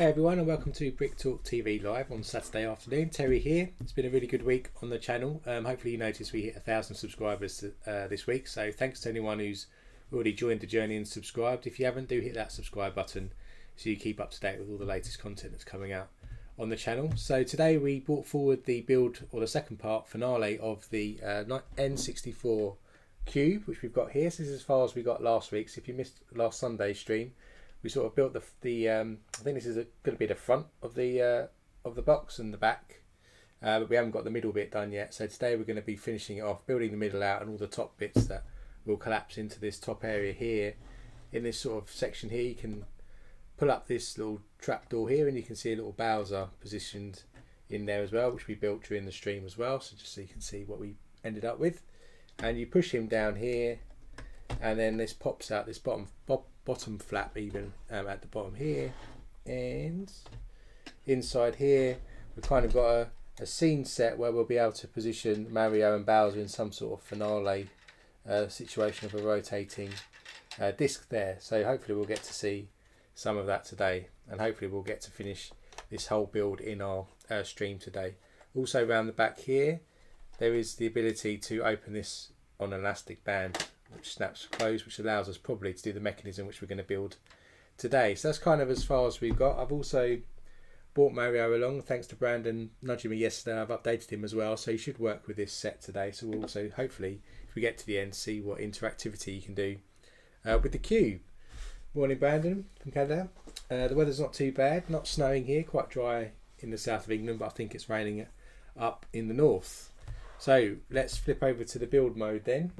Hey everyone, and welcome to Brick Talk TV Live on Saturday afternoon. Terry here. It's been a really good week on the channel. Hopefully you noticed we hit 1,000 subscribers this week, so thanks to anyone who's already joined the journey and subscribed. If you haven't, do hit that subscribe button so you keep up to date with all the latest content that's coming out on the channel. So today we brought forward the build, or the second part finale of the N64 cube, which we've got here. So this is as far as we got last week. So if you missed last Sunday's stream, we sort of built the I think this is going to be the front of the box and the back, but we haven't got the middle bit done yet. So today we're going to be finishing it off, building the middle out and all the top bits that will collapse into this top area here. In this sort of section here, you can pull up this little trap door here, and you can see a little Bowser positioned in there as well, which we built during the stream as well. So just so you can see what we ended up with, and you push him down here, and then this pops out this bottom flap even at the bottom here, and inside here we've kind of got a scene set where we'll be able to position Mario and Bowser in some sort of finale situation of a rotating disc there. So hopefully we'll get to see some of that today, and hopefully we'll get to finish this whole build in our stream today. Also around the back here there is the ability to open this on an elastic band which snaps closed, which allows us probably to do the mechanism which we're going to build today. So that's kind of as far as we've got. I've also brought Mario along, thanks to Brandon nudging me yesterday. I've updated him as well, so he should work with this set today. So we'll also, hopefully, if we get to the end, see what interactivity you can do with the cube. Morning Brandon from Canada. The weather's not too bad, not snowing here, quite dry in the south of England, but I think it's raining up in the north. So let's flip over to the build mode then.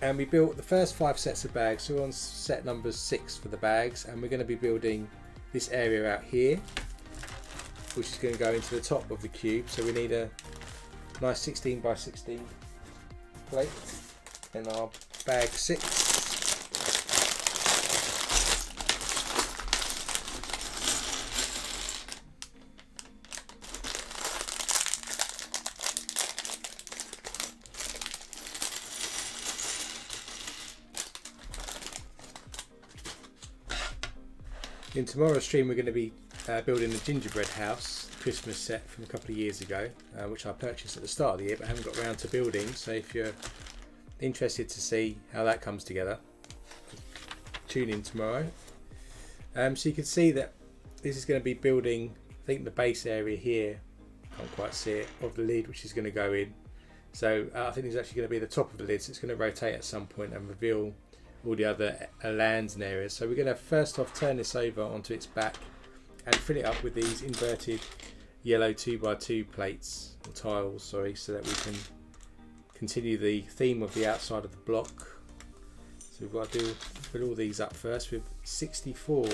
And we built the first 5 sets of bags, so we're on set number 6 for the bags, and we're going to be building this area out here, which is going to go into the top of the cube. So we need a nice 16 by 16 plate in our bag 6. In tomorrow's stream we're going to be building the gingerbread house, the Christmas set from a couple of years ago, which I purchased at the start of the year but haven't got around to building. So if you're interested to see how that comes together, tune in tomorrow. So you can see that this is going to be building, I think, the base area here, can't quite see it, of the lid, which is going to go in. So I think it's actually going to be the top of the lid, so it's going to rotate at some point and reveal all the other lands and areas. So we're going to first off turn this over onto its back and fill it up with these inverted yellow 2x2 plates, or tiles, sorry, so that we can continue the theme of the outside of the block. So we've got to fill all these up first with 64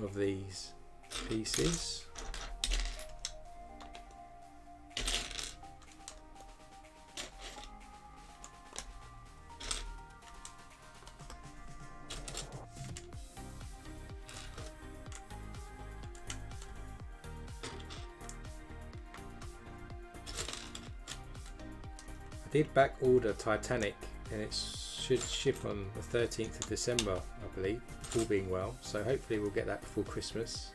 of these pieces. I did back order Titanic, and it should ship on the 13th of December, I believe, all being well. So hopefully we'll get that before Christmas.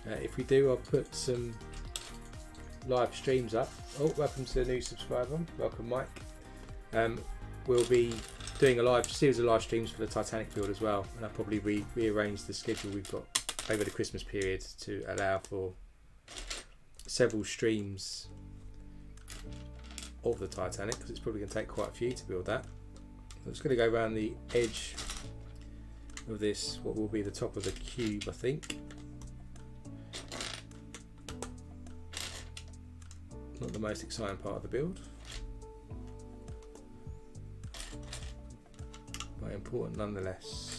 If we do, I'll put some live streams up. Oh, welcome to the new subscriber. Welcome, Mike. We'll be doing a series of live streams for the Titanic build as well, and I'll probably rearrange the schedule we've got over the Christmas period to allow for several streams of the Titanic, because it's probably going to take quite a few to build that. I'm just going to go around the edge of this, what will be the top of the cube, I think. Not the most exciting part of the build, but important nonetheless.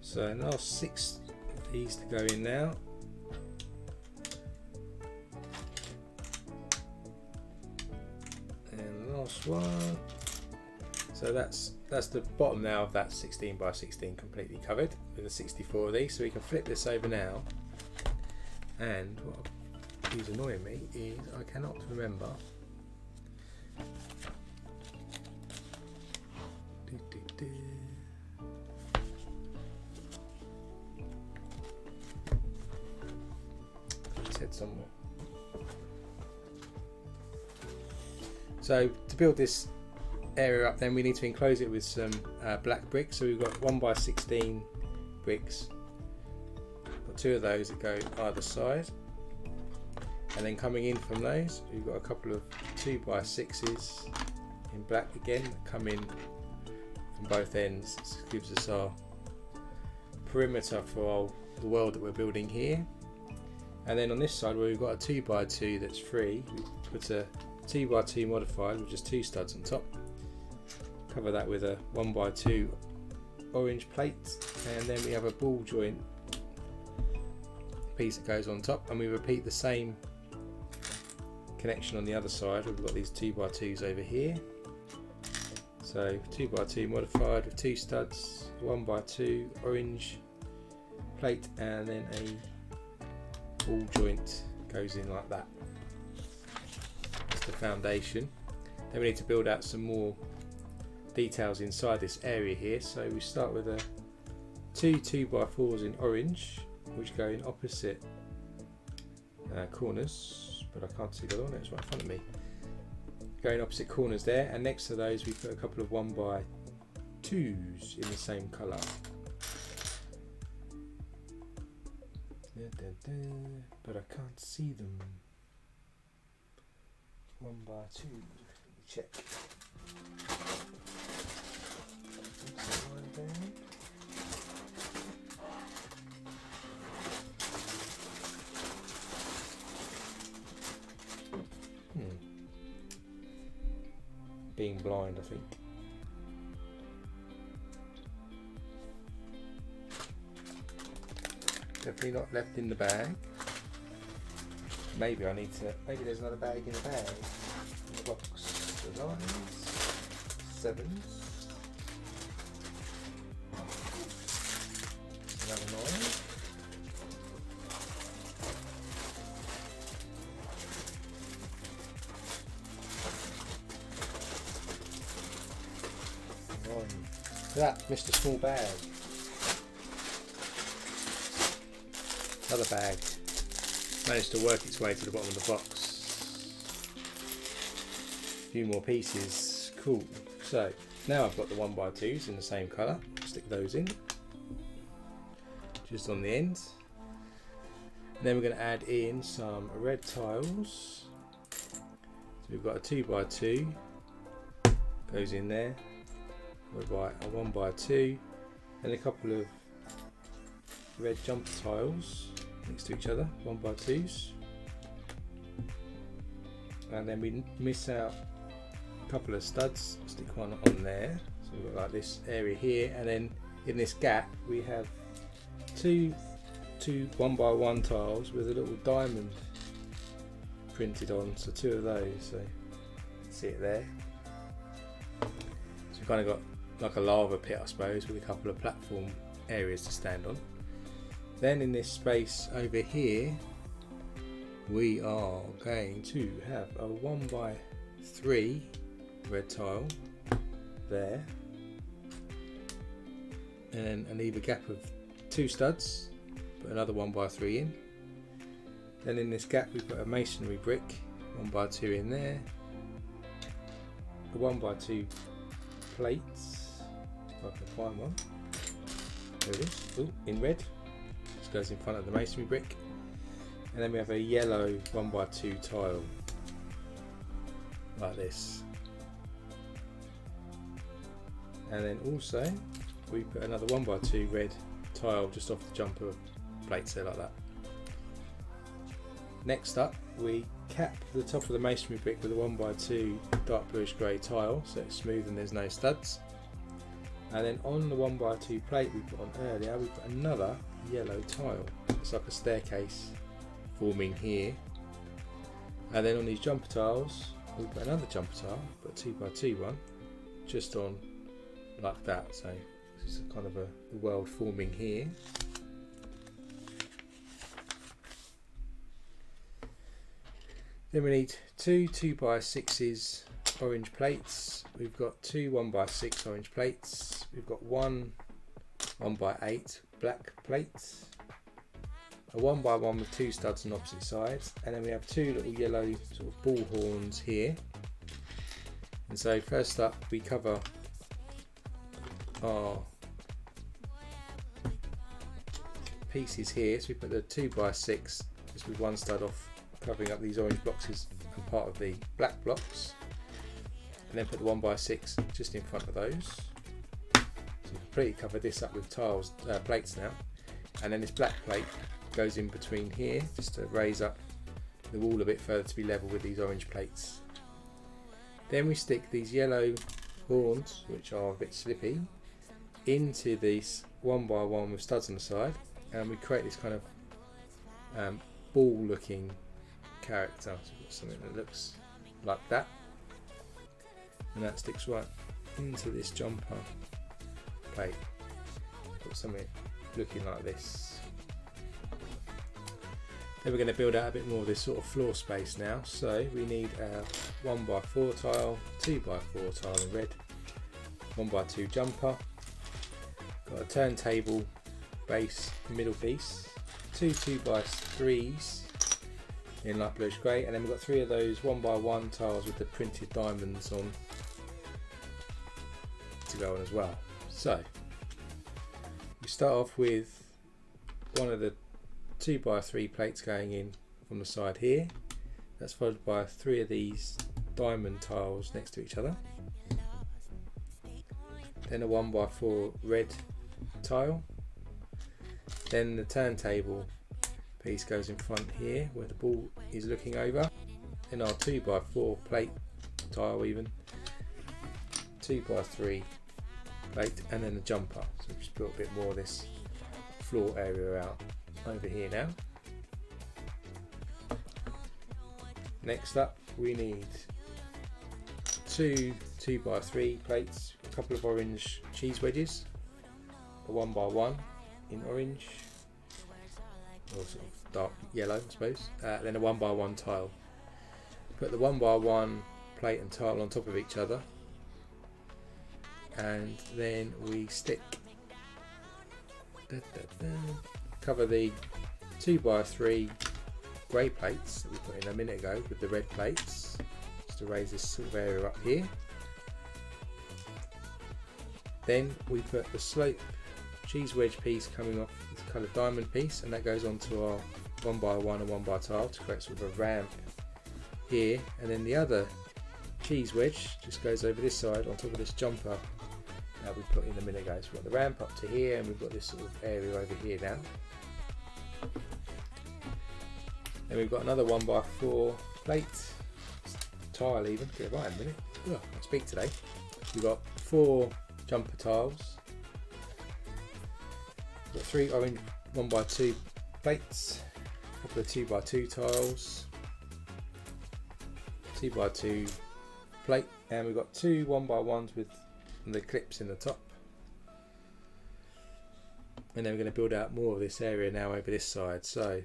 So last 6 of these to go in now. And last one. So that's the bottom now of that 16 by 16 completely covered with the 64 of these. So we can flip this over now. And what is annoying me is I cannot remember it's somewhere. So to build this area up, then we need to enclose it with some black bricks. So we've got 1 by 16 bricks. Got 2 of those that go either side, and then coming in from those, we've got a couple of 2 by 6s in black again that come in from both ends. This gives us our perimeter for the world that we're building here. And then on this side, where we've got a 2 by 2 that's free, we put a 2 by 2 modified with just 2 studs on top. Cover that with a 1 by 2 orange plate, and then we have a ball joint piece that goes on top, and we repeat the same connection on the other side. We've got these 2 by 2s over here. So 2 by 2 modified with 2 studs, 1 by 2 orange plate, and then a ball joint goes in like that. That's the foundation. Then we need to build out some more details inside this area here. So we start with a 2 2x4s in orange, which go in opposite corners, but I can't see the other one, it's right in front of me. Going opposite corners there, and next to those we put a couple of 1x2s in the same colour. But I can't see them. 1x2. Let me check. Being blind, I think. Definitely not left in the bag. Maybe I need to. Maybe there's another bag in the bag. In the box. The 9s, 7s. Another 9. That Mr. Small Bag. Another bag. Managed to work its way to the bottom of the box. A few more pieces. Cool. So now I've got the 1x2s in the same colour. Stick those in. Just on the ends. And then we're going to add in some red tiles. So we've got a 2x2. Goes in there. By a 1x2 and a couple of red jumper tiles next to each other, 1x2s, and then we miss out a couple of studs, stick one on there, so we've got like this area here, and then in this gap we have two 1x1 tiles with a little diamond printed on, so 2 of those, so see it there. So we've kind of got like a lava pit, I suppose, with a couple of platform areas to stand on. Then in this space over here we are going to have a 1x3 red tile there, and leave a gap of 2 studs, put another 1x3 in. Then in this gap we put a masonry brick, 1x2 in there, a 1x2 plates, if I can find one. There it is. Ooh, in red. This goes in front of the masonry brick. And then we have a yellow 1x2 tile. Like this. And then also we put another 1x2 red tile just off the jumper plates there like that. Next up we cap the top of the masonry brick with a 1x2 dark bluish grey tile so it's smooth and there's no studs. And then on the 1x2 plate we put on earlier, we put another yellow tile. It's like a staircase forming here. And then on these jumper tiles, we put another jumper tile, but a 2x2 one, just on like that. So this is kind of the world forming here. Then we need two 2x6s orange plates. We've got two 1x6 orange plates. We've got one 1x8 black plates. A 1x1 with two studs on opposite sides, and then we have two little yellow sort of ball horns here. And so first up we cover our pieces here. So we put the 2x6 just with one stud off, covering up these orange boxes and part of the black blocks, and then put the 1x6 just in front of those. So we completely cover this up with tiles, plates now, and then this black plate goes in between here just to raise up the wall a bit further to be level with these orange plates. Then we stick these yellow horns, which are a bit slippy, into this 1x1 with studs on the side, and we create this kind of ball looking character. So we've got something that looks like that, and that sticks right into this jumper plate. Got something looking like this. Then we're going to build out a bit more of this sort of floor space now. So we need a 1x4 tile, 2x4 tile in red, 1x2 jumper, got a turntable base middle piece, two 2x3s in light bluish grey, and then we've got three of those 1x1 tiles with the printed diamonds on to go on as well. So we start off with one of the 2x3 plates going in from the side here. That's followed by three of these diamond tiles next to each other. Then a 1x4 red tile. Then the turntable piece goes in front here where the ball is looking over. Then our 2x4 plate tile, even 2x3 plate, and then the jumper. So we've just built a bit more of this floor area out over here now. Next up we need two 2x3 plates, a couple of orange cheese wedges, a 1x1 in orange, or sort of dark yellow I suppose, then a 1x1 tile. Put the 1x1 plate and tile on top of each other, and then we stick cover the 2x3 grey plates that we put in a minute ago with the red plates, just to raise this sort of area up here. Then we put the slope cheese wedge piece coming off this coloured diamond piece, and that goes onto our 1x1 and 1x tile to create sort of a ramp here, and then the other cheese wedge just goes over this side on top of this jumper that we put in a minute ago. So we've got the ramp up to here, and we've got this sort of area over here now. Then we've got another 1x4 plate, tile even, get it right in a minute. Oh, I can't speak today. We've got 4 jumper tiles. We've got 3 orange 1x2 plates, a couple of 2x2 tiles, 2x2 plate, and we've got 2 1x1s with the clips in the top. And then we're going to build out more of this area now over this side. So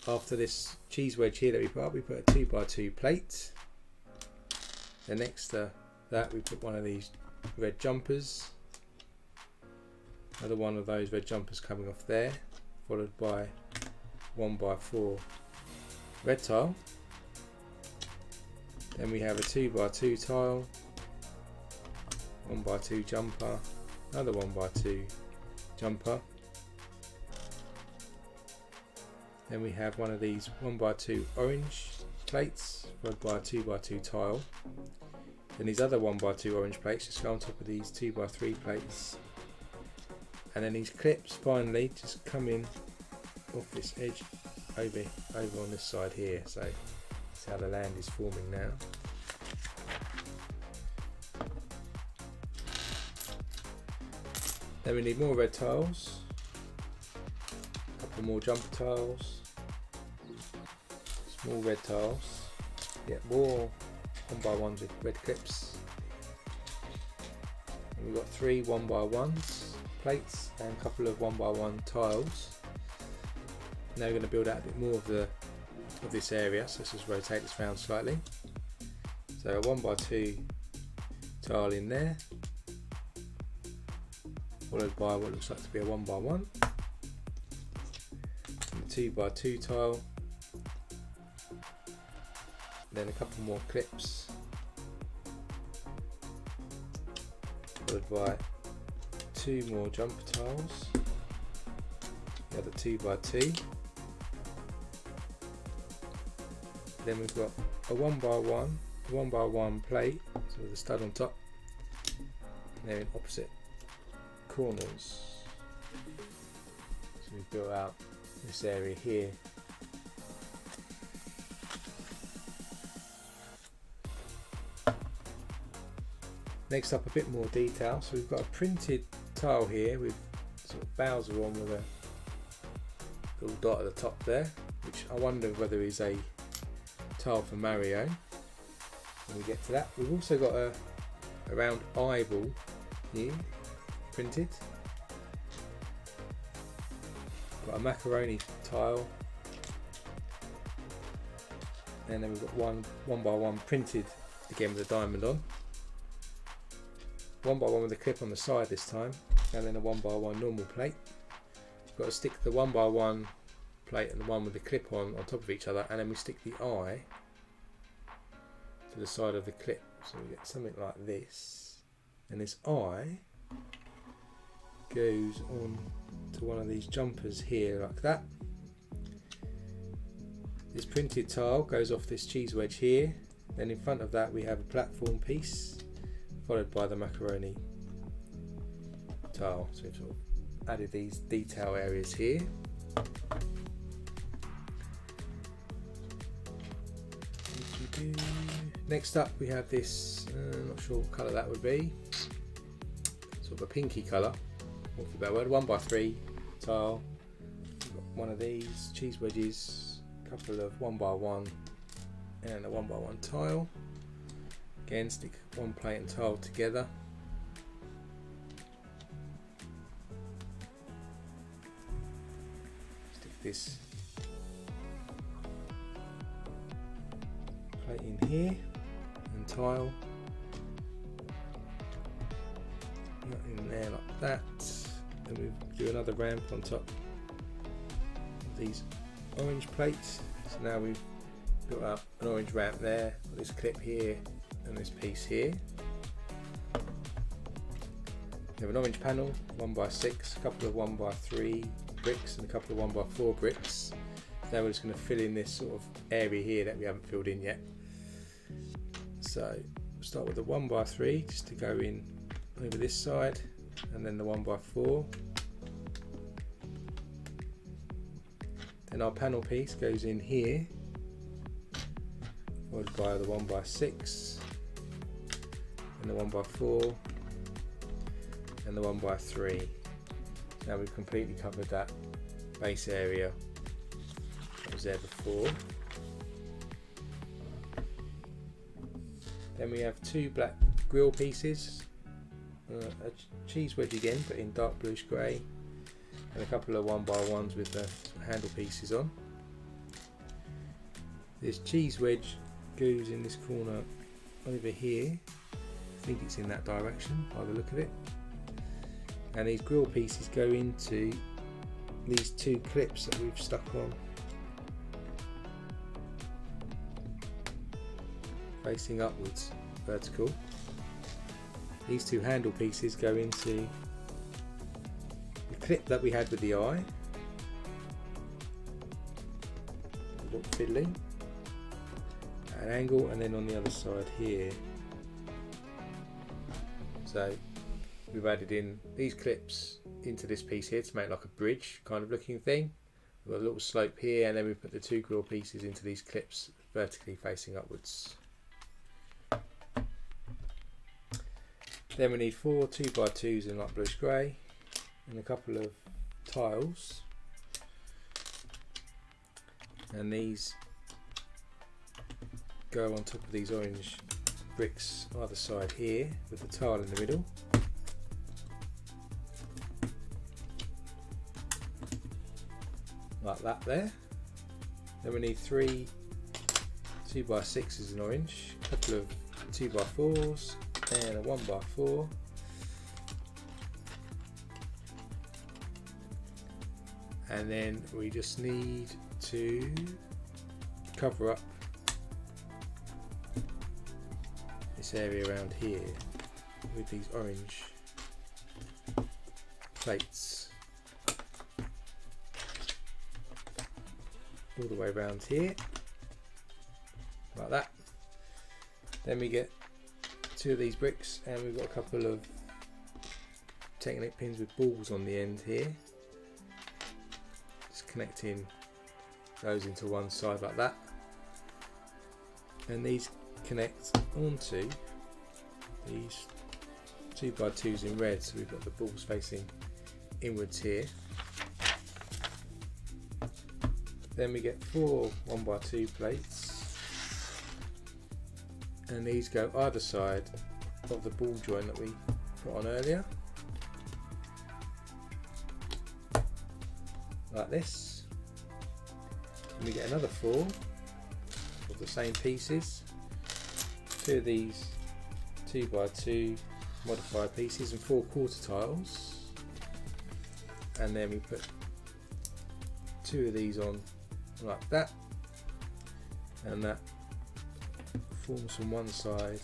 after this cheese wedge here that we put a 2x2 plate. Then next to that we put one of these red jumpers, another one of those red jumpers coming off there, followed by 1x4 red tile. Then we have a 2x2 tile, 1x2 jumper, another 1x2 jumper. Then we have one of these 1x2 orange plates, followed by a 2x2 tile. Then these other 1x2 orange plates just go on top of these 2x3 plates. And then these clips finally just come in off this edge over on this side here. So that's how the land is forming now. Then we need more red tiles, a couple more jumper tiles, small red tiles, get more 1x1s with red clips. And we've got 3 1x1s plates and a couple of 1x1 tiles. Now we're going to build out a bit more of this area, so let's just rotate this round slightly. So a 1x2 tile in there, followed by what looks like to be a 1x1, and a 2x2 tile, then a couple more clips, followed by 2 more jumper tiles, the other 2x2. Then we've got a 1x1 plate, so with a stud on top, and they're in opposite corners. So we've built out this area here. Next up, a bit more detail. So we've got a printed tile here with sort of Bowser on with a little dot at the top there, which I wonder whether is a tile for Mario. When we get to that, we've also got a round eyeball here printed. Got a macaroni tile, and then we've got one 1x1 printed again with a diamond on. 1x1 with a clip on the side this time, and then a 1x1 normal plate. You've got to stick the 1x1 plate and the one with the clip on top of each other, and then we stick the eye to the side of the clip, so we get something like this, and this eye goes on to one of these jumpers here like that. This printed tile goes off this cheese wedge here, then in front of that we have a platform piece followed by the macaroni tile. So we've sort of added these detail areas here. Next up we have this, not sure what colour that would be, sort of a pinky colour, what's the better word, 1x3 tile. We've got one of these cheese wedges, a couple of 1x1 and a 1x1 tile. Again, stick one plate and tile together. Stick this plate in here and tile that in there like that. Then we do another ramp on top of these orange plates. So now we've built up an orange ramp there, got this clip here and this piece here. We have an orange panel, 1x6, a couple of 1x3 bricks and a couple of 1x4 bricks. Now we're just going to fill in this sort of area here that we haven't filled in yet. So we'll start with the 1x3 just to go in over this side, and then the 1x4. Then our panel piece goes in here, followed by the 1x6 and the 1x4 and the 1x3. Now we've completely covered that base area that was there before. Then we have 2 black grill pieces, a cheese wedge again but in dark bluish grey, and a couple of 1x1s with the handle pieces on. This cheese wedge goes in this corner over here, I think it's in that direction by the look of it, and these grill pieces go into these 2 clips that we've stuck on facing upwards, vertical. These 2 handle pieces go into the clip that we had with the eye, a little fiddly, at an angle, and then on the other side here. So we've added in these clips into this piece here to make like a bridge kind of looking thing. We've got a little slope here, and then we put the 2 grill pieces into these clips vertically facing upwards. Then we need 4 2x2s in light bluish grey, and a couple of tiles, and these go on top of these orange bricks either side here with the tile in the middle. Like that there. Then we need 3 2x6s in orange, a couple of 2x4s and a 1x4. And then we just need to cover up this area around here with these orange plates all the way around here like that. Then we get 2 of these bricks, and we've got a couple of Technic pins with balls on the end here, just connecting those into one side like that, and these connect onto these 2x2s in red, so we've got the balls facing inwards here. Then we get 4 1x2 plates, and these go either side of the ball joint that we put on earlier, like this. And we get another 4 of the same pieces, 2 of these 2x2 modified pieces and 4 quarter tiles, and then we put 2 of these on like that, and that forms from one side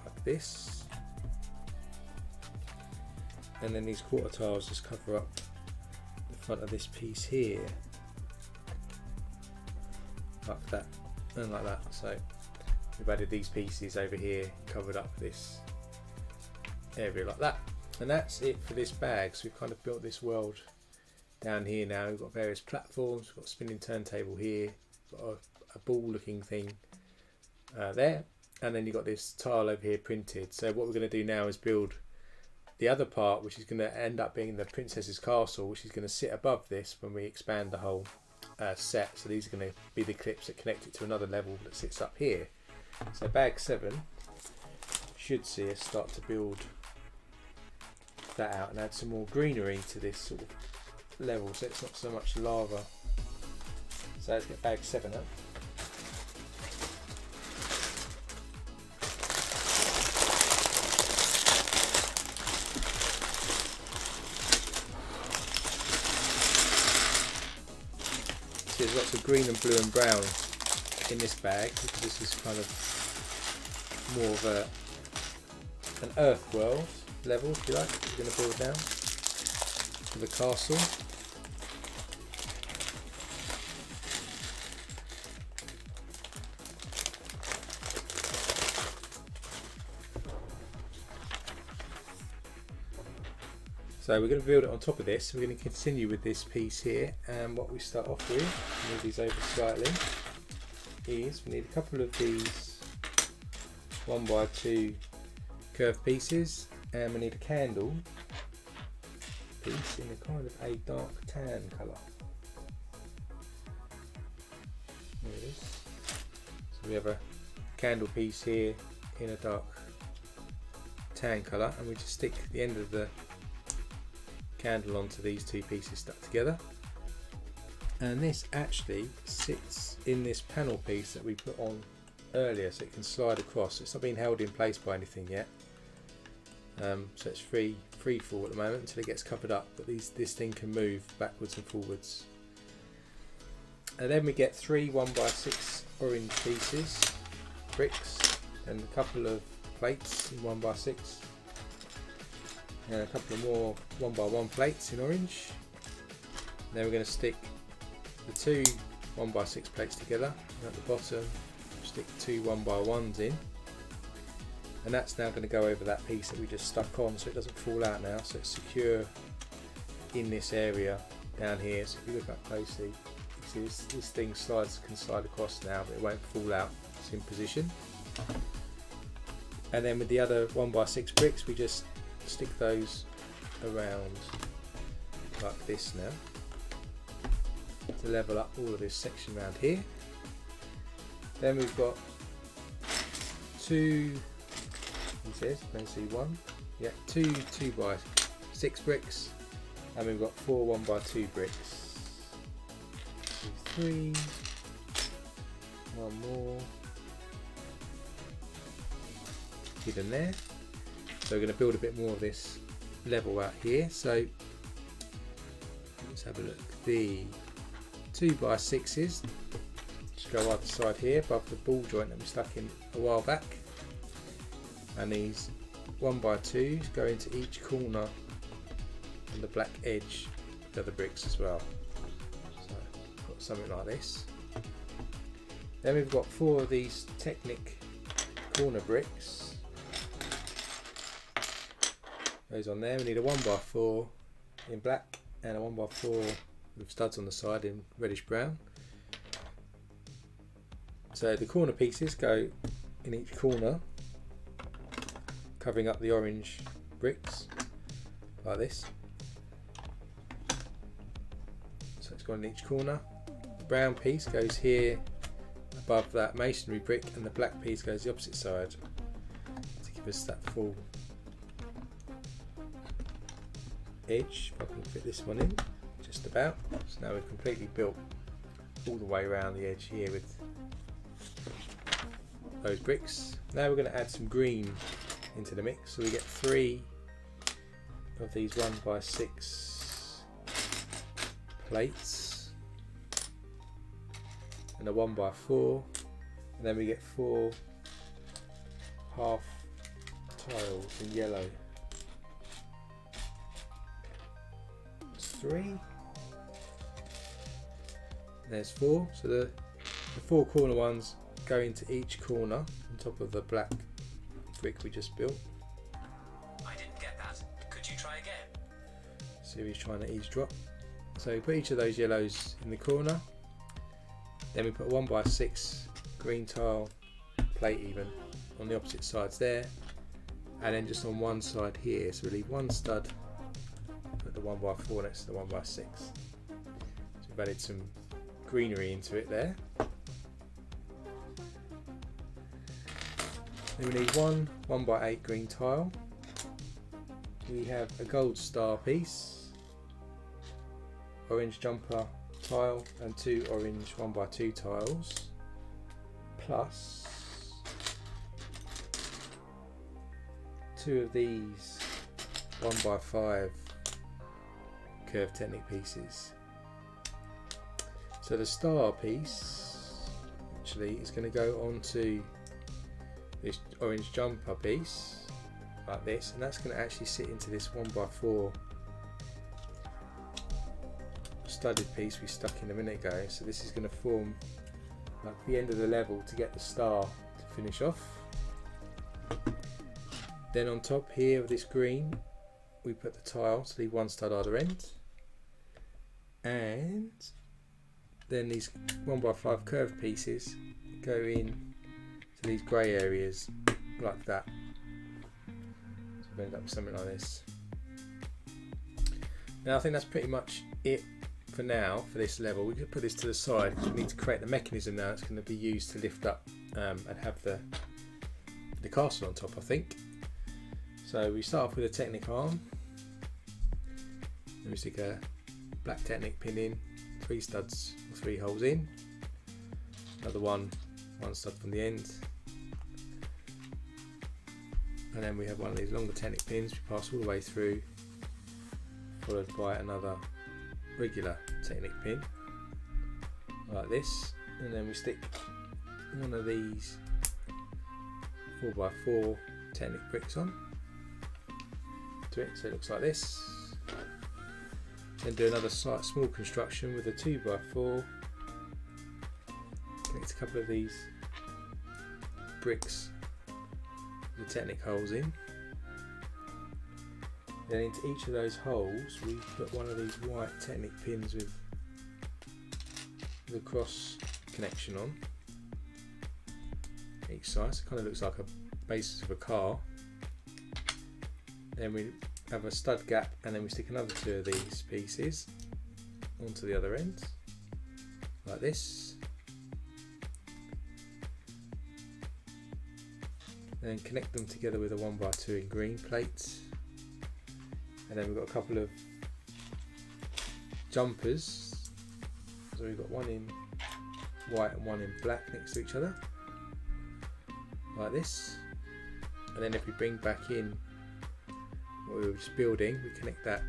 like this, and then these quarter tiles just cover up the front of this piece here like that and like that. So we've added these pieces over here, covered up this area like that, and that's it for this bag. So we've kind of built this world down here now. We've got various platforms, we've got a spinning turntable here, got a ball looking thing there, and then you've got this tile over here printed. So what we're going to do now is build the other part, which is going to end up being the princess's castle, which is going to sit above this when we expand the whole set. So these are going to be the clips that connect it to another level that sits up here. So bag 7 should see us start to build that out and add some more greenery to this sort of level, so it's not so much lava. So let's get bag 7 up. So there's lots of green and blue and brown in this bag, because this is kind of more of an earth world level, if you like, that we're going to build now for the castle. So we're going to build it on top of this. We're going to continue with this piece here, and what we start off with, move these over slightly, is we need a couple of these 1x2 curved pieces, and we need a candle piece in a kind of a dark tan colour. There it is. So we have a candle piece here in a dark tan colour, and we just stick the end of the candle onto these 2 pieces stuck together, and this actually sits in this panel piece that we put on earlier, so it can slide across. It's not being held in place by anything yet, so it's free fall at the moment until it gets covered up, but this thing can move backwards and forwards. And then we get 3 1x6 orange pieces, bricks, and a couple of plates in 1x6, and a couple of more 1x1 plates in orange. And then we're going to stick the 2 1x6 plates together, and at the bottom stick 2 1x1s in, and that's now going to go over that piece that we just stuck on, so it doesn't fall out now, so it's secure in this area down here. So if you look up closely, you see this thing can slide across now, but it won't fall out, it's in position. And then with the other 1x6 bricks, we just stick those around like this now to level up all of this section around here. Then we've got two, he says, let's see, two 2x6 bricks, and we've got 4 1x2 bricks. 2, 3, one more hidden there. So we're going to build a bit more of this level out here. So let's have a look. The 2x6s just go either side here above the ball joint that we stuck in a while back, and these 1x2s go into each corner on the black edge of the other bricks as well. So got something like this. Then we've got 4 of these Technic corner bricks. Those on there. We need a 1x4 in black and a 1x4 with studs on the side in reddish brown. So the corner pieces go in each corner, covering up the orange bricks like this. So it's gone in each corner. The brown piece goes here above that masonry brick, and the black piece goes the opposite side to give us that full edge. If I can fit this one in, just about. So now we've completely built all the way around the edge here with those bricks. Now we're going to add some green into the mix, so we get 3 of these 1x6 plates and a 1x4, and then we get 4 half tiles in yellow. That's 3. There's 4. So the 4 corner ones go into each corner on top of the black brick we just built. I didn't get that. Could you try again? So he's trying to eavesdrop. So we put each of those yellows in the corner. Then we put a 1x6 green tile plate even on the opposite sides there, and then just on one side here. So we leave one stud, put the 1x4 next to the 1x6. So we've added some greenery into it there. Then we need one 1x8 green tile. We have a gold star piece, orange jumper tile, and 2 orange 1x2 tiles, plus 2 of these 1x5 curved Technic pieces. So the star piece actually is going to go onto this orange jumper piece like this, and that's going to actually sit into this 1x4 studded piece we stuck in a minute ago. So this is going to form like the end of the level to get the star to finish off. Then on top here of this green we put the tile to leave one stud either end, and then these 1x5 curved pieces go in to these grey areas like that. So we end up with something like this. Now I think that's pretty much it for now for this level. We could put this to the side because we need to create the mechanism now that's going to be used to lift up and have the castle on top, I think. So we start off with a Technic arm, then we stick a black Technic pin in, 3 studs or 3 holes in, another one stud from the end, and then we have one of these longer Technic pins we pass all the way through, followed by another regular Technic pin like this, and then we stick one of these 4x4 Technic bricks on to it, so it looks like this. Then do another slight small construction with a 2x4, connect a couple of these bricks with the Technic holes in. Then into each of those holes we put one of these white Technic pins with the cross connection on each side. So it kind of looks like a basis of a car. Then we have a stud gap, and then we stick another 2 of these pieces onto the other end, like this. Then connect them together with a 1x2 in green plates. And then we've got a couple of jumpers. So we've got one in white and one in black next to each other, like this. And then if we bring back in what we were just building, we connect that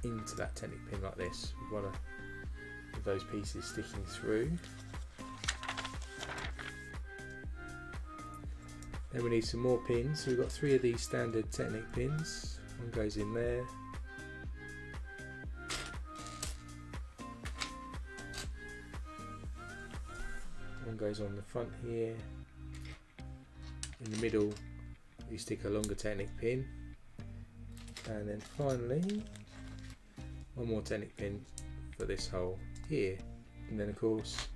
into that technic pin like this. We want to have those pieces sticking through. Then we need some more pins. So we've got 3 of these standard technic pins. One goes in there. One goes on the front here. In the middle we stick a longer technic pin. And then finally one more technic pin for this hole here. And then of course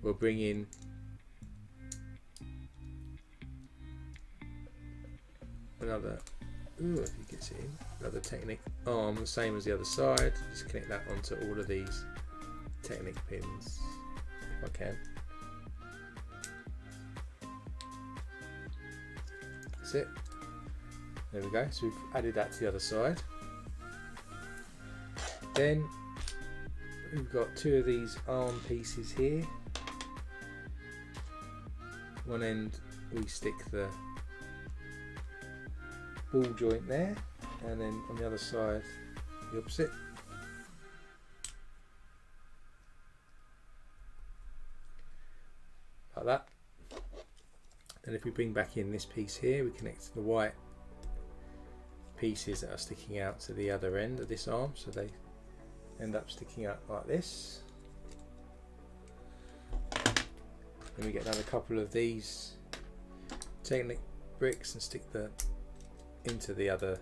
we'll bring in another, if you get it in, another technic arm, the same as the other side. Just connect that onto all of these technic pins if I can. That's it. There we go. So we've added that to the other side. Then we've got 2 of these arm pieces here. One end we stick the ball joint there, and then on the other side the opposite. Like that. Then if we bring back in this piece here, we connect the white pieces that are sticking out to the other end of this arm, so they end up sticking out like this. Then we get another couple of these Technic bricks and stick the into the other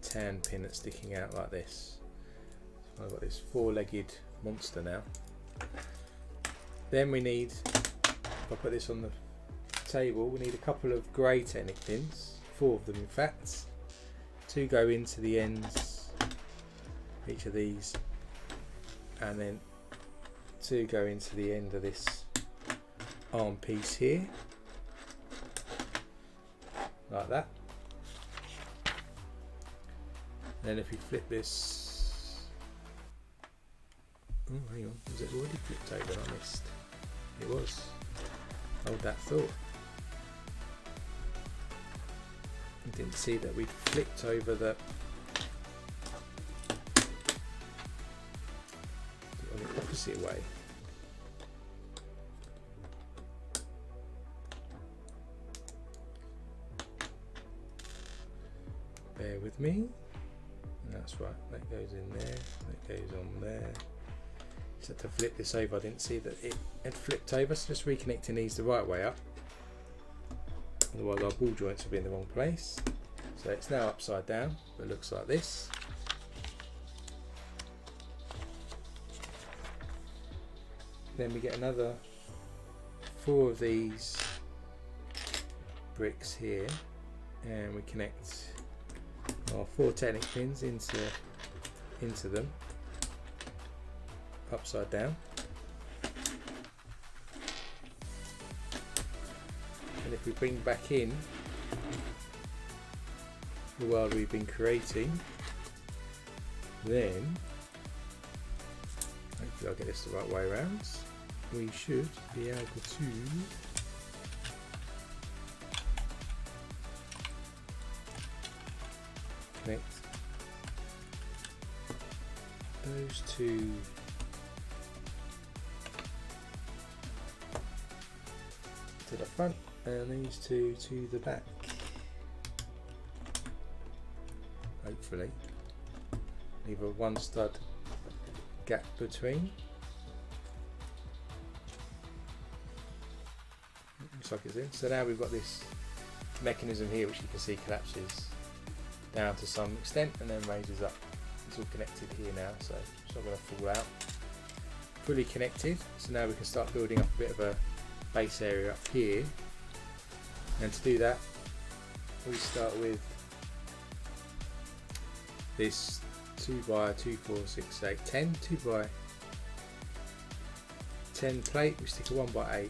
tan pin that's sticking out like this. So I've got this 4-legged monster now. Then we need, if I put this on the table, we need a couple of grey Technic pins, 4 of them in fact. 2 go into the ends, each of these, and then 2 go into the end of this arm piece here, like that. And then if you flip this, oh hang on, was it already flipped over? I missed. It was. Hold that thought. I didn't see that we'd flipped over the on the opposite way. Bear with me. That's right, that goes in there, that goes on there. Just had to flip this over, I didn't see that it had flipped over, so just reconnecting these the right way up. Otherwise our ball joints will be in the wrong place. So it's now upside down, but it looks like this. Then we get another 4 of these bricks here, and we connect our 4 Technic pins into them, upside down. And if we bring back in the world we've been creating, then hopefully I'll get this the right way around. We should be able to connect those 2 to the front and these 2 to the back. Hopefully, leave a 1 stud gap between. Looks like it's in. So now we've got this mechanism here, which you can see collapses down to some extent and then raises up. It's all connected here now, so it's not going to fall out. Fully connected, so now we can start building up a bit of a base area up here. And to do that, we start with this 2x2, 4, 6, 8, 10, 2x10 plate. We stick a 1x8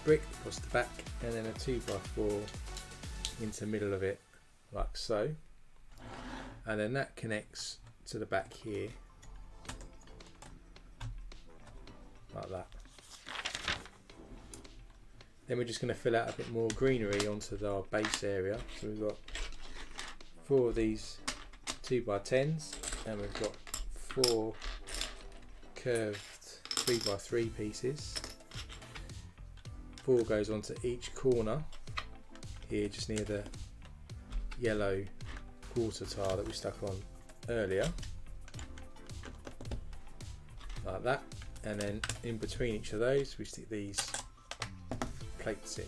brick across the back, and then a 2x4 into the middle of it, like so. And then that connects to the back here, like that. Then we're just going to fill out a bit more greenery onto our base area. So we've got 4 of these 2x10s, and we've got 4 curved 3x3 pieces. 4 goes onto each corner here, just near the yellow quarter tile that we stuck on earlier, like that. And then in between each of those we stick these plates in.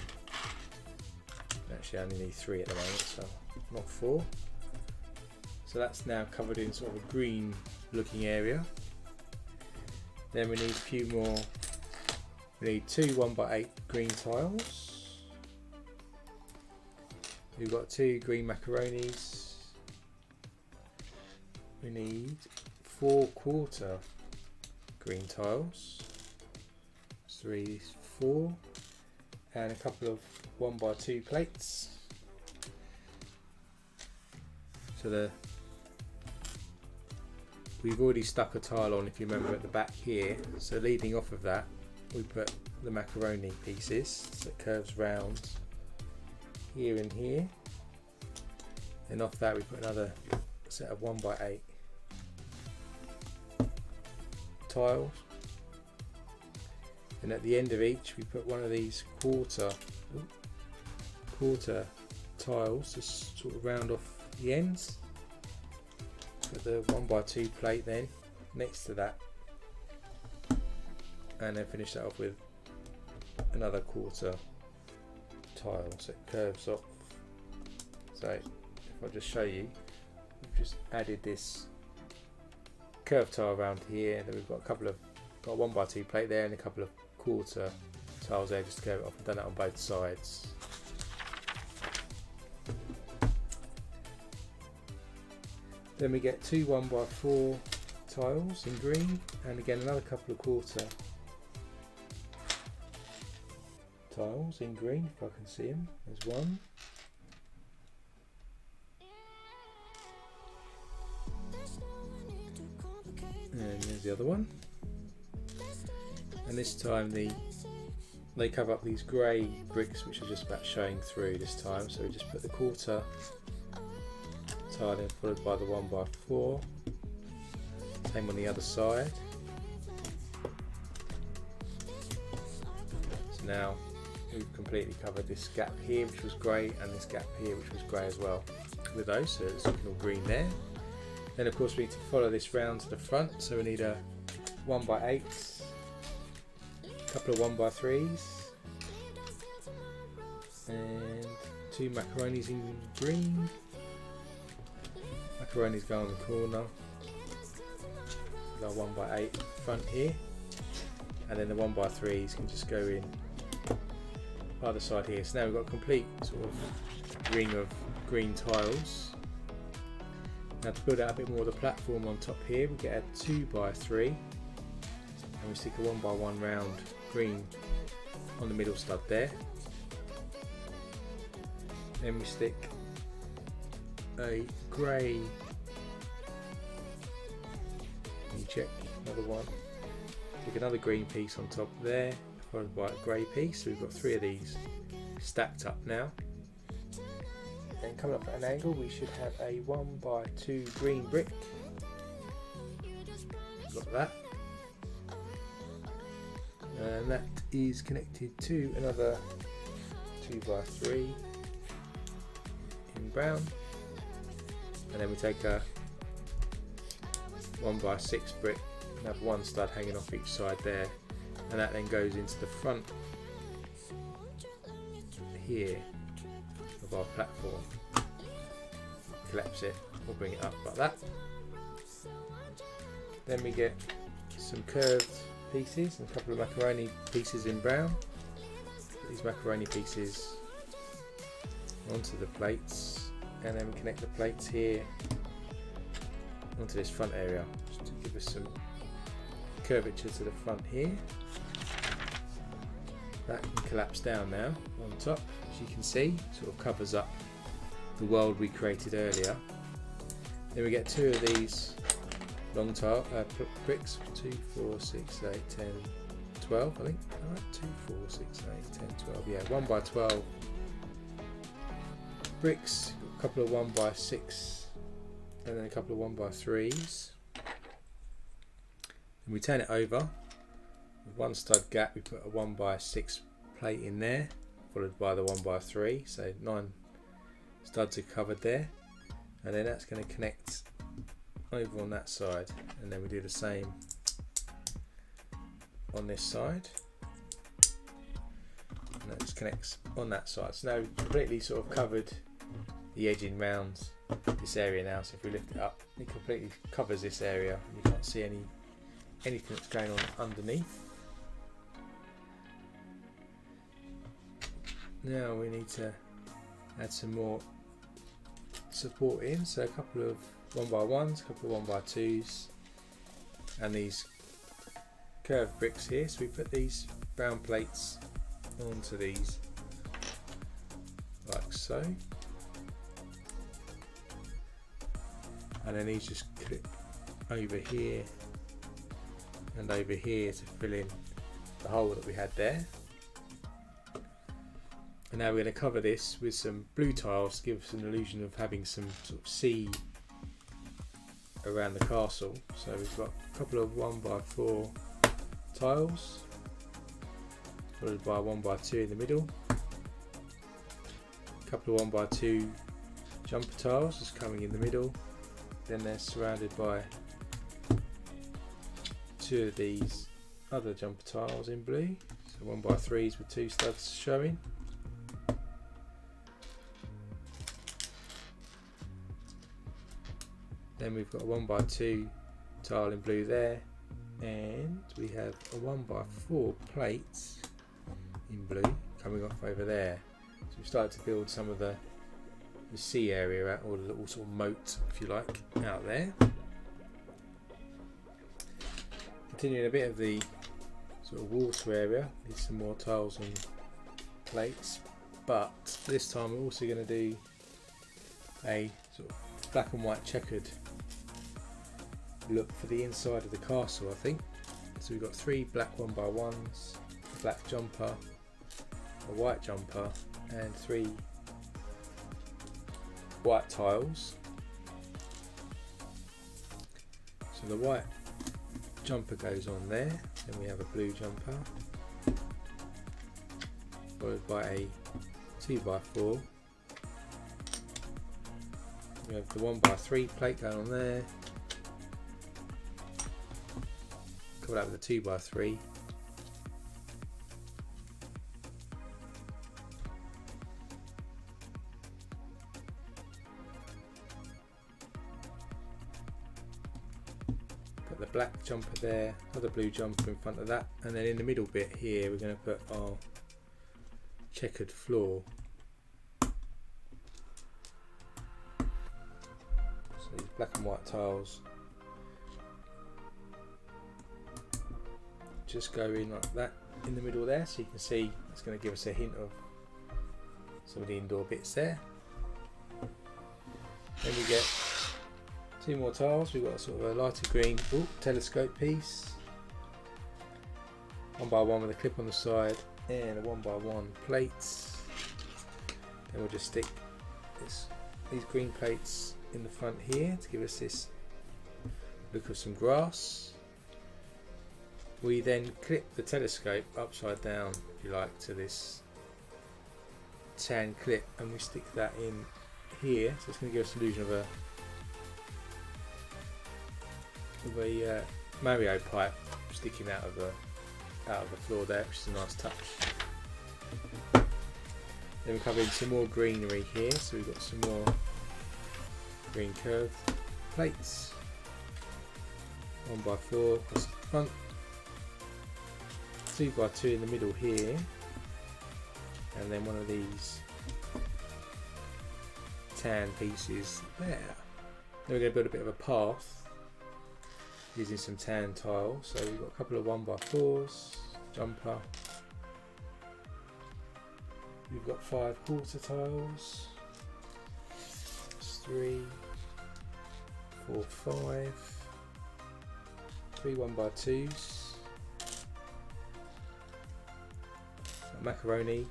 Actually I only need 3 at the moment, so not 4. So that's now covered in sort of a green looking area. Then we need a few more. We need 2 1x8 green tiles. We've got 2 green macaronis. We need 4 quarter green tiles. 3, 4, and a couple of 1x2 plates. So we've already stuck a tile on, if you remember, at the back here. So leading off of that, we put the macaroni pieces that curves round here and here. Then off that we put another set of 1x8 tiles. And at the end of each we put one of these quarter tiles to sort of round off the ends. Put the 1x2 plate then next to that, and then finish that off with another quarter tile, so it curves off. So if I just show you, we've just added this curved tile around here, and then we've got a 1x2 plate there and a couple of quarter tiles there just to curve it off. I've done that on both sides. Then we get 2 1x4 tiles in green, and again another couple of quarter tiles in green, if I can see them. There's one. And there's the other one. And this time they cover up these grey bricks, which are just about showing through this time. So we just put the quarter tile in, followed by the 1x4. Same on the other side. So now we've completely covered this gap here, which was grey, and this gap here, which was grey as well, with those, so it's looking all green there. Then of course we need to follow this round to the front, so we need a 1x8, a couple of 1x3s, and 2 macaronis in green. Macaronis go on the corner. We've got 1x8 front here, and then the 1x3s can just go in either side here. So now we've got a complete sort of ring of green tiles. Now to build out a bit more of the platform on top here, we get a 2x3, and we stick a 1x1 round green on the middle stud there. Then we stick a grey, you check another one, stick another green piece on top there, followed by a grey piece. So we've got 3 of these stacked up now. Then coming up at an angle, we should have a 1x2 green brick. Got that. And that is connected to another 2x3 in brown. And then we take a 1x6 brick and have one stud hanging off each side there. And that then goes into the front here of our platform. Collapse it, or bring it up like that. Then we get some curved pieces and a couple of macaroni pieces in brown. Put these macaroni pieces onto the plates, and then we connect the plates here onto this front area, just to give us some curvature to the front here. That can collapse down now on top, as you can see, sort of covers up the world we created earlier. Then we get 2 of these long tile bricks, 2, 4, 6, 8, 10, 12, I think. Alright, 2, 4, 6, 8, 10, 12. Yeah, 1 by 12 bricks, a couple of 1 by 6, and then a couple of 1 by 3s. And we turn it over. With 1 stud gap, we put a 1 by 6 plate in there, followed by the 1 by 3, so 9 studs are covered there. And then that's going to connect over on that side, and then we do the same on this side, and that just connects on that side. So now we've completely sort of covered the edging round this area now. So if we lift it up, it completely covers this area. You can't see anything that's going on underneath. Now we need to add some more support in, so a couple of 1 by 1s, a couple of 1 by 2s, and these curved bricks here. So we put these brown plates onto these like so, and then these just clip over here and over here to fill in the hole that we had there. And now we're going to cover this with some blue tiles to give us an illusion of having some sort of sea around the castle. So we've got a couple of 1 by 4 tiles, followed by 1 by 2 in the middle, a couple of 1 by 2 jumper tiles just coming in the middle, then they're surrounded by 2 of these other jumper tiles in blue, so 1 by 3s with 2 studs showing. Then we've got a 1 by 2 tile in blue there, and we have a 1 by 4 plates in blue coming off over there. So we've started to build some of the sea area out, or the little sort of moat, if you like, out there. Continuing a bit of the sort of water area, need some more tiles and plates, but this time we're also going to do a sort of black and white checkered look for the inside of the castle, I think. So we've got 3 black 1 by 1s, a black jumper, a white jumper, and 3 white tiles. So the white jumper goes on there, then we have a blue jumper, followed by a 2 by 4. We have the 1 by 3 plate going on there, cover that with a 2 by 3. Put the black jumper there, another blue jumper in front of that, and then in the middle bit here we're going to put our checkered floor. So these black and white tiles just go in like that in the middle there, so you can see it's going to give us a hint of some of the indoor bits there. Then we get 2 more tiles. We've got sort of a lighter green telescope piece, 1 by 1 with a clip on the side, and a 1 by 1 plates. Then we'll just stick these green plates in the front here to give us this look of some grass. We then clip the telescope upside down, if you like, to this tan clip, and we stick that in here. So it's going to give us an illusion of a Mario pipe sticking out of the floor there, which is a nice touch. Then we're covering some more greenery here, so we've got some more green curved plates, 1 by 4 across the front, 2 by 2 in the middle here, and then one of these tan pieces there. Then we're going to build a bit of a path using some tan tile. So we've got a couple of 1x4s, jumper. We've got 5 quarter tiles. That's 3, 4, 5. 3 1x2s. Macaroni.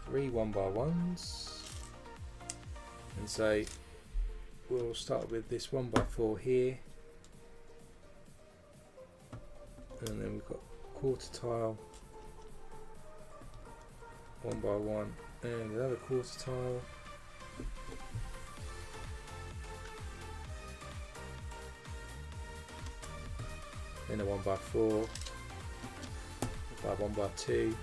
3 1x1s. And so we'll start with this 1x4 here. And then we've got quarter tile, 1x1, and another quarter tile. Then a 1x4, 1x2. You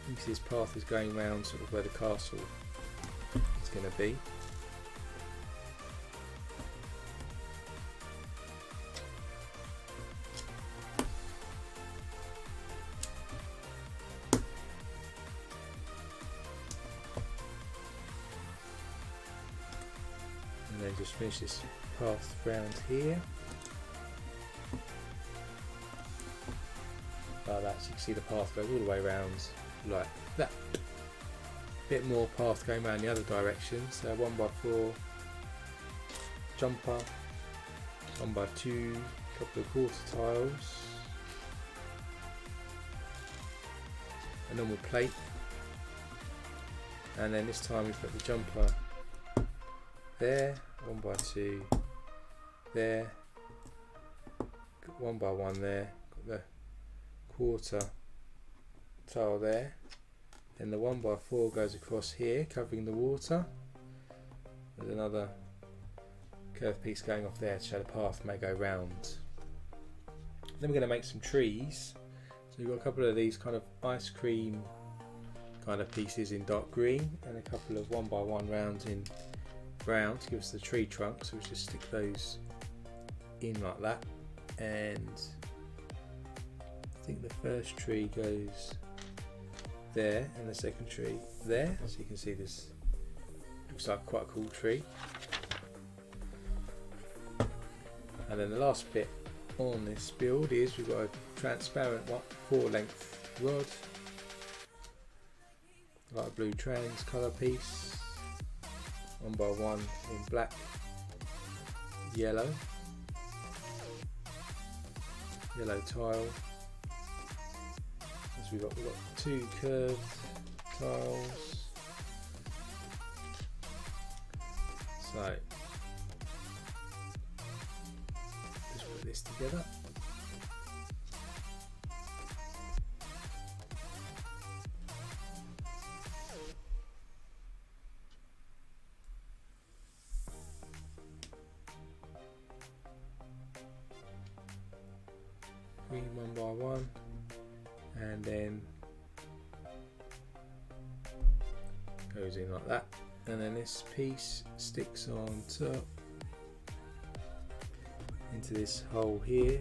can see this path is going round sort of where the castle is going to be. And then just finish this path round here. Like that, so you can see the path goes all the way around like that. Bit more path going around the other direction. So 1x4, jumper, 1x2, couple of quarter tiles, a normal plate, and then this time we put the jumper there, 1x2 there, 1x1 there, got the quarter tile there, then the 1x4 goes across here covering the water. There's another curved piece going off there to show the path may go round. Then we're going to make some trees. So we've got a couple of these kind of ice cream kind of pieces in dark green and a couple of 1x1 rounds in brown to give us the tree trunk. So we'll just stick those in like that, and I think the first tree goes there and the second tree there, so you can see this looks like quite a cool tree. And then the last bit on this build is we've got a transparent 4-length rod, light blue trans colour piece, 1x1 in black, yellow tile. We've got 2 curved tiles. So just put this together. Green 1x1. And then goes in like that, and then this piece sticks on top into this hole here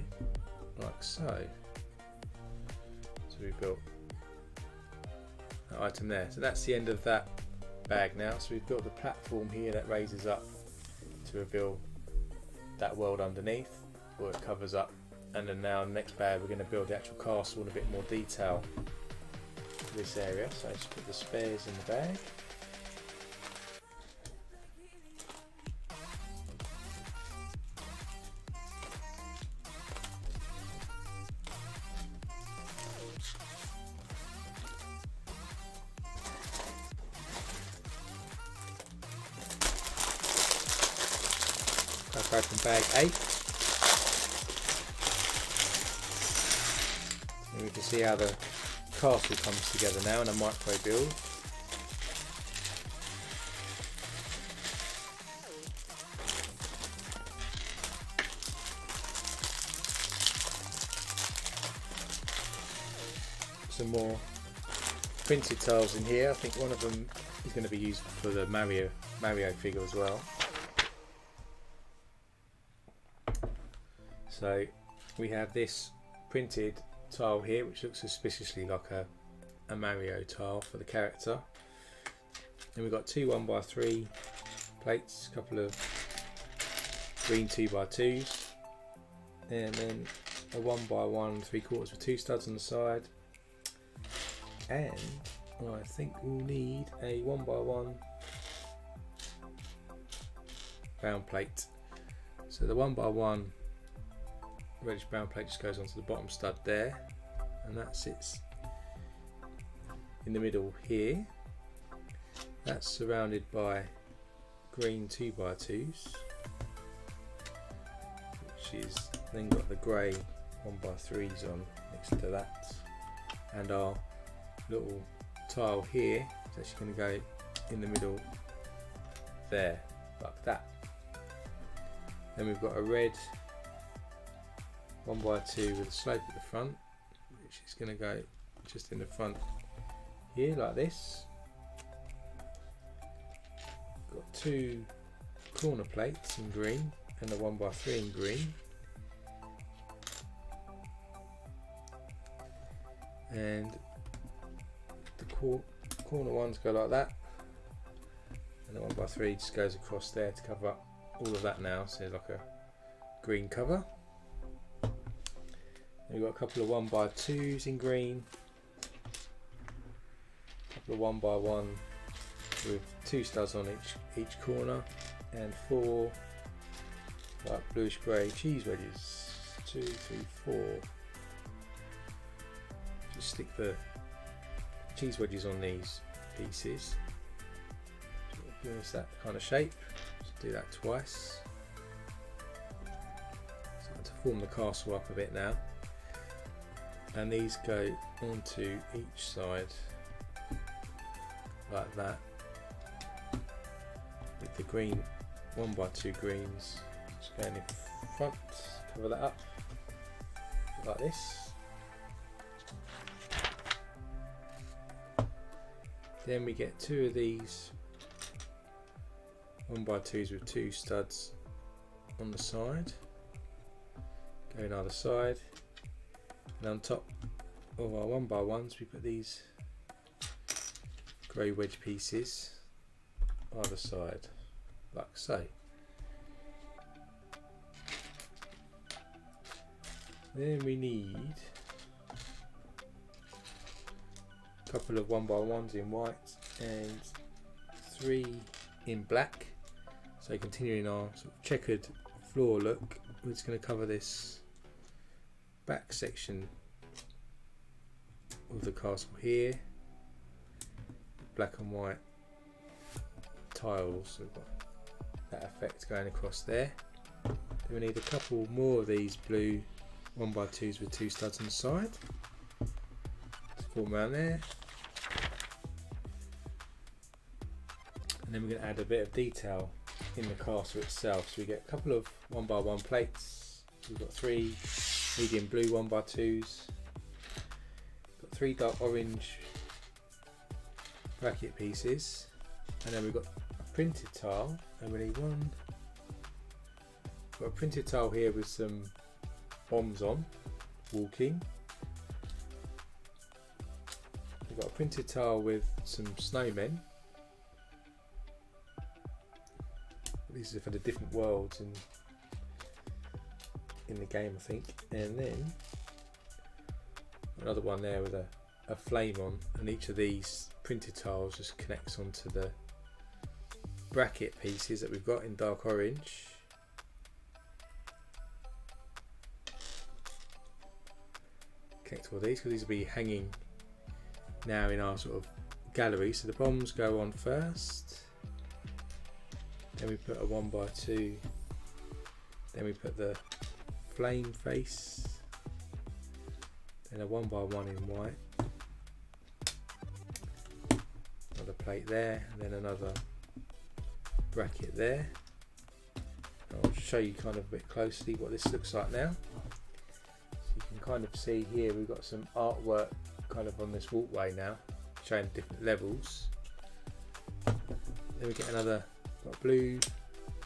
like so. So we've got that item there. So that's the end of that bag now. So we've built the platform here that raises up to reveal that world underneath, or it covers up. And then now in the next bag we're going to build the actual castle in a bit more detail for this area. So I just put the spares in the bag. I've opened bag 8. And we can see how the castle comes together now in a micro build. Some more printed tiles in here. I think one of them is going to be used for the Mario figure as well. So we have this printed tile here which looks suspiciously like a Mario tile for the character. Then we've got 2 1x3 plates, a couple of green 2x2s, and then a 1x1 3/4 with 2 studs on the side, and I think we'll need a 1x1 brown plate. So the 1x1 reddish brown plate just goes onto the bottom stud there, and that sits in the middle here. That's surrounded by green 2x2s, which is then got the grey 1x3s on next to that, and our little tile here is actually going to go in the middle there, like that. Then we've got a red 1x2 with a slope at the front, which is going to go just in the front here like this. Got 2 corner plates in green and a 1x3 in green, and the corner ones go like that, and the 1x3 just goes across there to cover up all of that now, so it's like a green cover. We've got a couple of 1x2s in green, a couple of 1x1 with 2 studs on each corner, and 4 like bluish grey cheese wedges. 2, 3, 4. Just stick the cheese wedges on these pieces. Give us that kind of shape. Just do that twice. Starting to form the castle up a bit now. And these go onto each side like that, with the green 1x2 greens just going in front. Cover that up like this. Then we get 2 of these 1x2s with 2 studs on the side, going either side, and on top of our 1x1s we put these grey wedge pieces either side, like so. Then we need a couple of 1x1s in white and 3 in black. So continuing our sort of checkered floor look, we're just going to cover this back section of the castle here, black and white tiles, so we've got that effect going across there. Then we need a couple more of these blue 1x2s with 2 studs on the side to form around there, and then we're going to add a bit of detail in the castle itself. So we get a couple of 1x1 plates. We've got 3 medium blue 1x2s, got 3 dark orange bracket pieces, and then we've got a printed tile, and we need one. Got a printed tile here with some bombs on, walking. We've got a printed tile with some snowmen. These are for the different worlds in the game, I think. And then another one there with a flame on, and each of these printed tiles just connects onto the bracket pieces that we've got in dark orange. Connect to all these, because these will be hanging now in our sort of gallery. So the bombs go on first, then we put a 1x2, then we put the flame face, then a 1x1 in white, another plate there, and then another bracket there. I'll show you kind of a bit closely what this looks like now. So you can kind of see here we've got some artwork kind of on this walkway now, showing different levels. Then we get another blue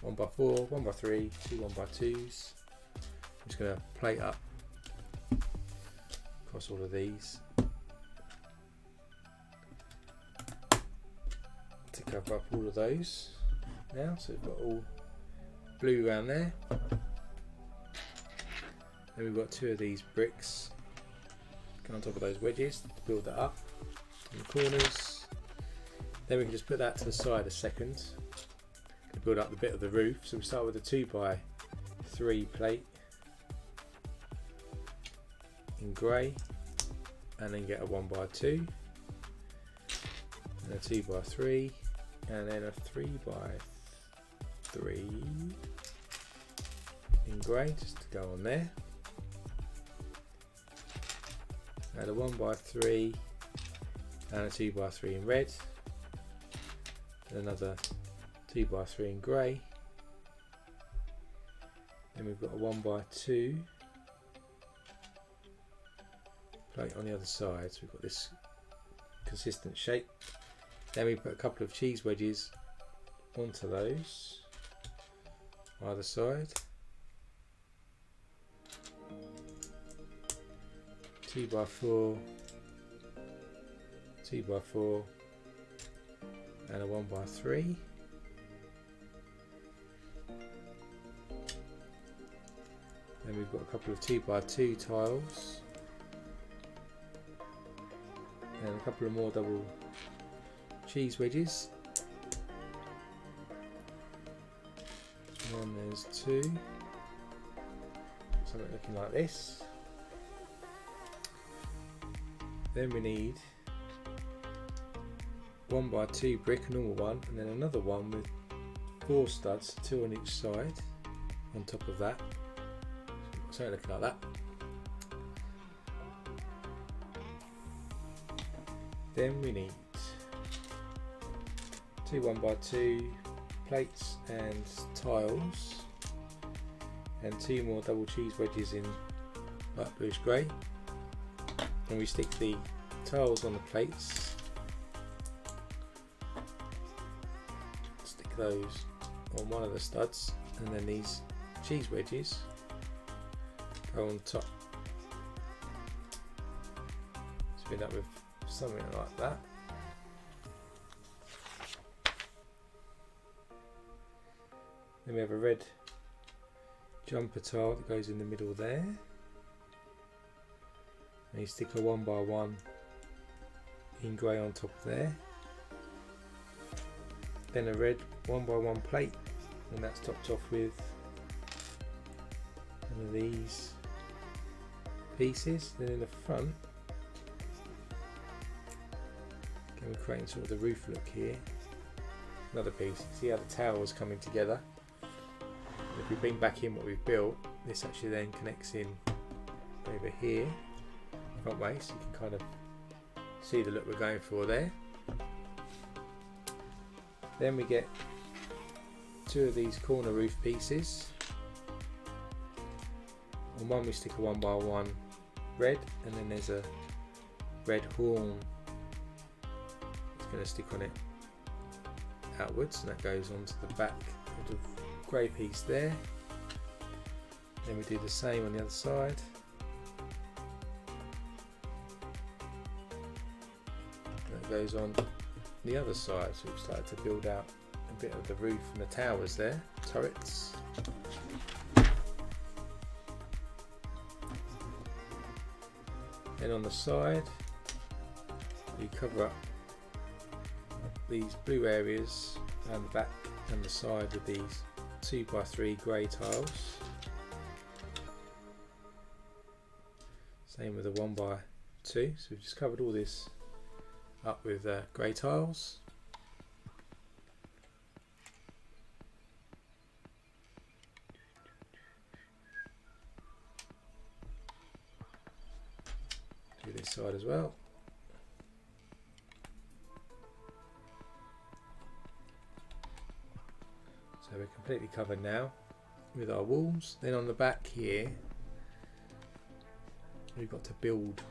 1x4, 1x3, 2 1x2s. I'm just going to plate up across all of these to cover up all of those now. So we've got all blue around there. Then we've got 2 of these bricks go on top of those wedges to build that up in the corners. Then we can just put that to the side a second to build up the bit of the roof. So we start with a 2x3 plate in grey, and then get a 1x2 and a 2x3 and then a 3x3 in grey just to go on there. Add a 1x3 and a 2x3 in red, and another 2x3 in grey. Then we've got a 1x2 plate on the other side, so we've got this consistent shape. Then we put a couple of cheese wedges onto those either side. 2x4, 2x4 and a 1x3. Then we've got a couple of 2x2 tiles and a couple of more double cheese wedges. And there's 2. Something looking like this. Then we need 1x2 brick, a normal one, and then another one with 4 studs, 2 on each side on top of that. Something looking like that. Then we need 2 1x2 plates and tiles, and 2 more double cheese wedges in light bluish grey. And we stick the tiles on the plates, stick those on one of the studs, and then these cheese wedges go on top. Spin up with something like that. Then we have a red jumper tile that goes in the middle there. And you stick a 1x1 in grey on top there. Then a red 1x1 plate, and that's topped off with one of these pieces. Then in the front, again we're creating sort of the roof look here. Another piece. See how the towers coming together. And if we bring back in what we've built, this actually then connects in over here. Front way, so you can kind of see the look we're going for there. Then we get 2 of these corner roof pieces. On one we stick a 1x1 red, and then there's a red horn that's going to stick on it outwards, and that goes onto the back of the grey piece there. Then we do the same on the other side. Goes on the other side, so we've started to build out a bit of the roof and the towers there, turrets. Then on the side you cover up these blue areas around the back and the side with these 2x3 grey tiles. Same with the 1x2, so we've just covered all this up with grey tiles. Do this side as well. So we're completely covered now with our walls. Then on the back here we've got to build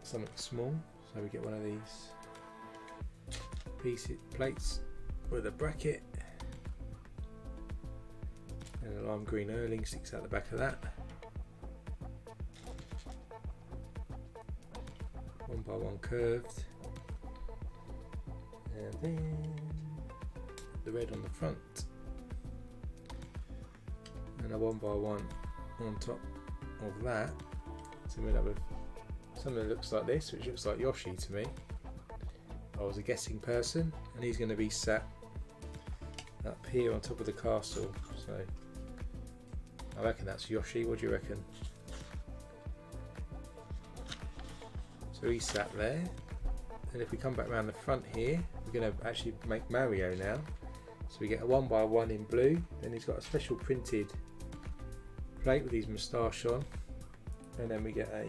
something small. So we get one of these plates with a bracket, and a lime green Erling sticks out the back of that. 1x1 curved, and then the red on the front. and a 1x1 on top of that. So we'll have something that looks like this, which looks like Yoshi to me. I was a guessing person, and he's going to be sat up here on top of the castle. So I reckon that's Yoshi. What do you reckon? So he's sat there, and if we come back around the front here, we're going to actually make Mario now. So we get a 1x1 in blue, then he's got a special printed plate with his moustache on, and then we get a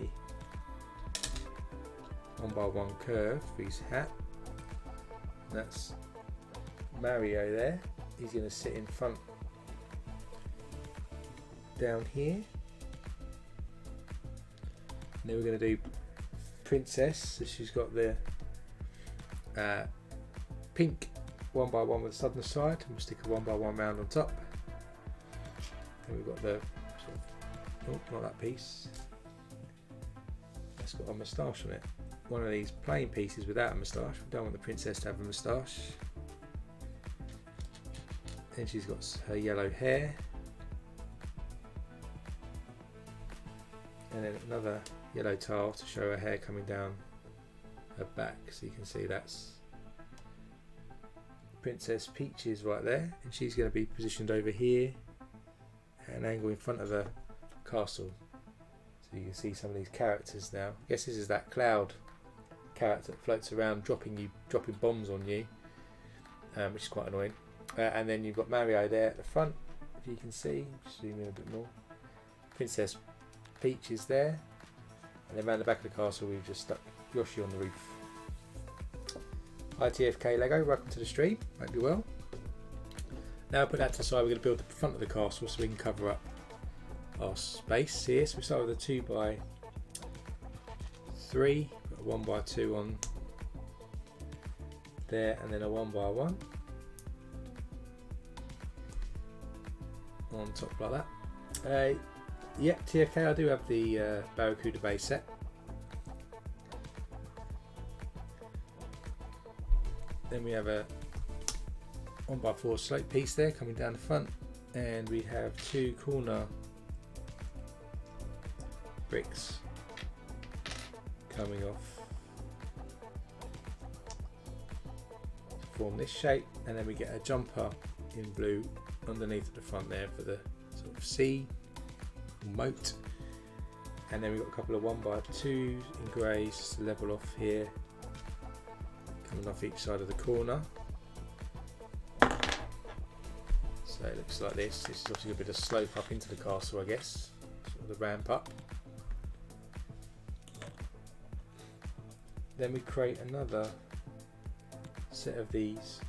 1x1 curve for his hat. And that's Mario there. He's going to sit in front down here, and then we're going to do Princess. So she's got the pink 1x1 with the southern side, and we'll stick a 1x1 round on top. And we've got the sort of, oh, not that piece, that's got a moustache on it. One of these plain pieces without a moustache. We don't want the princess to have a moustache. Then she's got her yellow hair, and then another yellow tile to show her hair coming down her back. So you can see that's Princess Peaches right there, and she's going to be positioned over here at an angle in front of the castle. So you can see some of these characters now. I guess this is that cloud character that floats around dropping bombs on you, which is quite annoying. And then you've got Mario there at the front, if you can see. Just zoom in a bit more. Princess Peach is there, and then around the back of the castle we've just stuck Yoshi on the roof. Hi TFK Lego, welcome to the stream. Hope you're well. Now put that to the side, we're going to build the front of the castle so we can cover up our space here. So we start with a 2x3, put a 1x2 on there, and then a 1x1 on top like that. Yeah, TFK, I do have the Barracuda base set. Then we have a 1x4 slope piece there coming down the front, and we have two corner bricks coming off to form this shape, and then we get a jumper in blue underneath at the front there for the sort of sea moat, and then we've got a couple of 1x2s in greys just to level off here, coming off each side of the corner. So it looks like this. This is obviously a bit of slope up into the castle, I guess, sort of the ramp up. Then we create another set of these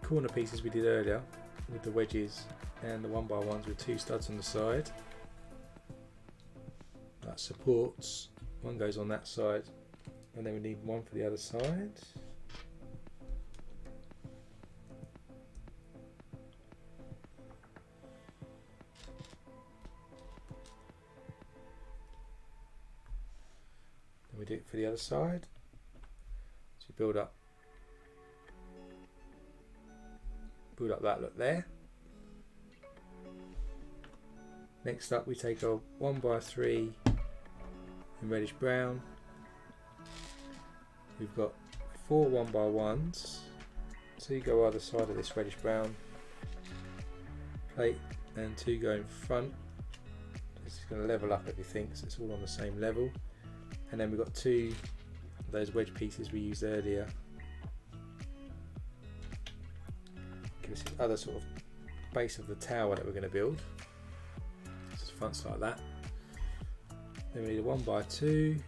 corner pieces we did earlier with the wedges and the 1x1s with two studs on the side. That supports. One goes on that side, and then we need one for the other side. Then we do it for the other side. So we build up that look there. Next up we take our 1x3 in reddish brown. We've got 4 1x1s, so you go either side of this reddish brown plate, and 2 go in front. This is going to level up everything so it's all on the same level. And then we've got 2 of those wedge pieces we used earlier. Give us the other sort of base of the tower that we're going to build. Just fronts like that. Then we need a 1x2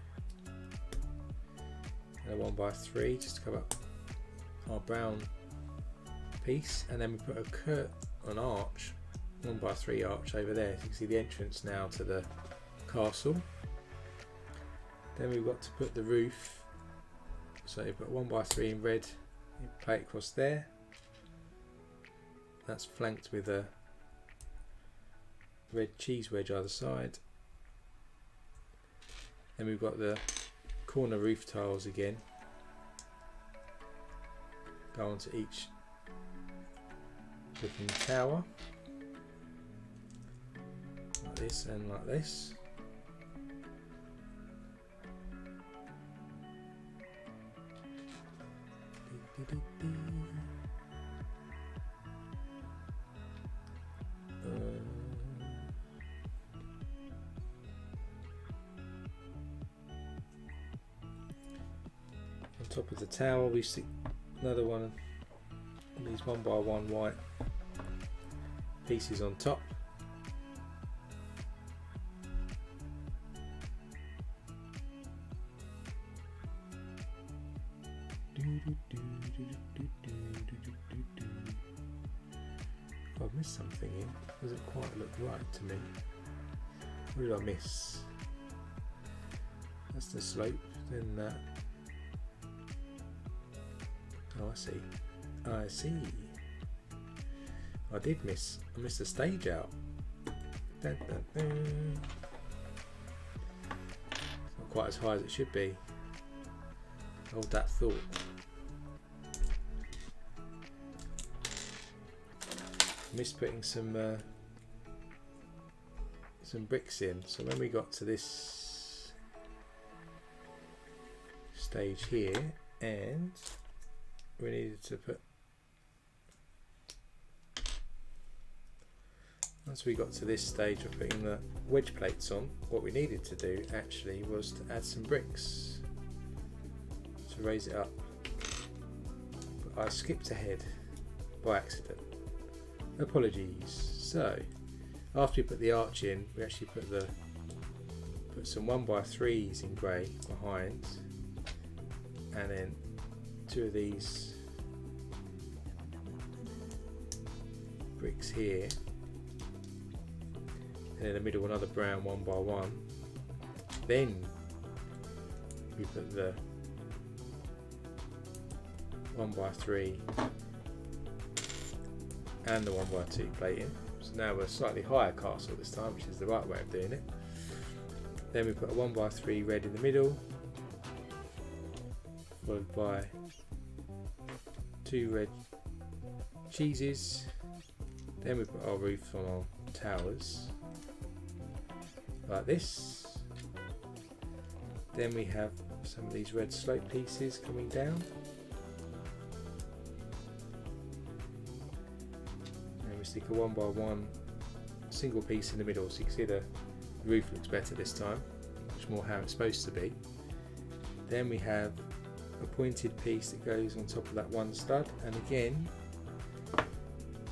and a 1x3 just to cover up our brown piece, and then we put an arch, 1x3 arch over there, so you can see the entrance now to the castle. Then we've got to put the roof, so you put 1x3 in red, you plate across there. That's flanked with a red cheese wedge either side. Then we've got the corner roof tiles again, go onto each looking tower. like this and like this. On top of the tower we stick another one of these 1x1 white pieces on top. I've missed something here. Doesn't quite look right to me. What did I miss? That's the slope, then that. Oh, I see. I see. I missed a stage out. Dun, dun, dun. It's not quite as high as it should be. Hold that thought. Missed putting some bricks in. So when we got to this stage here, and we needed to put, once we got to this stage of putting the wedge plates on, what we needed to do actually was to add some bricks to raise it up. But I skipped ahead by accident. Apologies. So after we put the arch in, we actually put some 1x3s in grey behind, and then two of these bricks here, and in the middle another brown 1x1. Then we put the 1x3 and the 1x2 plate in. So now we're a slightly higher castle this time, which is the right way of doing it. Then we put a 1x3 red in the middle, followed by two red cheeses. Then we put our roof on our towers like this. Then we have some of these red slope pieces coming down. Stick a 1x1 single piece in the middle, so you can see the roof looks better this time, much more how it's supposed to be. Then we have a pointed piece that goes on top of that one stud, and again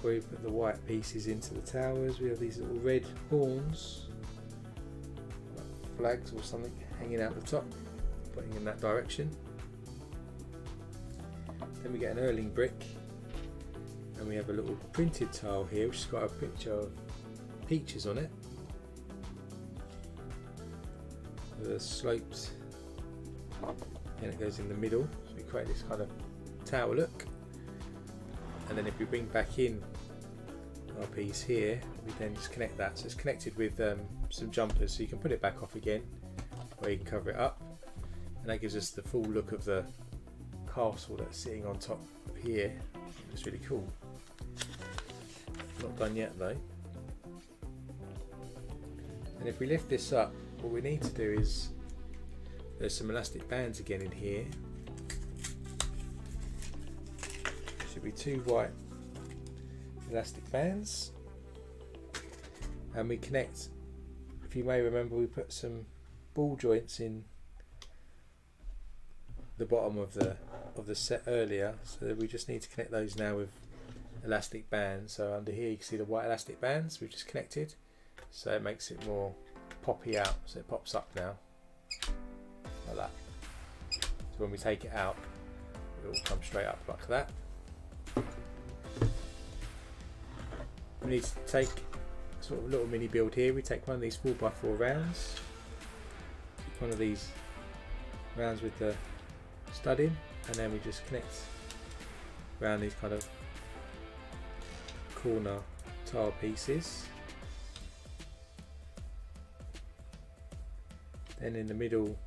where we put the white pieces into the towers, we have these little red horns, like flags or something, hanging out the top, pointing in that direction. Then we get an Erling brick, and we have a little printed tile here which has got a picture of peaches on it with a sloped, and it goes in the middle, so we create this kind of tower look. And then if we bring back in our piece here, we then just connect that, so it's connected with some jumpers, so you can put it back off again or you can cover it up, and that gives us the full look of the castle that's sitting on top here. It's really cool. Not done yet though. And if we lift this up, what we need to do is, there's some elastic bands again in here. There should be two white elastic bands, and we connect, if you may remember, we put some ball joints in the bottom of the set earlier, so we just need to connect those now with elastic bands. So under here you can see the white elastic bands we've just connected, so it makes it more poppy out, so it pops up now like that. So when we take it out, it will come straight up like that. We need to take sort of a little mini build here. We take one of these 4x4 rounds, one of these rounds with the stud in, and then we just connect around these kind of corner tile pieces. Then in the middle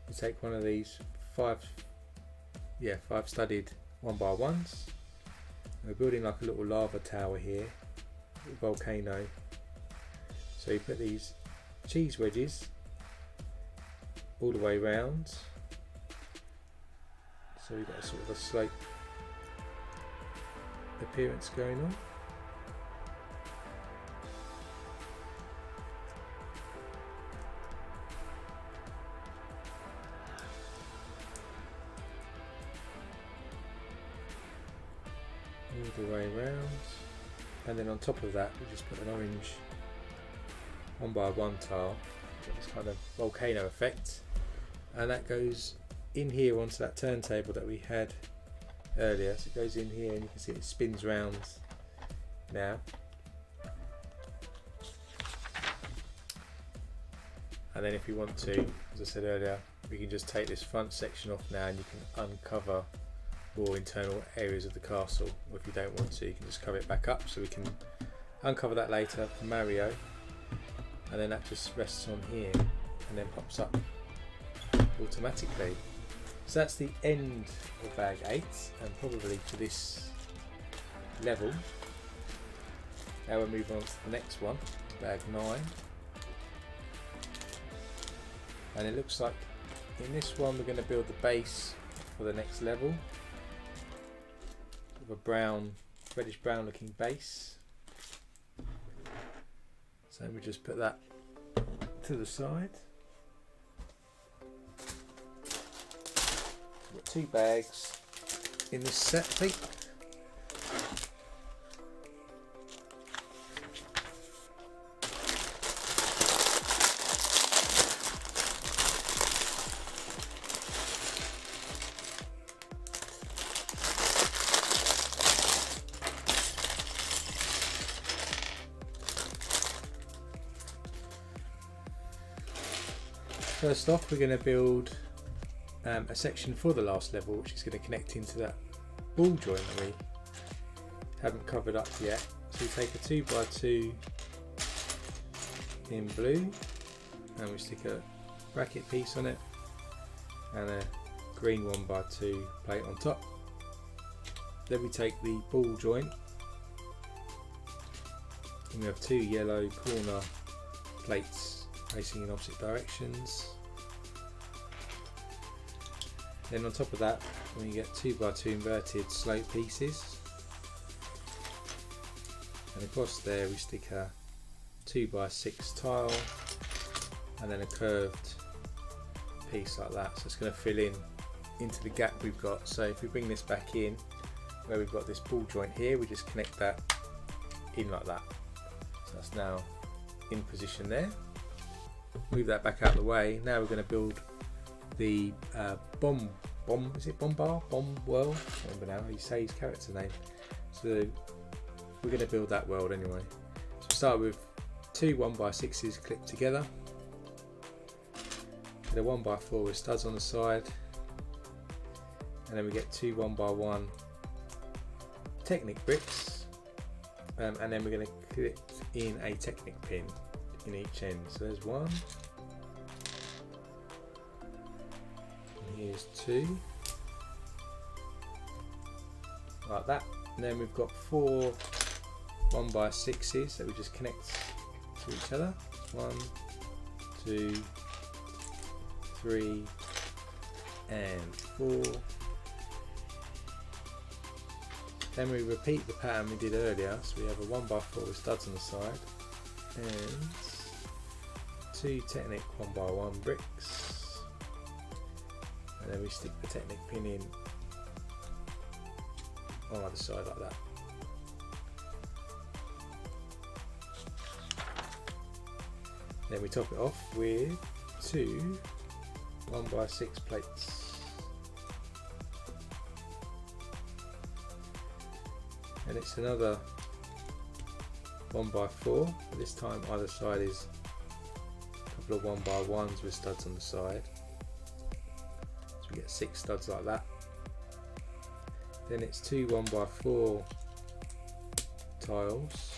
we take one of these five studded 1x1s. We're building like a little lava tower here volcano. So you put these cheese wedges all the way round. So we've got a sort of a slope appearance going on. All the way around, and then on top of that we just put an orange 1x1 tile, get this kind of volcano effect, and that goes in here onto that turntable that we had earlier. So it goes in here and you can see it spins round now. And then if you want to, as I said earlier, we can just take this front section off now and you can uncover more internal areas of the castle, or if you don't want to, you can just cover it back up. So we can uncover that later for Mario, and then that just rests on here and then pops up automatically. So that's the end of bag 8, and probably for this level. Now we'll move on to the next one, bag 9. And it looks like in this one we're going to build the base for the next level with a brown, reddish brown looking base. So we just put that to the side. We've got 2 bags in this set, I think. First off, we're going to build a section for the last level, which is going to connect into that ball joint that we haven't covered up yet. So we take a 2x2 in blue and we stick a bracket piece on it and a green 1x2 plate on top. Then we take the ball joint and we have 2 yellow corner plates facing in opposite directions. Then on top of that, we get 2x2 inverted slope pieces, and across there we stick a 2x6 tile and then a curved piece like that. So it's going to fill in into the gap we've got. So if we bring this back in where we've got this ball joint here, we just connect that in like that. So that's now in position there. Move that back out of the way. Now we're going to build the bomb world. I don't remember now how you say his character name. So we're going to build that world anyway. So start with 2 1x6s clipped together. Get a 1x4 with studs on the side, and then we get 2 1x1 Technic bricks, and then we're going to clip in a Technic pin in each end. So there's 1, and here's 2, like that. And then we've got 4 1x6s that we just connect to each other. 1, 2, 3 and 4. Then we repeat the pattern we did earlier, so we have a 1x4 with studs on the side and 2 Technic 1x1 bricks, and then we stick the Technic pin in on either side like that. Then we top it off with 2 1x6 plates. And it's another 1x4, but this time either side is a couple of 1x1s with studs on the side. So we get 6 studs like that. Then it's 2 1x4 tiles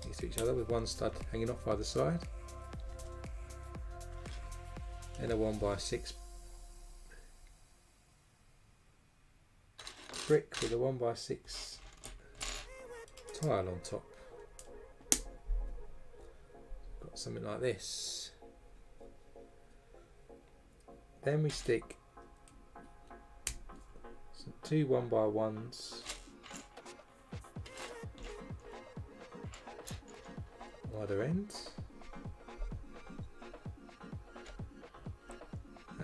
next to each other with 1 stud hanging off either side. Then a 1x6 brick with a 1x6 tile on top. got something like this. Then we stick some 2 1x1s either ends,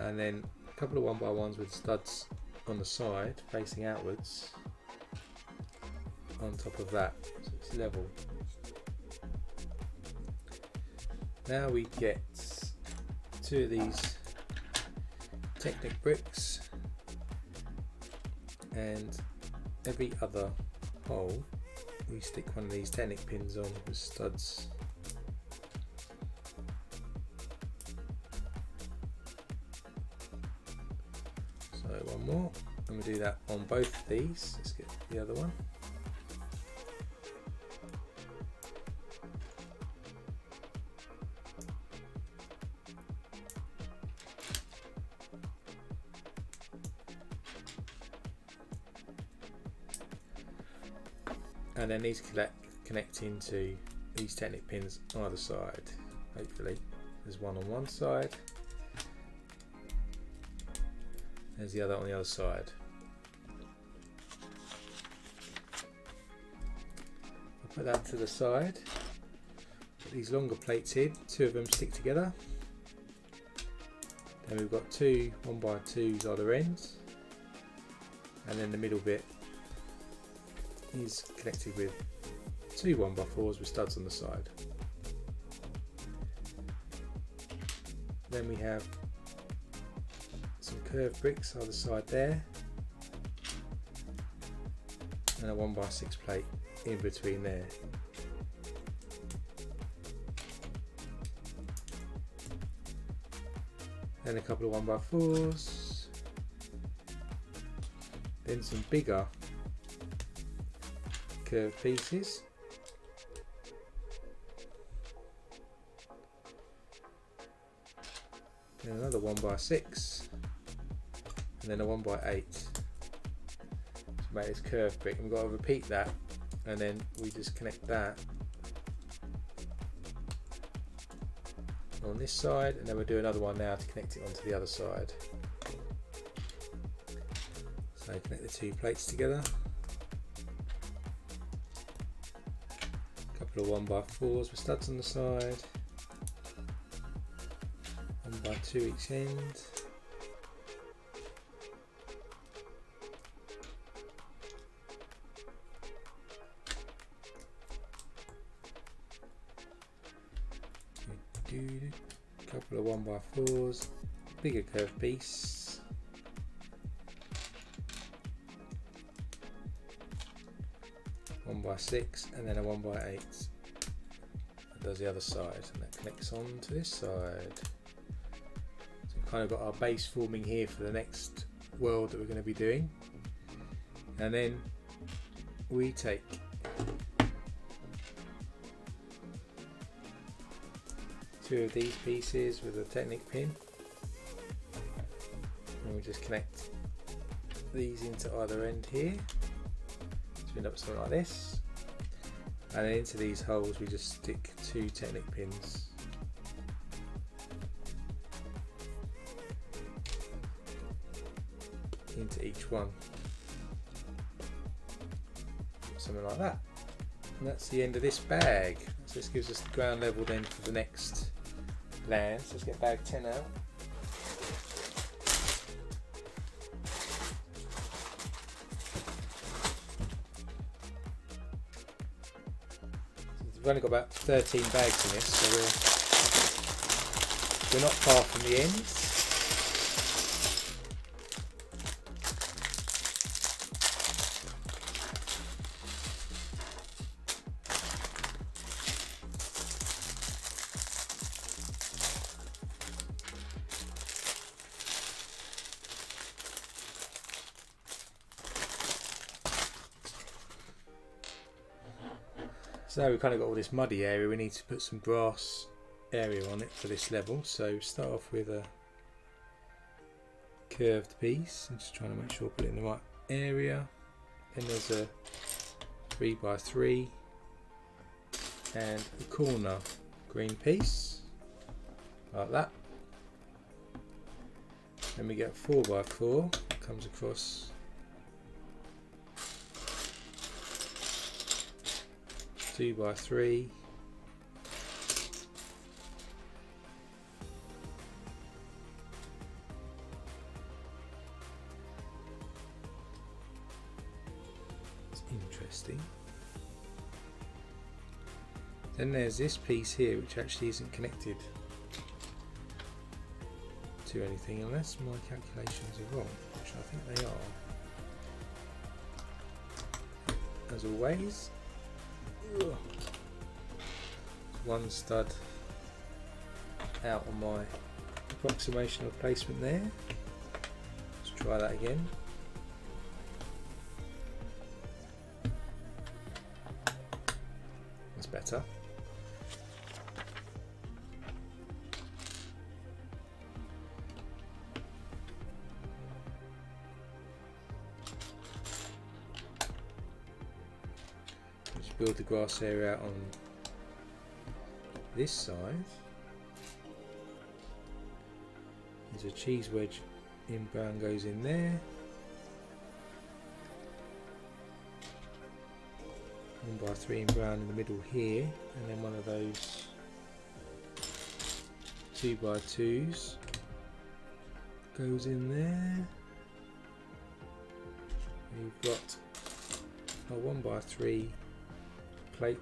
and then a couple of 1x1s with studs on the side facing outwards on top of that, so it's level. Now we get 2 of these Technic bricks, and every other hole we stick one of these Technic pins on with studs. So one more, and we do that on both of these. Let's get the other one. And then these connect into these Technic pins either side. Hopefully there's one on one side, there's the other on the other side. I'll put that to the side, put these longer plates in, 2 of them stick together. Then we've got 2 1x2s either ends, and then the middle bit is connected with 2 1x4s with studs on the side. Then we have some curved bricks either side there, and a 1x6 plate in between there. Then a couple of 1x4s, then some bigger curved pieces, then another 1x6, and then a 1x8 to make this curved brick. And we've got to repeat that, and then we just connect that on this side, and then we'll do another one now to connect it onto the other side. So connect the 2 plates together. Couple of 1x4s with studs on the side, 1x2 each end, couple of 1x4s, bigger curved piece, one by 6, and then a 1x8. That does the other side, and that connects on to this side. So we've kind of got our base forming here for the next world that we're going to be doing. And then we take two of these pieces with a Technic pin, and we just connect these into either end here. So we end up with something like this, and then into these holes we just stick 2 Technic pins. Into each one, something like that, and that's the end of this bag. So this gives us the ground level then for the next land. So let's get bag 10 out. So we've only got about 13 bags in this, so we're not far from the end. So now we've kind of got all this muddy area, we need to put some grass area on it for this level. So start off with a curved piece. I'm just trying to make sure I put it in the right area. Then there's a 3x3 and a corner green piece, like that. Then we get 4x4, comes across 2x3, it's interesting. Then there's this piece here which actually isn't connected to anything unless my calculations are wrong, which I think they are. As always, one stud out on my approximation of placement there. Let's try that again. That's better. Build the grass area out on this side. There's a cheese wedge in brown goes in there. 1x3 in brown in the middle here, and then one of those 2x2s goes in there. We've got a 1x3 plate.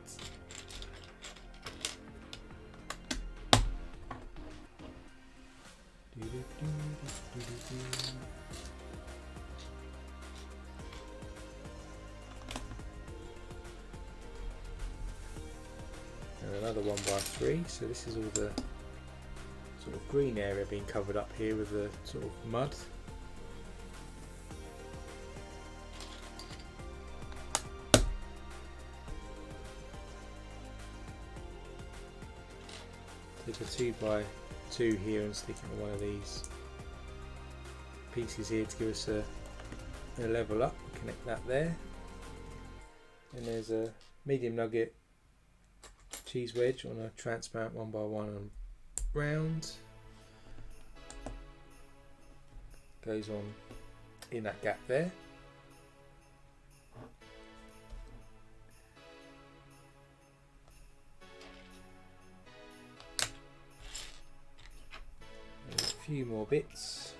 And another 1x3, so this is all the sort of green area being covered up here with the sort of mud. Take a 2x2 here and stick it on one of these pieces here to give us a level up. Connect that there. And there's a medium nugget cheese wedge on a transparent 1x1 and round. Goes on in that gap there. Few more bits.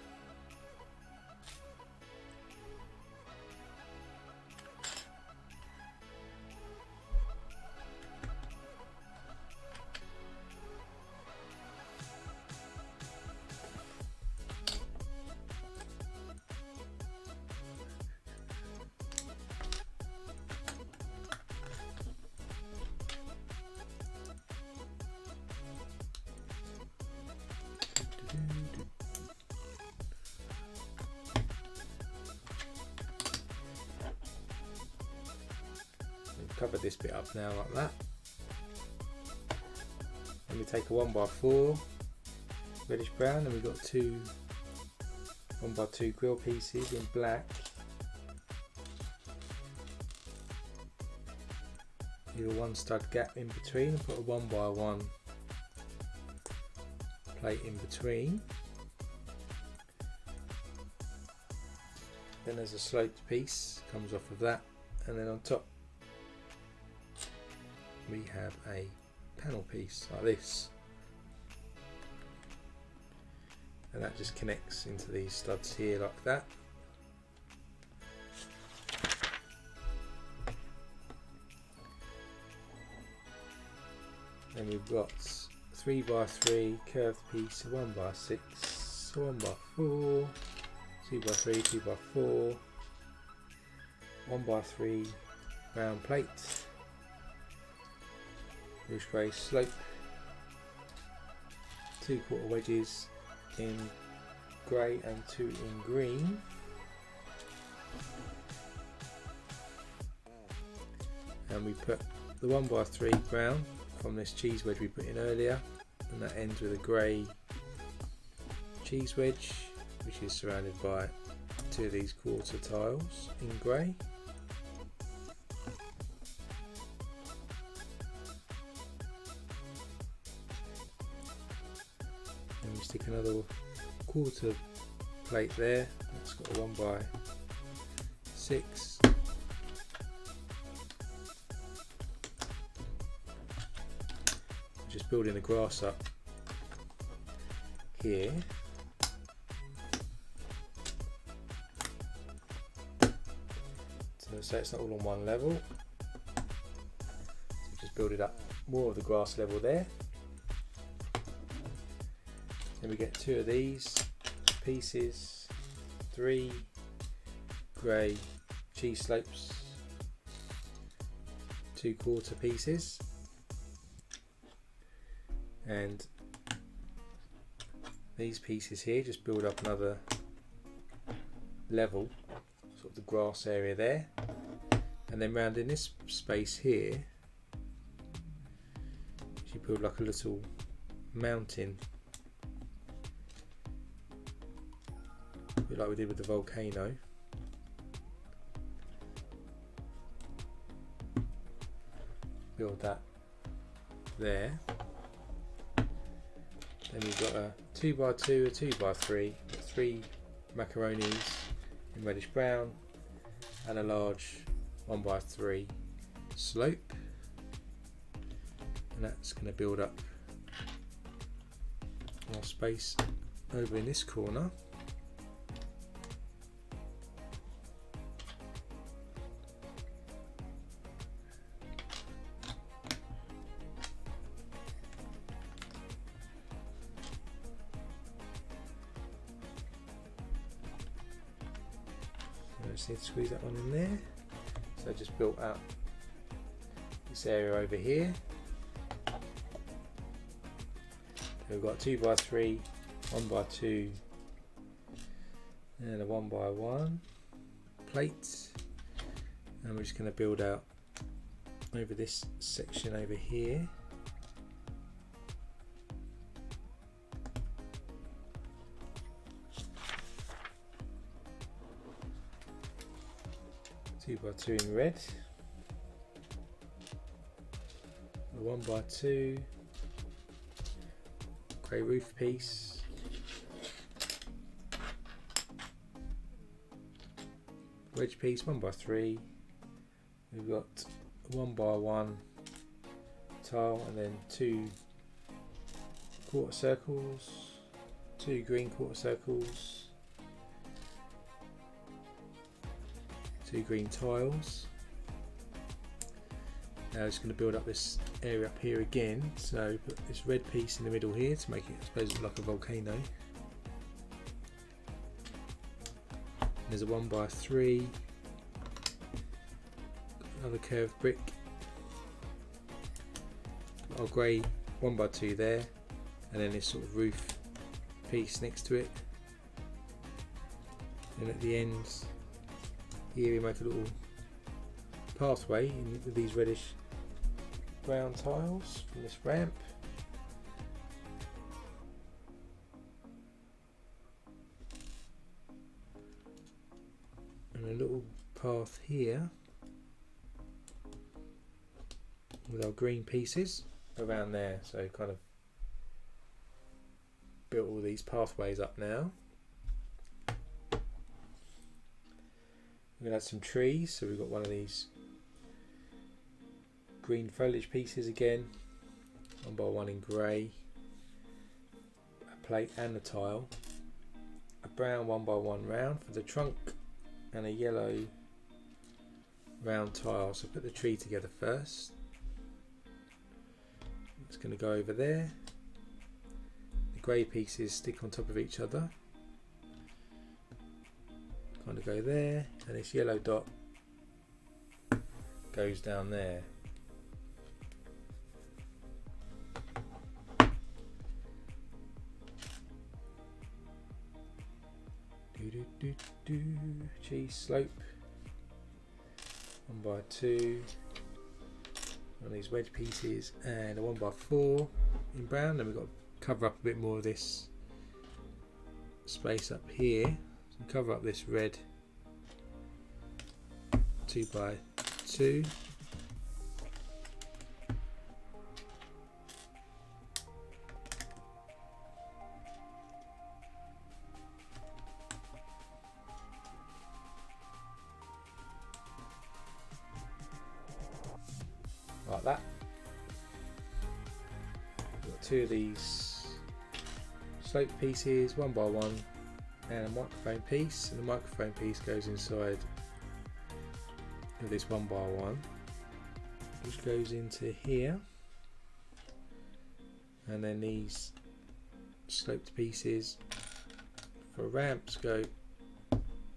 Cover this bit up now like that. Then we take a 1x4 reddish brown, and we've got two 1x2 grill pieces in black. Do a one stud gap in between and put a 1x1 plate in between. Then there's a sloped piece comes off of that, and then on top we have a panel piece like this, and that just connects into these studs here like that. Then we've got 3x3 curved piece, a 1x6, a 1x4, 2x3, 2x4, 1x3 round plate, bluish grey slope, 2/4 wedges in grey and 2 in green. And we put the 1x3 brown from this cheese wedge we put in earlier, and that ends with a grey cheese wedge which is surrounded by 2 of these quarter tiles in grey. stick another quarter plate there. That's got a 1x6. Just building the grass up here. So it's not all on one level. So just build it up more of the grass level there. Then we get 2 of these pieces, 3 grey cheese slopes, 2/4 pieces, and these pieces here just build up another level, sort of the grass area there, and then round in this space here you build like a little mountain, a bit like we did with the volcano. Build that there. Then we've got a 2x2, a 2x3, 3 macaronis in reddish brown, and a large 1x3 slope, and that's going to build up our space over in this corner. Just need to squeeze that one in there. So I just built out this area over here. So we've got 2x3, 1x2, and a 1x1 plate, and we're just going to build out over this section over here. Two by two in red, a 1x2 grey roof piece, wedge piece 1x3. We've got a 1x1 tile, and then 2 quarter circles, 2 green quarter circles, 2 green tiles. Now I'm just going to build up this area up here again, so put this red piece in the middle here to make it, I suppose, look like a volcano. There's a 1x3, another curved brick, our grey 1x2 there, and then this sort of roof piece next to it. And at the ends here we make a little pathway with these reddish brown tiles from this ramp. And a little path here with our green pieces around there. So kind of built all these pathways up now. We're going to add some trees, so we've got one of these green foliage pieces again, 1x1 in grey, a plate and a tile, a brown 1x1 round for the trunk, and a yellow round tile. So put the tree together first. It's going to go over there. The grey pieces stick on top of each other. Kind of go there, and this yellow dot goes down there. Cheese slope, 1x2, one of these wedge pieces, and a 1x4 in brown. Then we've got to cover up a bit more of this space up here. Cover up this red 2x2, two of these slope pieces one by one and a microphone piece, and the microphone piece goes inside of this one by one, which goes into here, and then these sloped pieces for ramps go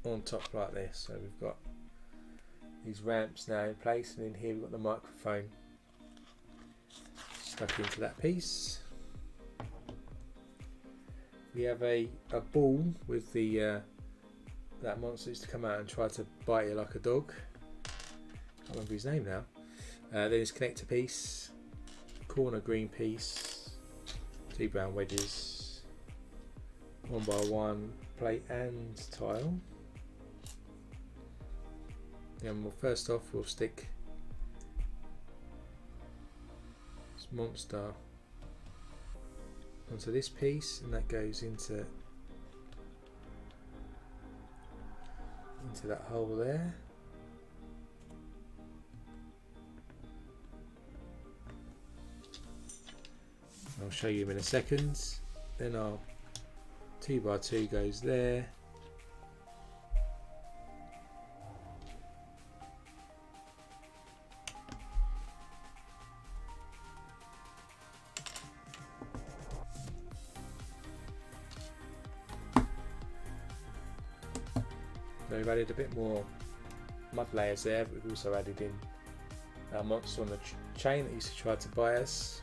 on top like this. So we've got these ramps now in place, and in here we've got the microphone stuck into that piece. We have a ball with the that monster used to come out and try to bite you like a dog. Can't remember his name now. Then this connector piece, corner green piece, two brown wedges, one by one plate and tile. Then we'll first off we'll stick this monster onto this piece, and that goes into that hole there. I'll show you in a second. Then our 2x2 goes there. So we've added a bit more mud layers there, but we've also added in our monster on the chain that used to try to bite us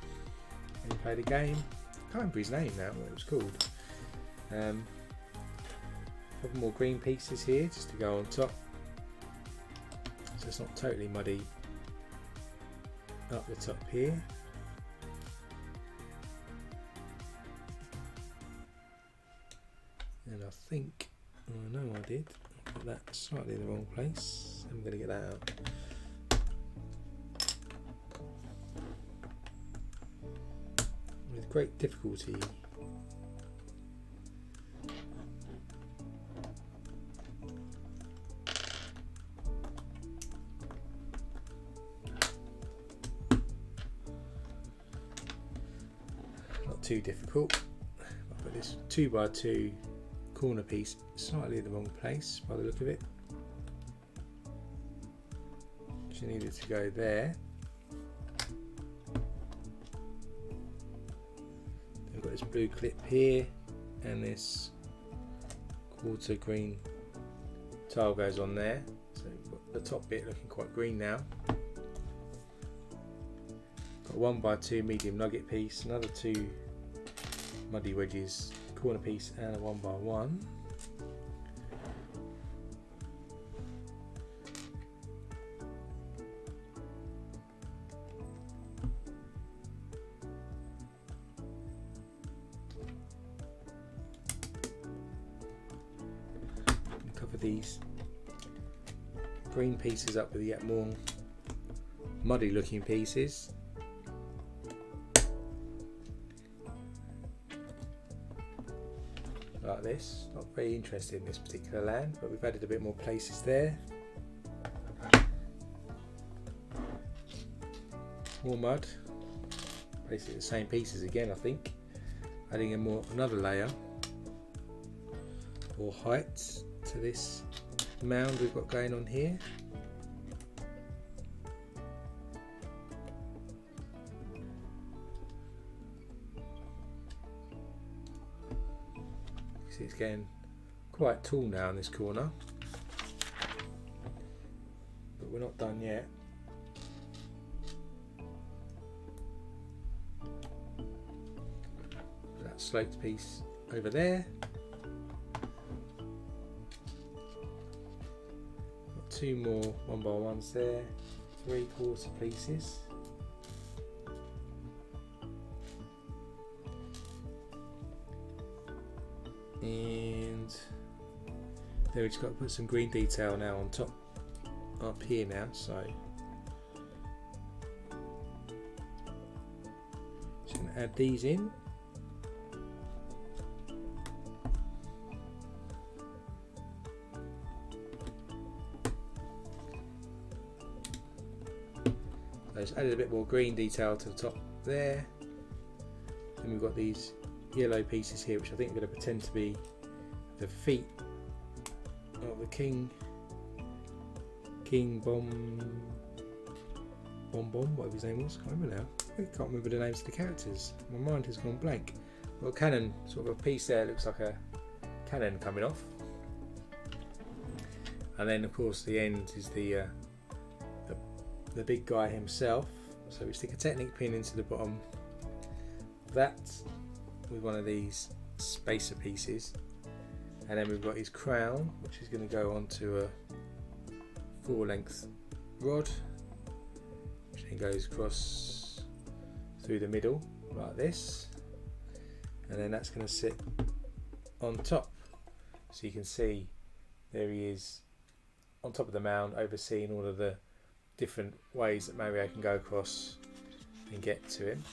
when we played the game. I can't remember his name now, what it was called. A couple more green pieces here just to go on top, so it's not totally muddy up the top here. And I think, I know I did, I put that slightly in the wrong place. I'm going to get that out. With great difficulty. Not too difficult. I'll put this 2x2 corner piece slightly in the wrong place by the look of it. She needed to go there. I've got this blue clip here, and this quarter green tile goes on there. So we've got the top bit looking quite green now. Got 1x2 medium nugget piece, another 2 muddy wedges, corner piece, and a 1x1. Cover these green pieces up with yet more muddy looking pieces. Like this. Not very interested in this particular land, but we've added a bit more places there. More mud. Basically the same pieces again, I think. Adding another layer or height to this mound we've got going on here. See, it's getting quite tall now in this corner, but we're not done yet. That sloped piece over there. Got 2 more 1x1s there, 3/4 pieces. And there we've just got to put some green detail now on top, up here now, so just going to add these in. So just added a bit more green detail to the top there. Then we've got these yellow pieces here, which I think are going to pretend to be the feet of the King Bomb, whatever his name was. Can't remember now. I can't remember the names of the characters. My mind has gone blank. Got a cannon, sort of a piece there. Looks like a cannon coming off. And then, of course, the end is the big guy himself. So we stick a Technic pin into the bottom of that with one of these spacer pieces, and then we've got his crown, which is going to go onto a 4-length rod, which then goes across through the middle like this, and then that's going to sit on top. So you can see there he is on top of the mound, overseeing all of the different ways that Mario can go across and get to him.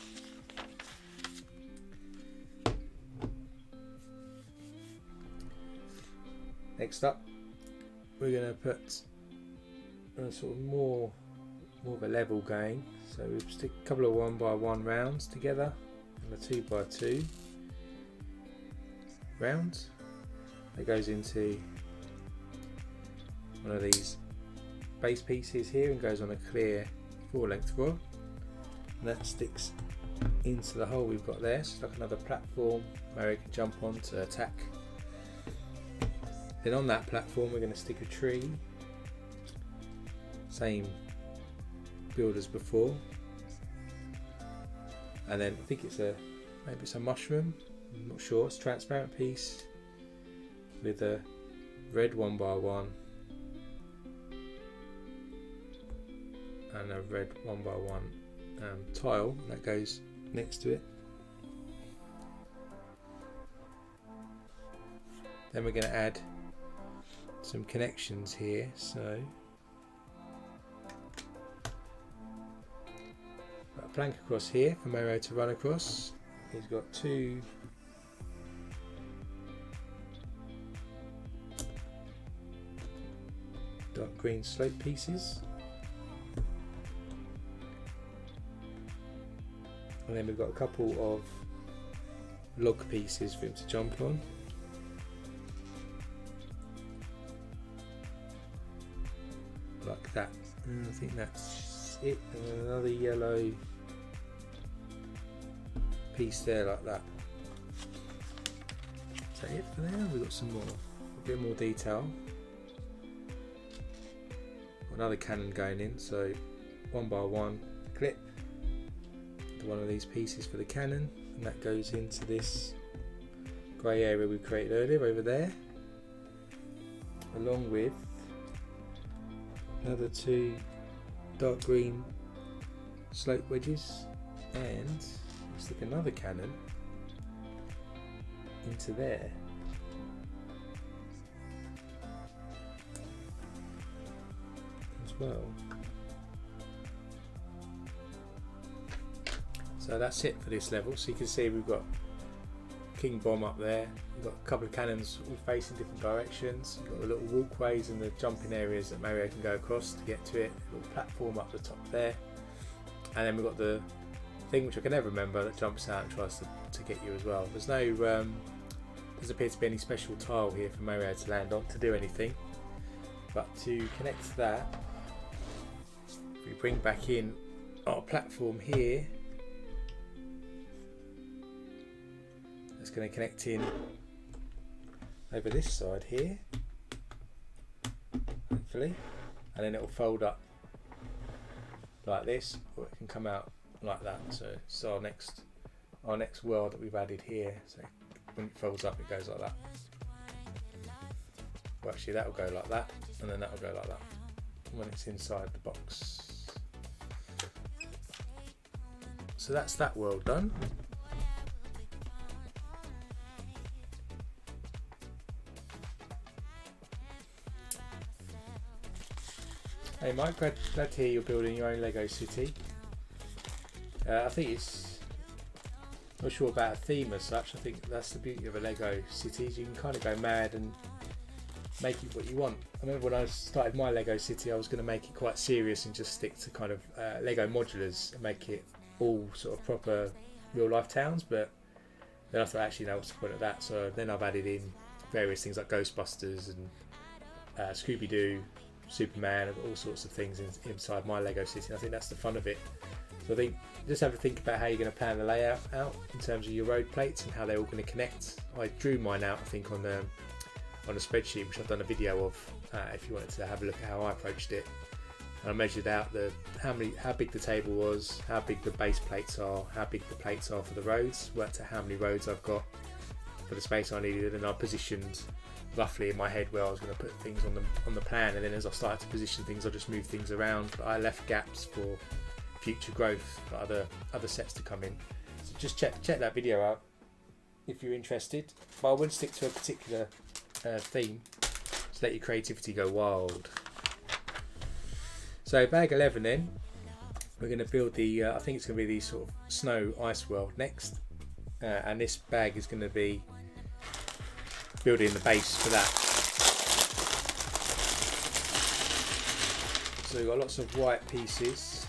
Next up, we're going to put a sort of more of a level going. So we stick a couple of 1x1 rounds together and a 2x2 round. That goes into one of these base pieces here and goes on a clear 4-length rod, and that sticks into the hole we've got there. So it's like another platform Mario can jump on to attack. Then on that platform we're going to stick a tree, same build as before, and then I think maybe it's a mushroom, I'm not sure. It's a transparent piece with a red 1x1 and a red 1x1 tile that goes next to it. Then we're going to add some connections here, so got a plank across here for Mario to run across. He's got two dark green slope pieces, and then we've got a couple of log pieces for him to jump on. Like that. And I think that's it. And another yellow piece there like that. Is that it for now? We've got some more, a bit more detail. Got another cannon going in, so 1x1 clip to one of these pieces for the cannon, and that goes into this grey area we created earlier over there, along with another two dark green slope wedges, and stick another cannon into there. As well. So that's it for this level. So you can see we've got King Bomb up there. We've got a couple of cannons all facing different directions. We've got the little walkways and the jumping areas that Mario can go across to get to it. A little platform up the top there. And then we've got the thing which I can never remember that jumps out and tries to get you as well. There's no, doesn't appear to be any special tile here for Mario to land on to do anything. But to connect that, we bring back in our platform here. It's going to connect in over this side here, hopefully, and then it will fold up like this, or it can come out like that. So it's our next world that we've added here. So when it folds up, it goes like that. Well, actually, that will go like that, and then that will go like that when it's inside the box. So that's that world done. Hey Mike, glad to hear you're building your own Lego city. I think it's, not sure about a theme as such. I think that's the beauty of a Lego city, is you can kind of go mad and make it what you want. I remember when I started my Lego city, I was going to make it quite serious and just stick to kind of Lego modulars and make it all sort of proper real life towns, but Then I thought, actually, no, what's the point of that? So then I've added in various things like Ghostbusters and Scooby-Doo, Superman, and all sorts of things inside my Lego city. And I think that's the fun of it. So I think just have to think about how you're going to plan the layout out in terms of your road plates and how they're all going to connect. I drew mine out, I think, on a spreadsheet, which I've done a video of if you wanted to have a look at how I approached it. And I measured out how big the table was, how big the base plates are, how big the plates are for the roads, worked out how many roads I've got for the space I needed, and I positioned roughly in my head where I was going to put things on the plan. And then as I started to position things, I just moved things around, but I left gaps for future growth for other sets to come in. So just check that video out if you're interested, but I wouldn't stick to a particular theme, so let your creativity go wild. So bag 11 then, we're going to build the I think it's going to be the sort of snow ice world next, and this bag is going to be building the base for that. So we've got lots of white pieces.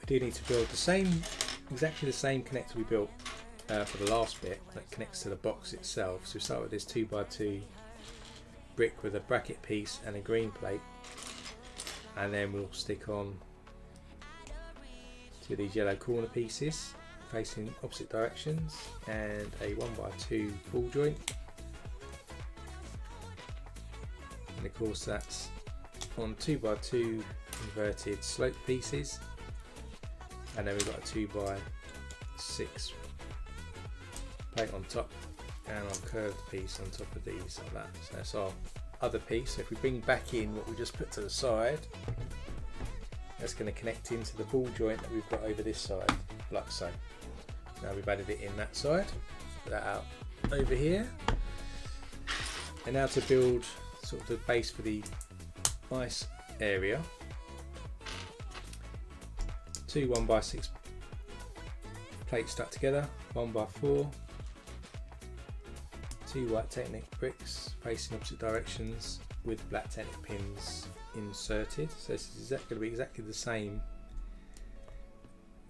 We do need to build exactly the same connector we built for the last bit that connects to the box itself. So we start with this 2x2 brick with a bracket piece and a green plate, and then we'll stick on to these yellow corner pieces facing opposite directions, and a 1x2 ball joint, and of course that's on 2x2 inverted slope pieces. And then we've got a 2x6 plate on top and our curved piece on top of these like that. So that's our other piece. So if we bring back in what we just put to the side, that's going to connect into the ball joint that we've got over this side, like so. Now we've added it in that side, put that out over here. And now to build sort of the base for the ice area. 2 1x6 plates stuck together, 1x4, 2 white Technic bricks facing opposite directions with black Technic pins inserted. So this is going to be exactly the same.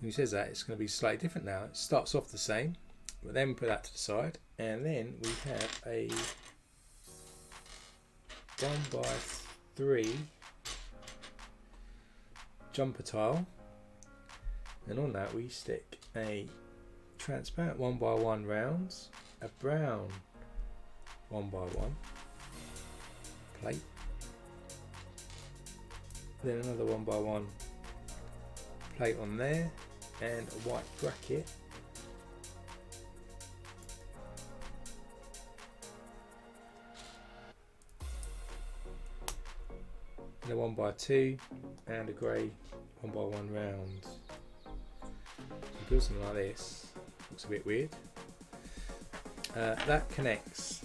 Who says that? It's going to be slightly different now. It starts off the same, but then we put that to the side, and then we have a 1x3 jumper tile. And on that we stick a transparent 1x1 rounds, a brown 1x1 plate, then another 1x1 plate on there, and a white bracket, and a 1x2 and a grey 1x1 round. So build something like this. Looks a bit weird. That connects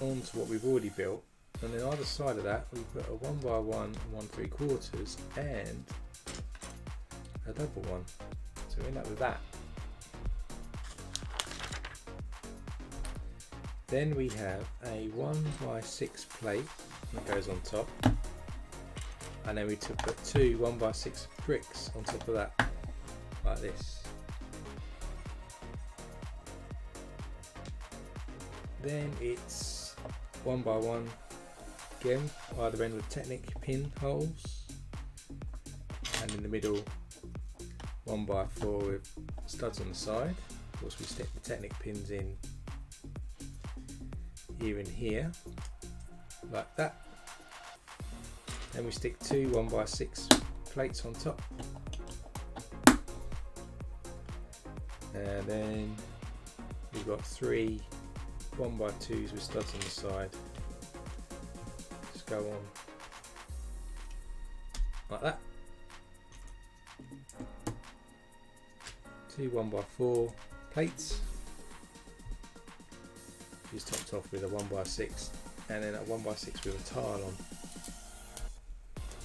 onto what we've already built, and then either side of that we've got a 1x1 and 1/3 and a double one. So we end up with that. Then we have a 1x6 plate that goes on top, and then we put 2 1x6 bricks on top of that, like this. Then it's 1x1 again, either end with Technic pin holes, and in the middle 1x4 with studs on the side. Of course we stick the Technic pins in here and here, like that. Then we stick 2 1x6 plates on top, and then we've got 3 1x2s with studs on the side. Just go on like that. 2 1x4 plates, just topped off with a 1x6, and then a 1x6 with a tile on,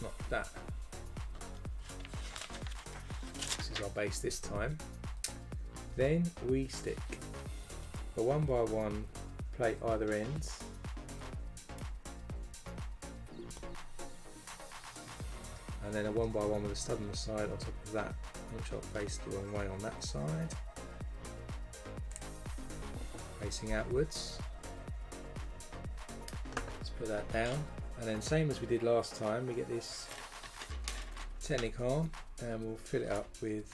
like that. This is our base this time. Then we stick a 1x1 plate either ends, and then a 1x1 with a stud on the side on top of that, which I'll face the wrong way on that side, facing outwards. Let's put that down, and then same as we did last time, we get this Technic arm and we'll fill it up with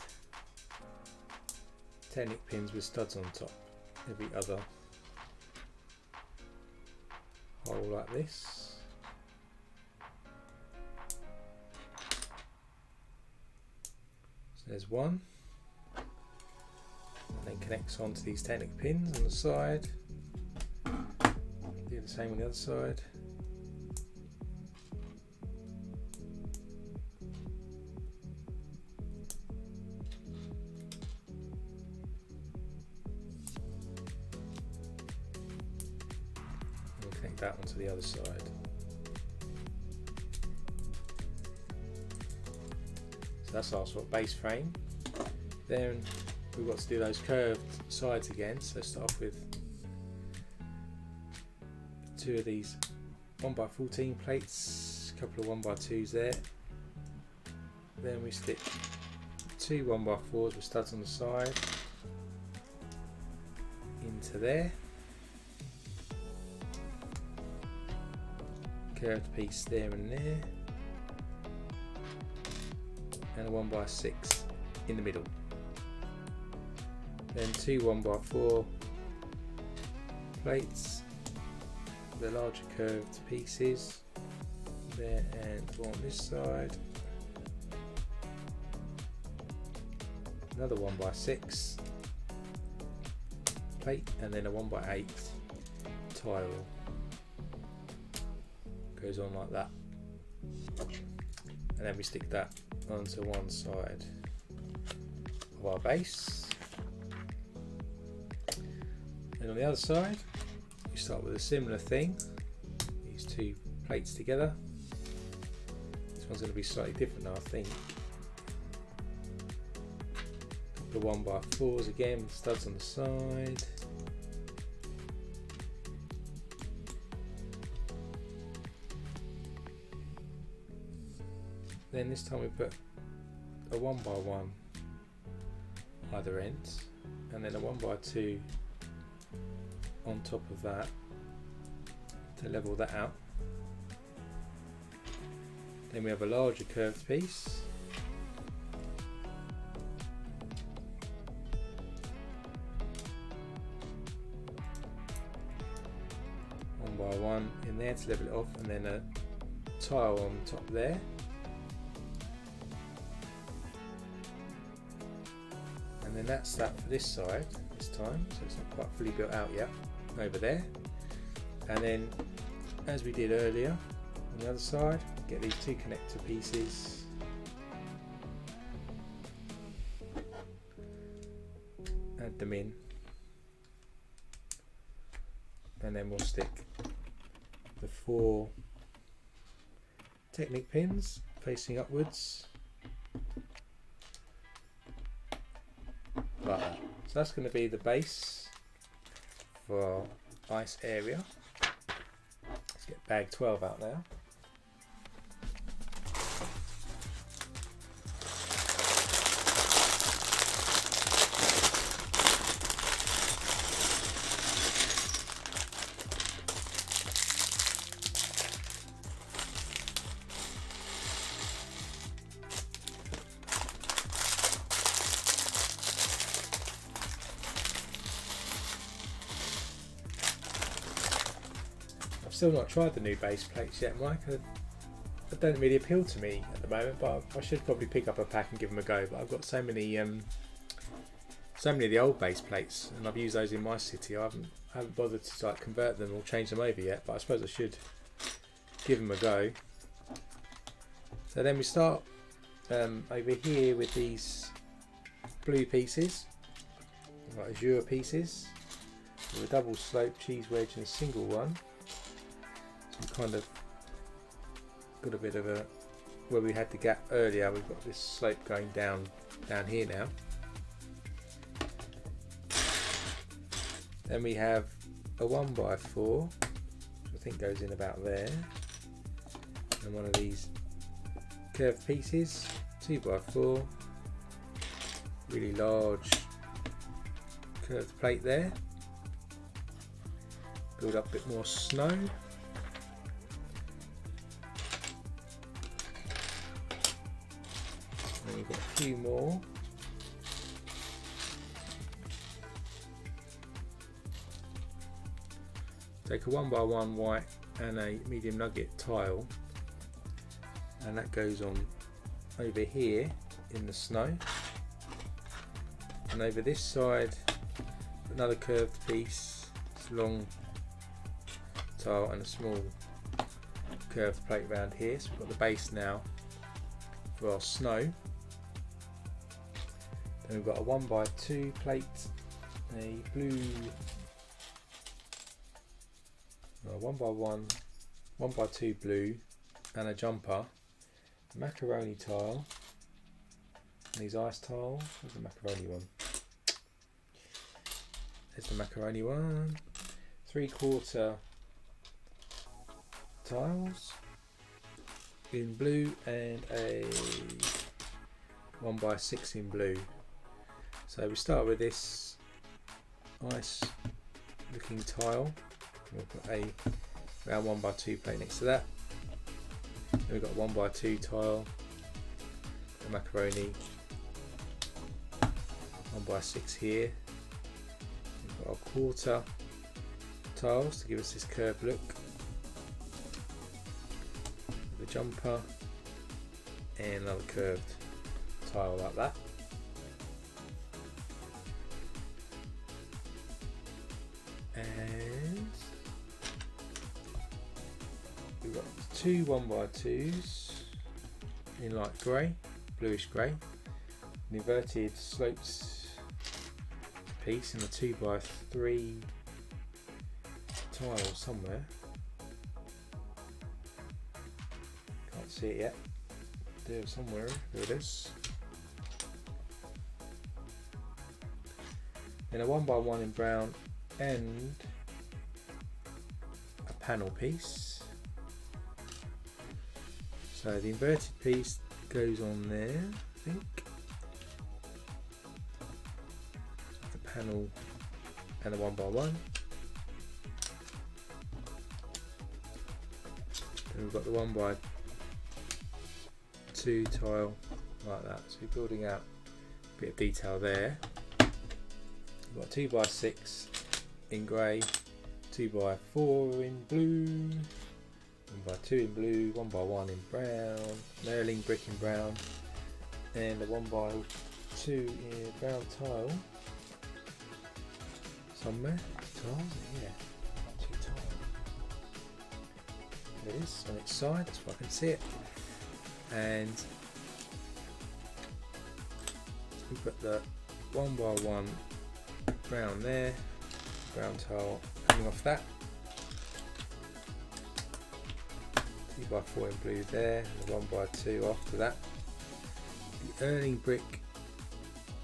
Technic pins with studs on top, every other hole like this. So there's one, and then connects onto these Technic pins on the side. Do the same on the other side. Connect that onto the other side. So that's our sort of base frame. Then we've got to do those curved sides again. So start off with 2 of these 1x14 plates, a couple of 1x2s there. Then we stick 2 1x4s with studs on the side into there. Curved piece there and there, and a 1x6 in the middle. Then 2 1x4 plates, the larger curved pieces there, and on this side another 1x6 plate, and then a 1x8 tile. Goes on like that, and then we stick that onto one side of our base, and on the other side we start with a similar thing, these 2 plates together. This one's going to be slightly different now, I think. A couple of 1x4s again with studs on the side. Then this time we put a 1x1 either ends, and then a 1x2 on top of that to level that out. Then we have a larger curved piece, one by one in there to level it off, and then a tile on top there. And then that's that for this side this time, so it's not quite fully built out yet over there. And then, as we did earlier on the other side, get these 2 connector pieces, add them in, and then we'll stick the 4 Technic pins facing upwards. Like that. So that's going to be the base for our ice area. Let's get bag 12 out now. Still not tried the new base plates yet, Mike. They don't really appeal to me at the moment, but I should probably pick up a pack and give them a go. But I've got so many of the old base plates, and I've used those in my city. I haven't bothered to like convert them or change them over yet, but I suppose I should give them a go. So then we start over here with these blue pieces, like azure pieces, with a double slope cheese wedge and a single one. Kind of got a bit of a, where we had the gap earlier, we've got this slope going down here now. Then we have a 1x4, which I think goes in about there, and one of these curved pieces, 2x4, really large curved plate there. Build up a bit more snow. Then we've got a few more. Take a 1x1 white and a medium nugget tile, and that goes on over here in the snow. And over this side, another curved piece, it's long tile and a small curved plate around here. So we've got the base now for our snow. Then we've got a 1x2 plate, a blue 1x2 blue, and a jumper, macaroni tile, and these ice tiles. Where's the macaroni one? There's the macaroni one. 3/4 tiles in blue and a 1x6 in blue. So we start with this ice looking tile. We'll put a round 1x2 plate next to that. Then we've got a 1x2 tile, a macaroni, 1x6 here. We've got our 1/4 tiles to give us this curved look. The jumper and another curved tile like that. And we've got two 1x2s in light grey, bluish grey, an inverted sloped piece in a 2x3 tile somewhere. Can't see it yet. There somewhere. There it is. Then a 1x1 in brown and a panel piece. So the inverted piece goes on there, I think. The panel and the 1x1. Then we've got the 1x2 tile like that. So we're building out a bit of detail there. We've got 2x6 in grey, 2x4 in blue, 1x2 in blue, 1x1 in brown, an Erling brick in brown, and a 1x2 in brown tile somewhere. Tiles? Yeah, 2 tiles. There it is on its side, that's why I can see it. And we put the 1x1 brown there, brown tile coming off that, 2x4 in blue there, and the 1x2 after that. The Erling brick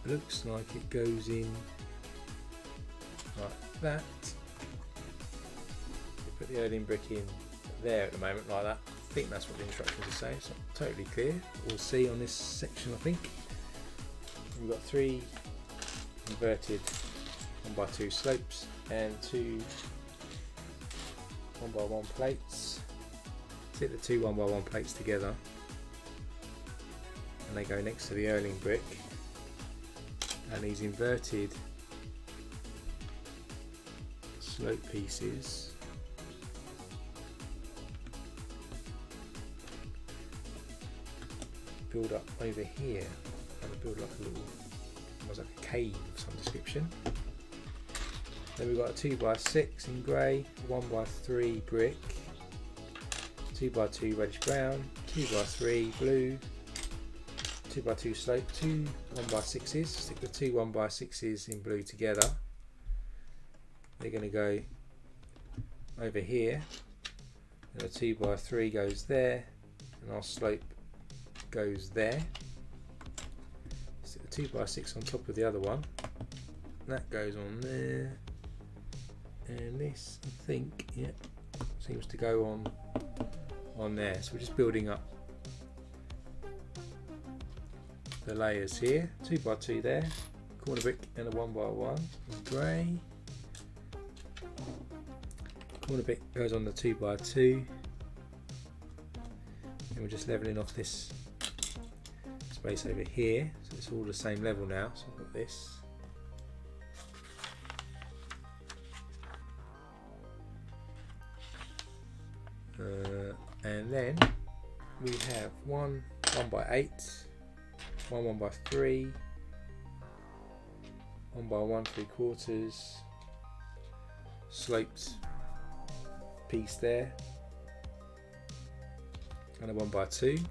looks like it goes in like that. We put the Erling brick in there at the moment like that. I think that's what the instructions are saying. It's not totally clear. We'll see on this section, I think. We've got 3 inverted 1x2 slopes and 2 1x1 plates. Sit the 2 1x1 plates together and they go next to the Erling brick, and these inverted slope pieces build up over here, and build like a little, almost like a cave of some description. Then we've got a 2x6 in grey, 1x3 brick, 2x2 reddish brown, 2x3 blue, 2x2 slope, 2 1x6s. Stick the 2 1x6s in blue together. They're going to go over here, and the 2x3 goes there, and our slope goes there. Stick the 2x6 on top of the other one. That goes on there. and this I think, yeah, seems to go on there. So we're just building up the layers here. 2x2 there, corner brick and a 1x1 grey. Corner brick goes on the 2x2, and we're just levelling off this space over here, so it's all the same level now. So I've got this. And then we have one 1x8, one 1x3, 1x1 3/4, sloped piece there, and a 1x2.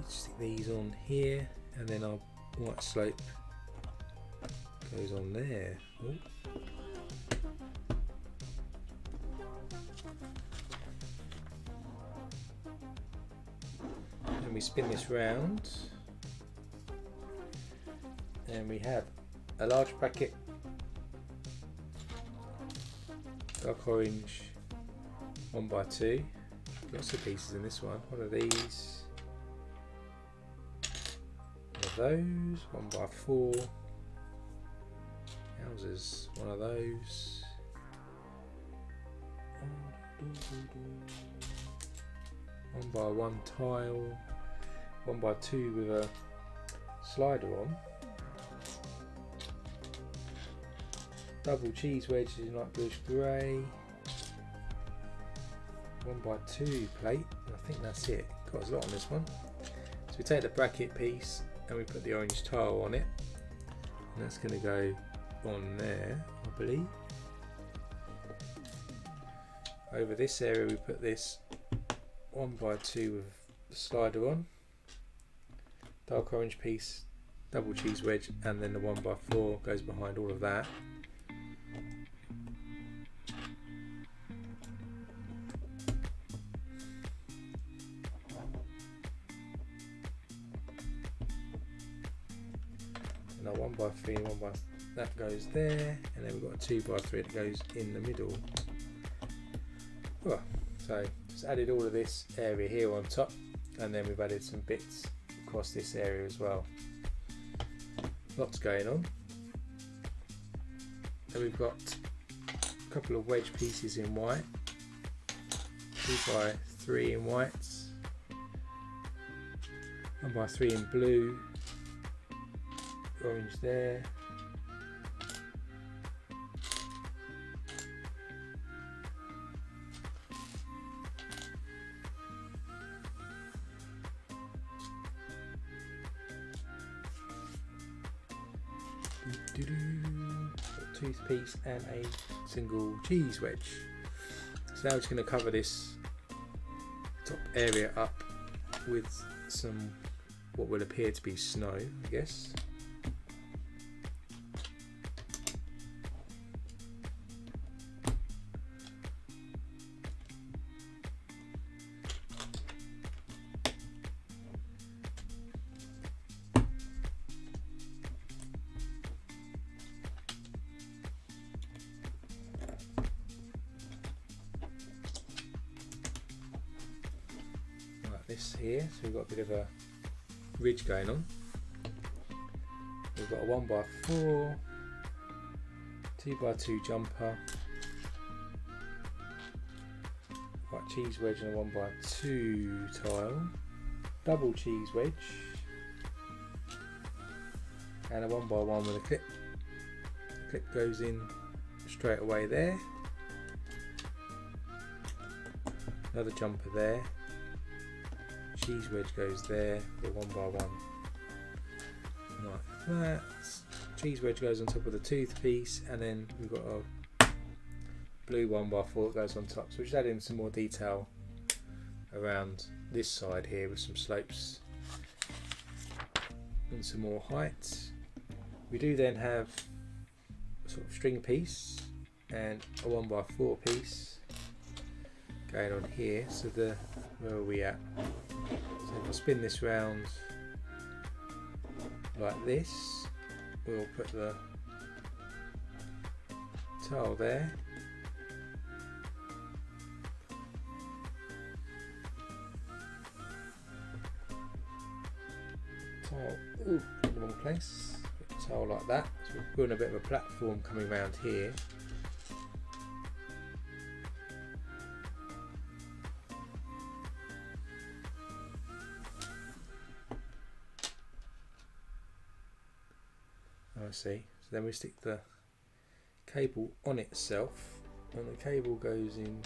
Stick these on here, and then our white slope goes on there. Ooh. And we spin this round, and we have a large bracket, dark orange 1x2, lots of pieces in this one. One of these, one of those, 1x4, houses, one of those, 1x1 tile, 1x2 with a slider on, double cheese wedge in light bluish grey, 1x2 plate, I think that's it. Got a lot on this one. So we take the bracket piece and we put the orange tile on it, and that's going to go on there, I believe. Over this area we put this 1x2 with the slider on, dark orange piece, double cheese wedge, and then the 1x4 goes behind all of that. And our 1x3 and 1x that goes there, and then we've got a 2x3 that goes in the middle. Oh, so just added all of this area here on top, and then we've added some bits across this area as well. Lots going on. Then we've got a couple of wedge pieces in white, 2x3 in whites, 1x3 in blue, orange there, a toothpiece and a single cheese wedge. So now we're just going to cover this top area up with some what will appear to be snow, I guess. This here, so we've got a bit of a ridge going on. We've got a 1x4, 2x2 jumper, white cheese wedge and a 1x2 tile, double cheese wedge, and a 1x1 with a clip. The clip goes in straight away there. Another jumper there. Cheese wedge goes there for 1x1 like that. Cheese wedge goes on top of the toothpiece, and then we've got a blue 1x4 that goes on top. So we're just adding some more detail around this side here with some slopes and some more height. We do then have a sort of string piece and a 1x4 piece going on here. So where are we at? So if I spin this round like this, we'll put the tile there. Tile, ooh, in the wrong place. Put the tile like that. So we're putting a bit of a platform coming around here. I see. So then we stick the cable on itself, and the cable goes in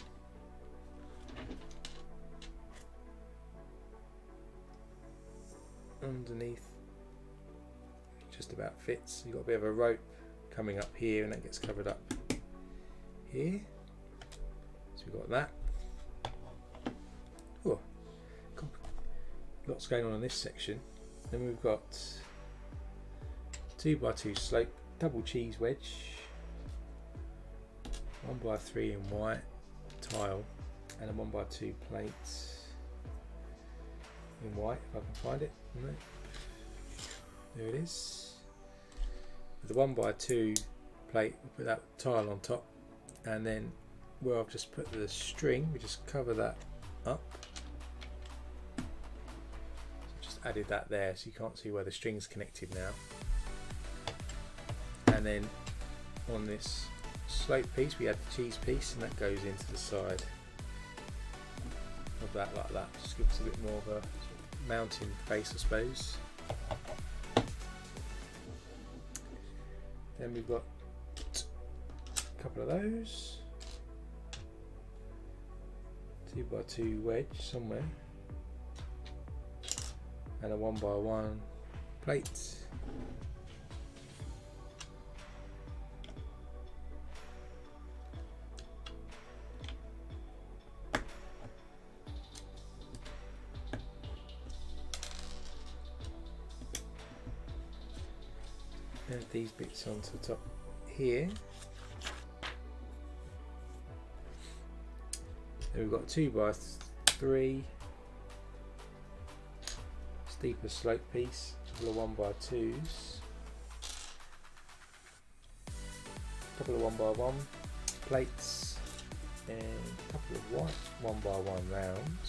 underneath, just about fits. You've got a bit of a rope coming up here, and that gets covered up here. So we've got that. Oh, lots going on in this section. Then we've got 2x2 slope, double cheese wedge, 1x3 in white tile, and a 1x2 plate in white, if I can find it. No. There it is. With the 1x2 plate, we put that tile on top, and then where I've just put the string, we just cover that up. So just added that there, so you can't see where the string's connected now. And then on this slope piece we add the cheese piece, and that goes into the side of that like that. Just gives us a bit more of a sort of mountain face, I suppose. Then we've got a couple of those, 2x2 wedge somewhere, and a 1x1 plate. Add these bits onto the top here. Then we've got a 2x3 steeper slope piece, a couple of 1x2s, a couple of 1x1 plates, and a couple of white 1x1 rounds.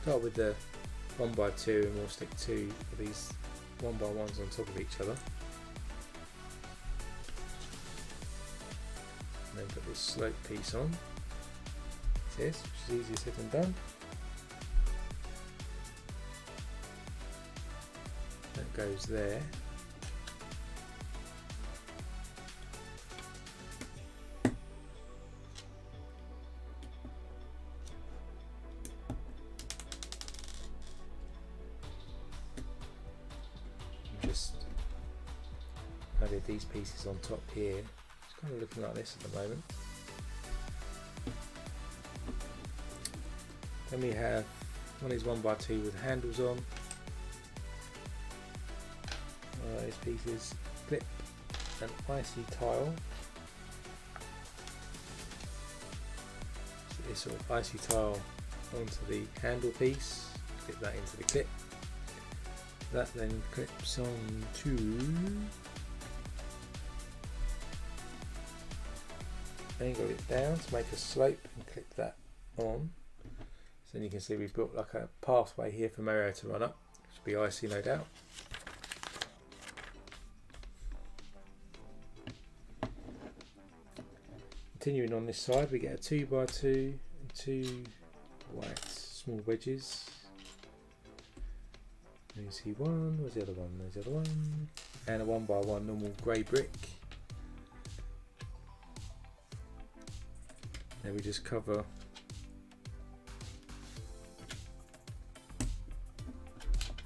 Start with the 1x2, and we'll stick 2 of these 1x1s on top of each other. And then put this slope piece on. This, which is easier said than done. That goes there. Just added these pieces on top here. It's kind of looking like this at the moment. Then we have one is 1x2 with handles on. These pieces clip an icy tile. So this sort of icy tile onto the handle piece. Clip that into the clip. That then clips on to. Angle it down to make a slope and clip that on. So then you can see we've built like a pathway here for Mario to run up. Should be icy, no doubt. Continuing on this side, we get a 2x2 and 2 white small wedges. And you see one, where's the other one? There's the other one. And a 1x1 normal grey brick. Then we just cover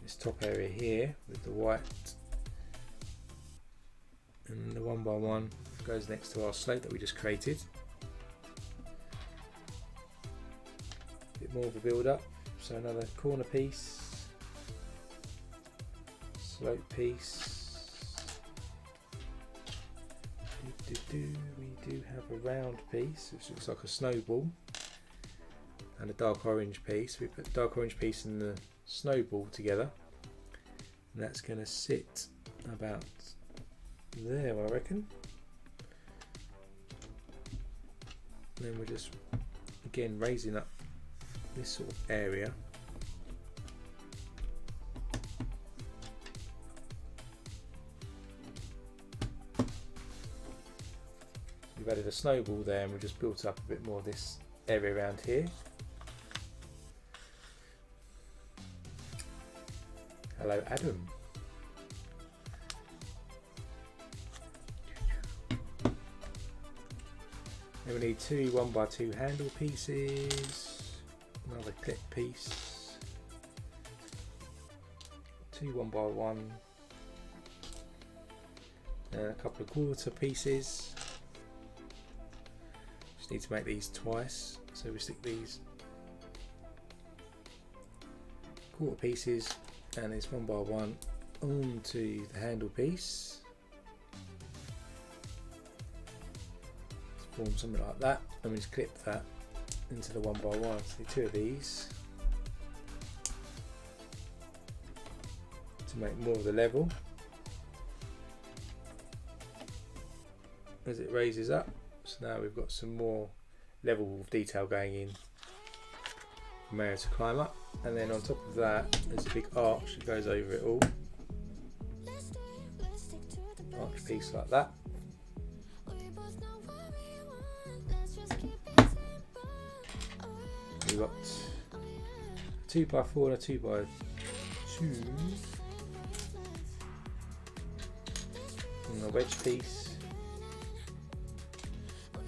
this top area here with the white, and the 1x1 goes next to our slope that we just created. A bit more of a build up, so another corner piece, slope piece. We do have a round piece which looks like a snowball, and a dark orange piece. We put the dark orange piece and the snowball together, and that's going to sit about there, I reckon. And then we're just again raising up this sort of area. We've added a snowball there, and we just built up a bit more of this area around here. Hello, Adam. Then we need two 1x2 handle pieces, another clip piece, two 1x1, and a couple of quarter pieces. Just need to make these twice, so we stick these quarter pieces and this 1x1 onto the handle piece. Form something like that, and we just clip that into the 1x1. So two of these to make more of the level. As it raises up, so now we've got some more level of detail going in from area to climb up, and then on top of that there's a big arch that goes over it all. Arch piece like that. We've got 2x4 and a 2x2, and a wedge piece,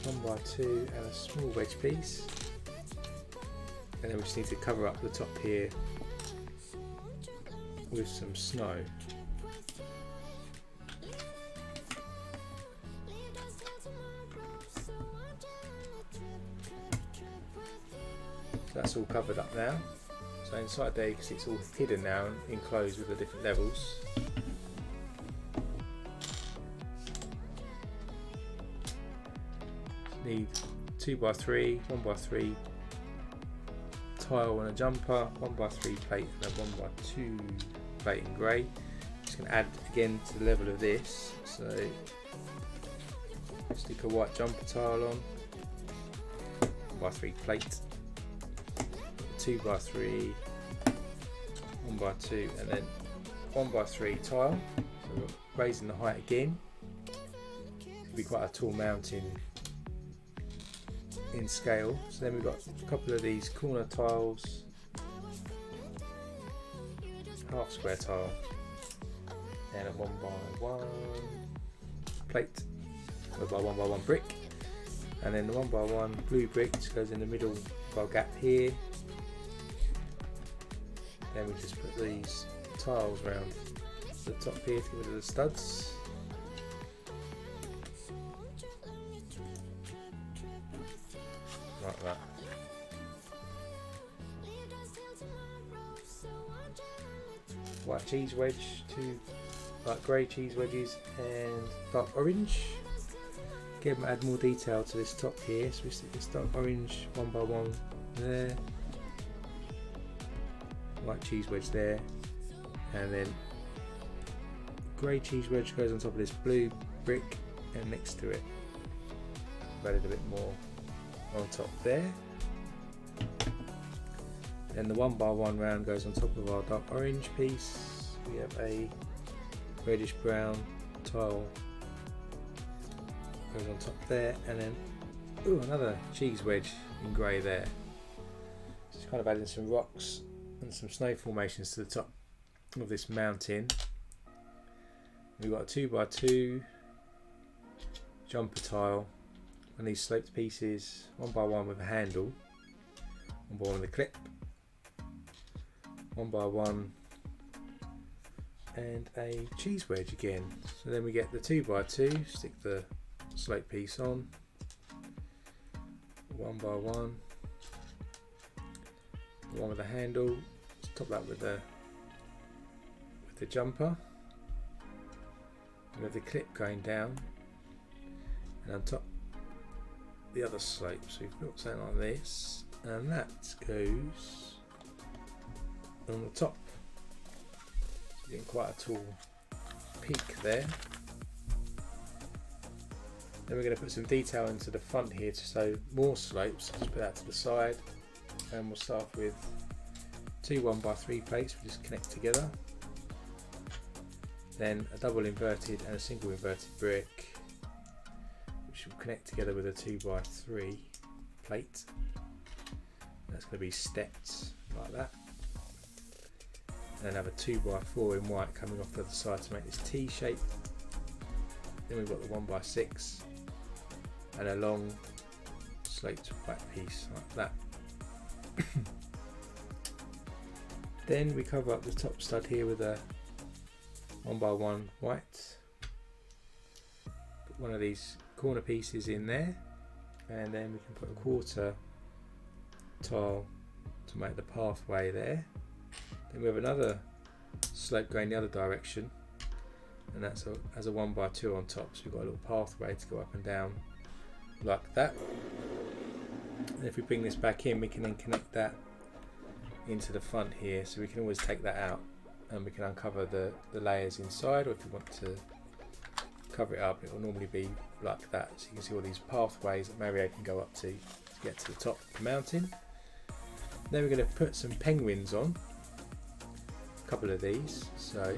1x2 and a small wedge piece, and then we just need to cover up the top here with some snow. That's all covered up now. So inside there, because it's all hidden now and enclosed with the different levels. Need 2x3, 1x3 tile and a jumper, 1x3 plate and a 1x2 plate in grey. Just going to add again to the level of this. So stick a white jumper tile on, 1x3 plate, 2x3, 1x2 and then 1x3 tile. So we're raising the height again. It'll be quite a tall mountain in scale. So then we've got a couple of these corner tiles, half square tile and a 1x1 plate, so by 1x1 brick, and then the 1x1 blue brick just goes in the middle of our gap here. Then we just put these tiles around the top here to get rid of the studs. Like that. White cheese wedge, two light grey cheese wedges and dark orange. Again, we'll add more detail to this top here, so we stick this dark orange 1x1 there. White cheese wedge there, and then grey cheese wedge goes on top of this blue brick and next to it. I've added a bit more on top there. Then the 1x1 round goes on top of our dark orange piece. We have a reddish brown tile goes on top there, and then another cheese wedge in grey there. Just kind of adding some rocks and some snow formations to the top of this mountain. We've got a 2x2 jumper tile and these sloped pieces, 1x1 with a handle, 1x1 with a clip, 1x1 and a cheese wedge again. So then we get the 2x2, stick the slope piece on, 1x1, the one with the handle, top that with the jumper, and with the clip going down, and on top the other slope. So we've got something like this, and that goes on the top. So getting quite a tall peak there. Then we're going to put some detail into the front here to show more slopes. Just put that to the side, and we'll start with 2 1x3 plates. We just connect together. Then a double inverted and a single inverted brick, which will connect together with a 2x3 plate. That's going to be stepped like that. And then have a 2x4 in white coming off the other side to make this T shape. Then we've got the 1x6 and a long sloped white piece like that. Then we cover up the top stud here with a 1x1 white. Put one of these corner pieces in there, and then we can put a quarter tile to make the pathway there. Then we have another slope going the other direction, and that's as a 1x2 on top, so we've got a little pathway to go up and down like that. And if we bring this back in, we can then connect that into the front here, so we can always take that out and we can uncover the layers inside, or if you want to cover it up, it will normally be like that. So you can see all these pathways that Mario can go up to get to the top of the mountain. Then we're going to put some penguins on, a couple of these. So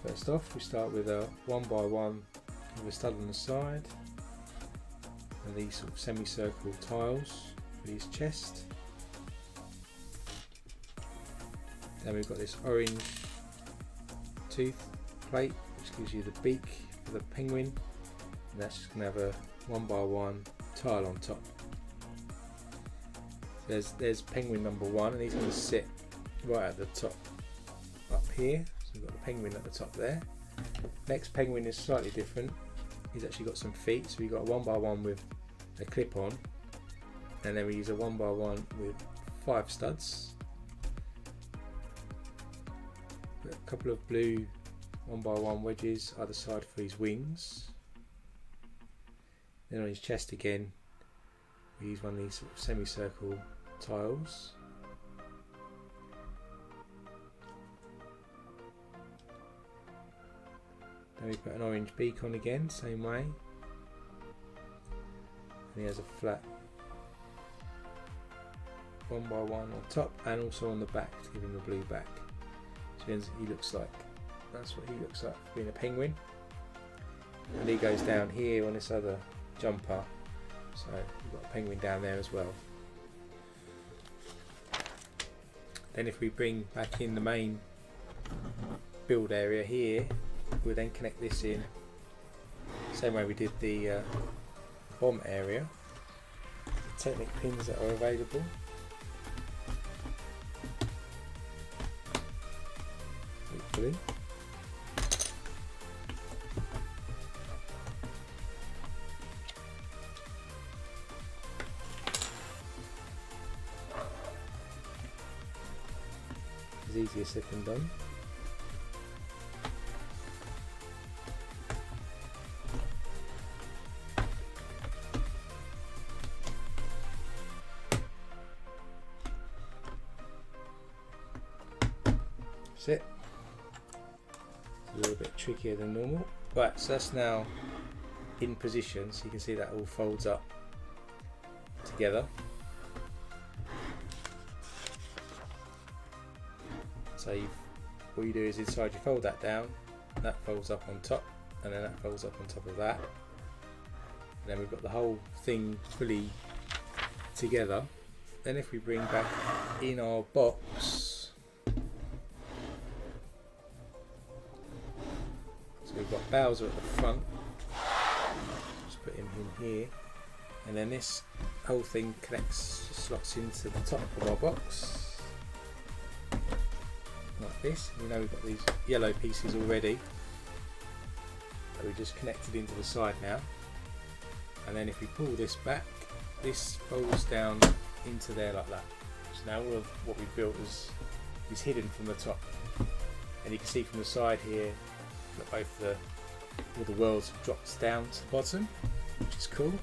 first off, we start with a 1x1 with a stud on the side, and these sort of semicircle tiles for his chest. Then we've got this orange tooth plate, which gives you the beak for the penguin, and that's just going to have a 1x1 tile on top. So there's penguin number 1, and he's going to sit right at the top up here. So we've got the penguin at the top there. Next penguin is slightly different. He's actually got some feet, so we've got a 1x1 with a clip on, and then we use a 1x1 with 5 studs. A couple of blue 1x1 wedges either side for his wings. Then on his chest again, we use one of these sort of semicircle tiles. Then we put an orange beak on again, same way. And he has a flat 1x1 on top and also on the back to give him a blue back. He looks like, that's what he looks like being a penguin, and he goes down here on this other jumper, so we've got a penguin down there as well. Then if we bring back in the main build area here, we'll then connect this in same way we did the bomb area, the Technic pins that are available. Hopefully. It's easier said than done. That's it. A little bit trickier than normal. Right, so that's now in position, so you can see that all folds up together. So what you do is inside you fold that down, that folds up on top, and then that folds up on top of that. And then we've got the whole thing fully together. Then if we bring back in our box, we've got Bowser at the front, just put him in here, and then this whole thing connects, slots into the top of our box like this. You know we've got these yellow pieces already that we just connected into the side now, and then if we pull this back, this folds down into there like that. So now all of what we've built is hidden from the top, and you can see from the side here that both all the worlds have dropped down to the bottom. which is cool.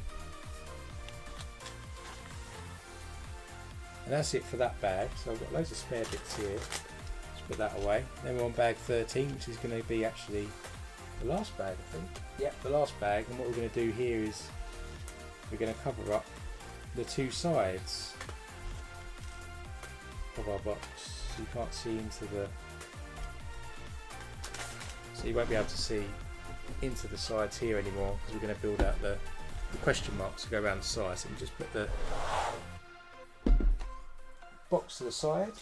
And that's it for that bag. So I've got loads of spare bits here. Let's put that away. Then we're on bag 13, which is going to be actually the last bag, I think. Yep, the last bag. And what we're going to do here is we're going to cover up the two sides of our box. So you can't see into the... So you won't be able to see into the sides here anymore, because we're going to build out the question marks to go around the sides. So we just put the box to the side,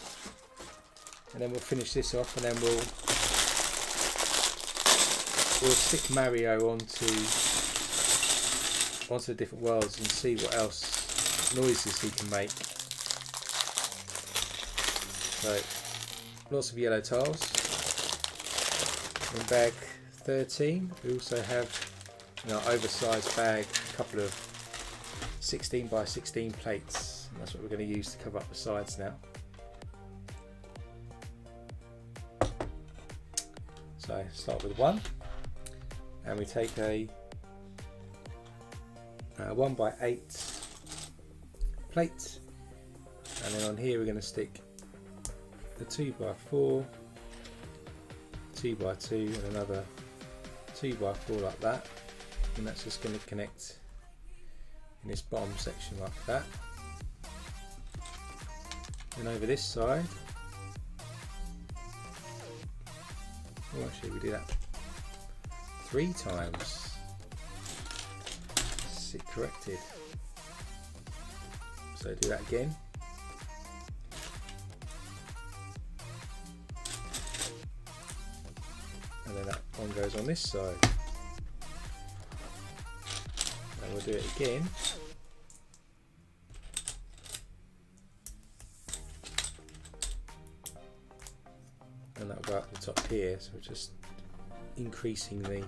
and then we'll finish this off, and then we'll stick Mario onto the different worlds and see what else noises he can make. So lots of yellow tiles. In bag 13 we also have, in our oversized bag, a couple of 16 by 16 plates, and that's what we're going to use to cover up the sides now. So start with one, and we take a 1 by 8 plate, and then on here we're going to stick a 2 by 4, 2 by 2, and another 2 by 4 like that, and that's just going to connect in this bottom section like that. And over this side, oh actually we do that 3 times. Sit corrected. So do that again. And then that one goes on this side. And we'll do it again. And that'll go up the top here, so we're just increasing the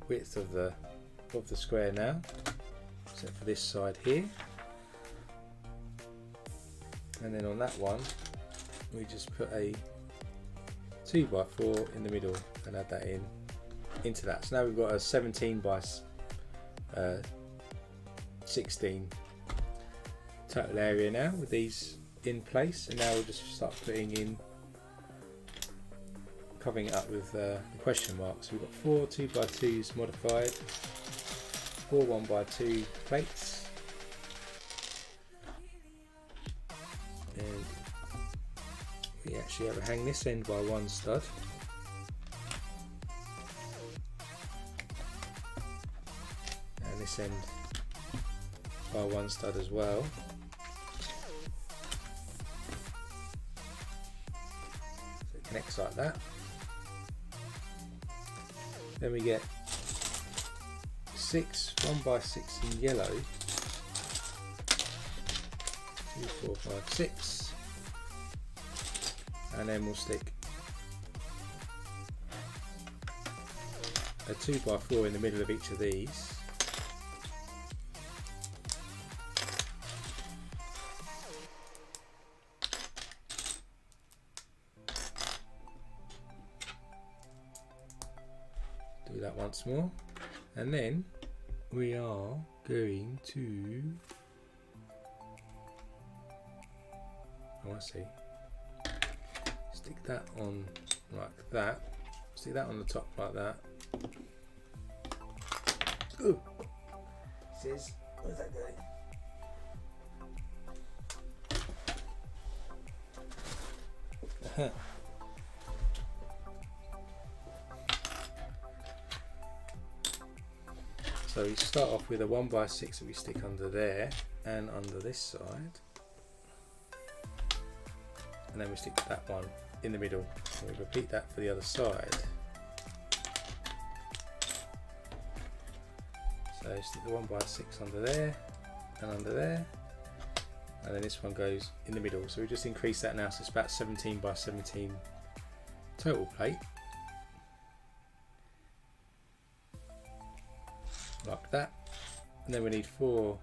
width of the square now, except for this side here. And then on that one we just put a 2 by 4 in the middle and add that into that. So now we've got a 17 by 16 total area now with these in place, and now we'll just start putting in, covering it up with the question marks. So we've got 4 2 by 2s modified, 4 1 by 2 plates, and we actually have to hang this end by 1 stud, and this end by 1 stud as well. So it connects like that. Then we get 6 1 by 6 in yellow, 2 4 5 6, and then we'll stick a 2 by 4 in the middle of each of these. Do that once more, and then we are going to, oh I see, stick that on like that, stick that on the top like that. Ooh, says, where's that going? So we start off with a 1 by 6 that we stick under there and under this side, and then we stick that one in the middle, and we repeat that for the other side. So stick the 1 by 6 under there and under there, and then this one goes in the middle. So we just increase that now, so it's about 17 by 17 total plate, like that. And then we need 4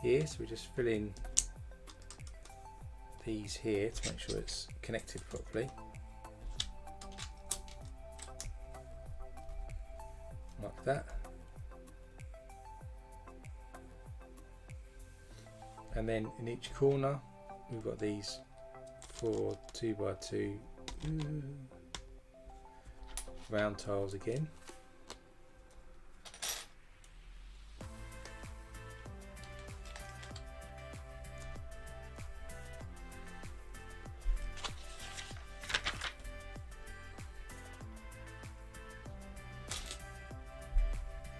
here, so we just fill in these here to make sure it's connected properly, like that. and then in each corner we've got these 4 2x2 round tiles again.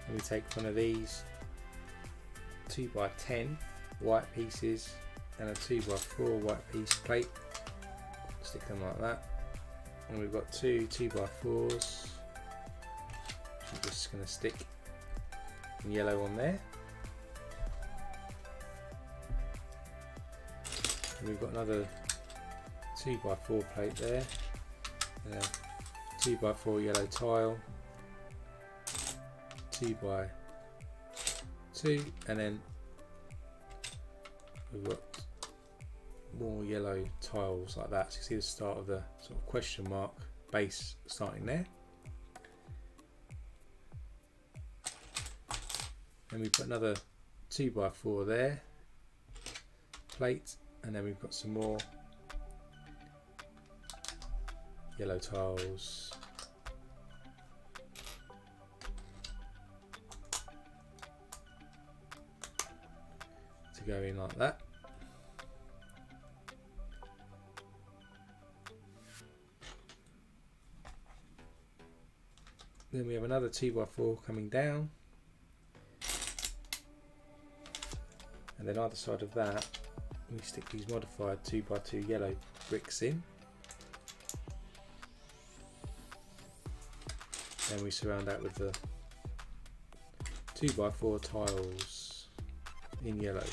And we take one of these 2x10 white pieces and a 2x4 white piece plate, stick them like that, and we've got 2 2x4s. I'm just going to stick in yellow on there, and we've got another 2x4 plate there, 2x4 yellow tile, 2x2, and then we've got more yellow tiles like that. So you see the start of the sort of question mark base starting there. Then we put another 2x4 there, plate, and then we've got some more yellow tiles. To go in like that. Then we have another 2x4 coming down, and then either side of that we stick these modified 2x2 yellow bricks in. Then we surround that with the 2x4 tiles in yellow.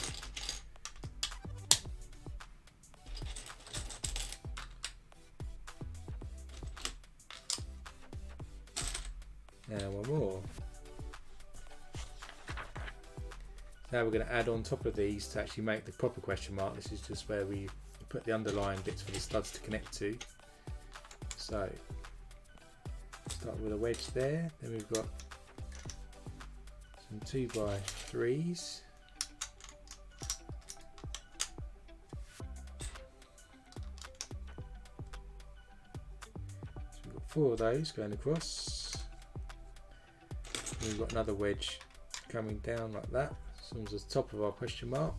Now one more. Now we're going to add on top of these to actually make the proper question mark. This is just where we put the underlying bits for the studs to connect to. So start with a wedge there, then we've got some 2x3s. So we've got 4 of those going across. And we've got another wedge coming down like that, so it's the top of our question mark.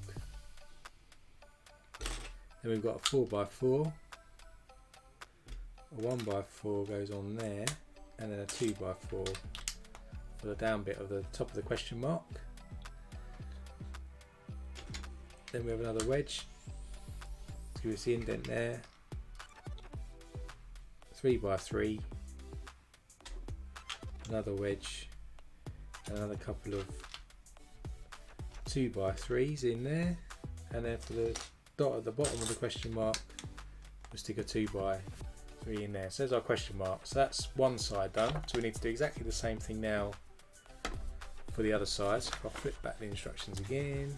Then we've got a 4x4, a 1x4 goes on there, and then a 2x4 for the down bit of the top of the question mark. Then we have another wedge, so you see the indent there, 3x3, another wedge, and another couple of 2x3s in there, and then for the dot at the bottom of the question mark we'll stick a 2x3 in there. So there's our question mark. So that's one side done. So we need to do exactly the same thing now for the other side. So if I flip back the instructions again,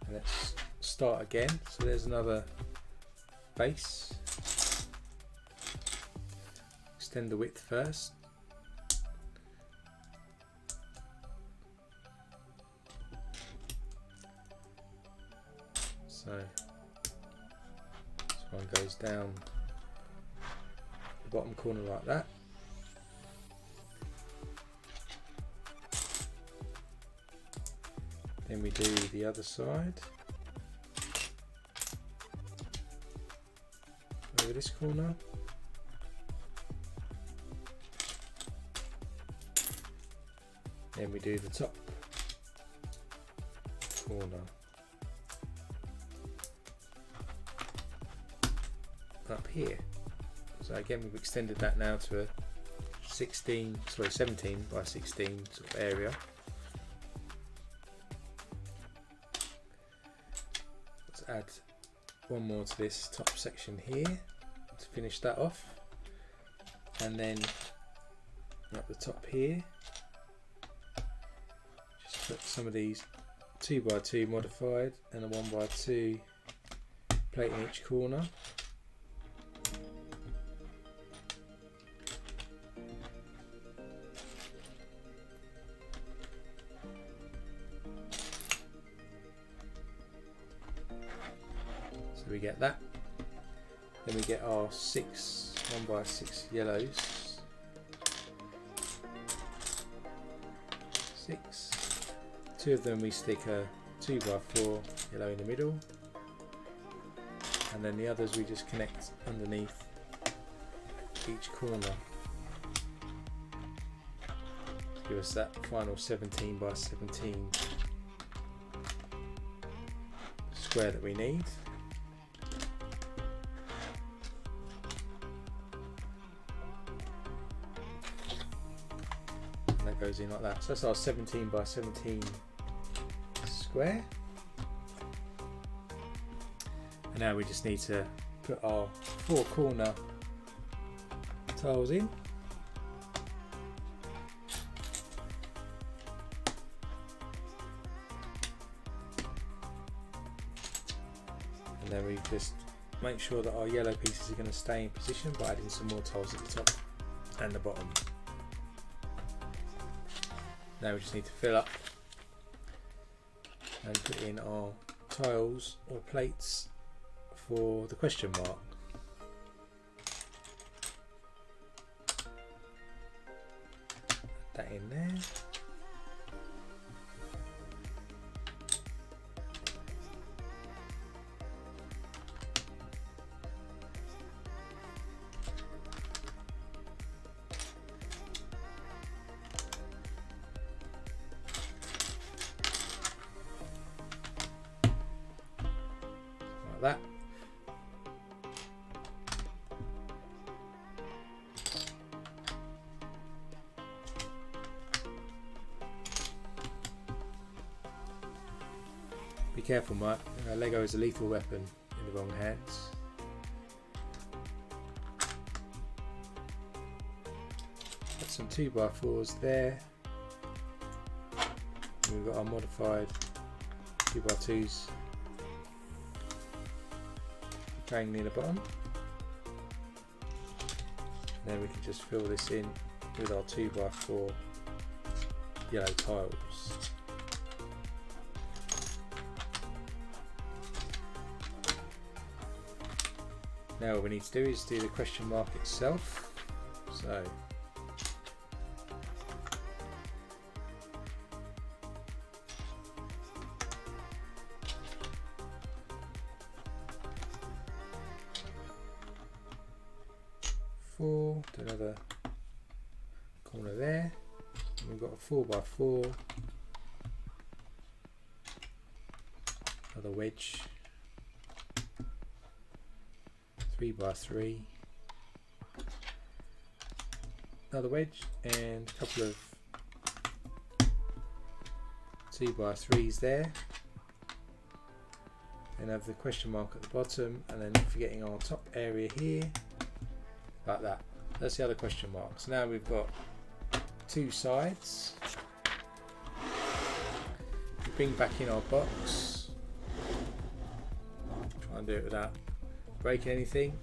and let's start again. So there's another base. Extend the width first. So this one goes down the bottom corner like that. Then we do the other side over this corner. Then we do the top corner up here. So again we've extended that now to a 17 by 16 sort of area. Let's add one more to this top section here to finish that off, and then at the top here just put some of these 2x2 modified and a 1x2 plate in each corner. we get that. Then we get our 6 1x6 yellows. 6. 2 of them we stick a 2x4 yellow in the middle, and then the others we just connect underneath each corner to give us that final 17x17 square that we need. And that goes in like that. So that's our 17x17 square. And now we just need to put our 4 corner tiles in. And then we just make sure that our yellow pieces are going to stay in position by adding some more tiles at the top and the bottom. Now we just need to fill up and put in our tiles or plates for the question mark. Put that in there. Like that. Be careful, Mike. Lego is a lethal weapon in the wrong hands. Got some 2x4s there. And we've got our modified 2x2s going near the bottom. And then we can just fill this in with our 2x4 yellow tiles. Now what we need to do is do the question mark itself. So do another corner there. And we've got a 4x4, another wedge, 3x3, another wedge, and a couple of 2x3s there. Then have the question mark at the bottom, and then not forgetting our top area here, like that. That's the other question mark. So now we've got 2 sides. We bring back in our box. Try and do it without breaking anything.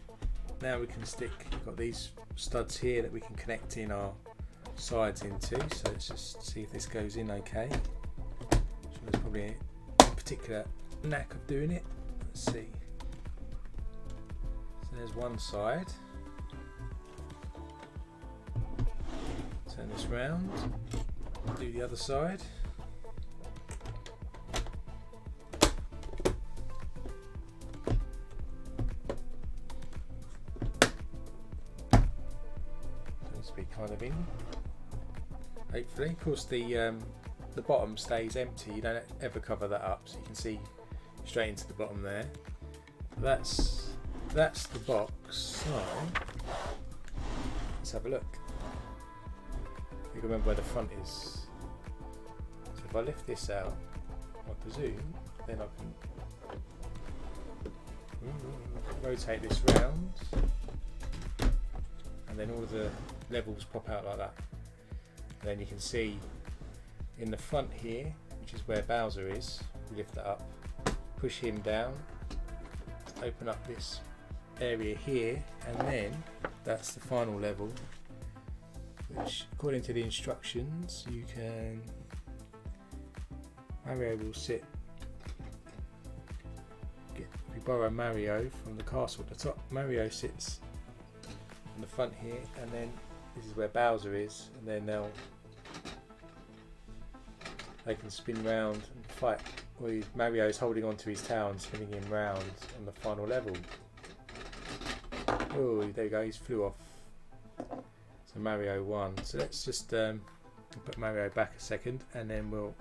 Now we can stick, we've got these studs here that we can connect in our sides into. So let's just see if this goes in okay. So there's probably a particular knack of doing it. Let's see. So there's one side. Turn this round, do the other side. Seems to be kind of in. Hopefully, of course, the bottom stays empty. You don't ever cover that up, so you can see straight into the bottom there. That's the box. So let's have a look. You can remember where the front is. So if I lift this out, I presume, then I can rotate this round, and then all of the levels pop out like that. And then you can see in the front here, which is where Bowser is, we lift that up, push him down, open up this area here, and then that's the final level, which according to the instructions Mario will sit, be borrow Mario from the castle at the top. Mario sits on the front here, and then this is where Bowser is, and then they can spin round and fight. Mario's holding on to his tail and spinning him round on the final level. Oh, there you go, he's flew off. So Mario won. So let's just put Mario back a second, and then we'll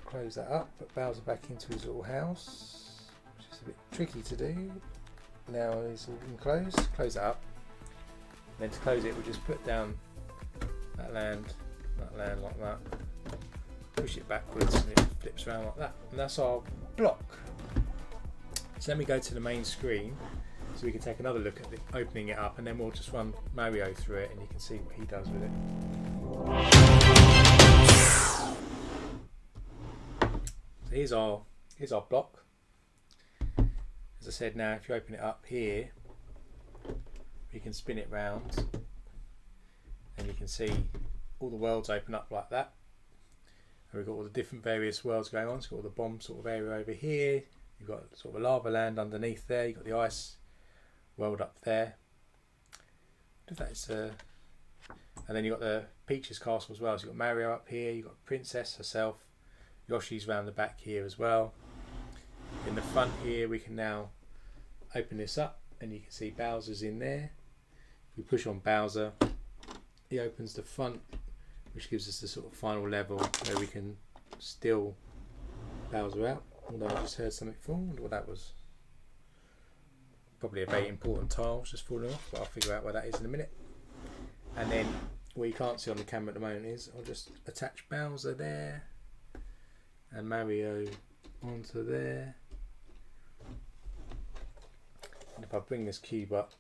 close that up, put Bowser back into his little house, which is a bit tricky to do. Now he's all enclosed, close that up. And then to close it, we'll just put down that land like that, push it backwards, and it flips around like that. And that's our block. So then we go to the main screen, so we can take another look at opening it up, and then we'll just run Mario through it, and you can see what he does with it. So here's our block. As I said, now if you open it up here, you can spin it round, and you can see all the worlds open up like that. And we've got all the different various worlds going on. So we've got all the bomb sort of area over here. You've got sort of a lava land underneath there. You've got the ice world up there. And then you've got the Peach's castle as well. So you've got Mario up here. You've got Princess herself. Yoshi's round the back here as well. In the front here, we can now open this up, and you can see Bowser's in there. If we push on Bowser, he opens the front, which gives us the sort of final level where we can steal Bowser out. Although I just heard something fall. I wonder what that was. Probably a very important tile just falling off, but I'll figure out where that is in a minute. And then what you can't see on the camera at the moment is I'll just attach Bowser there and Mario onto there. And if I bring this cube up,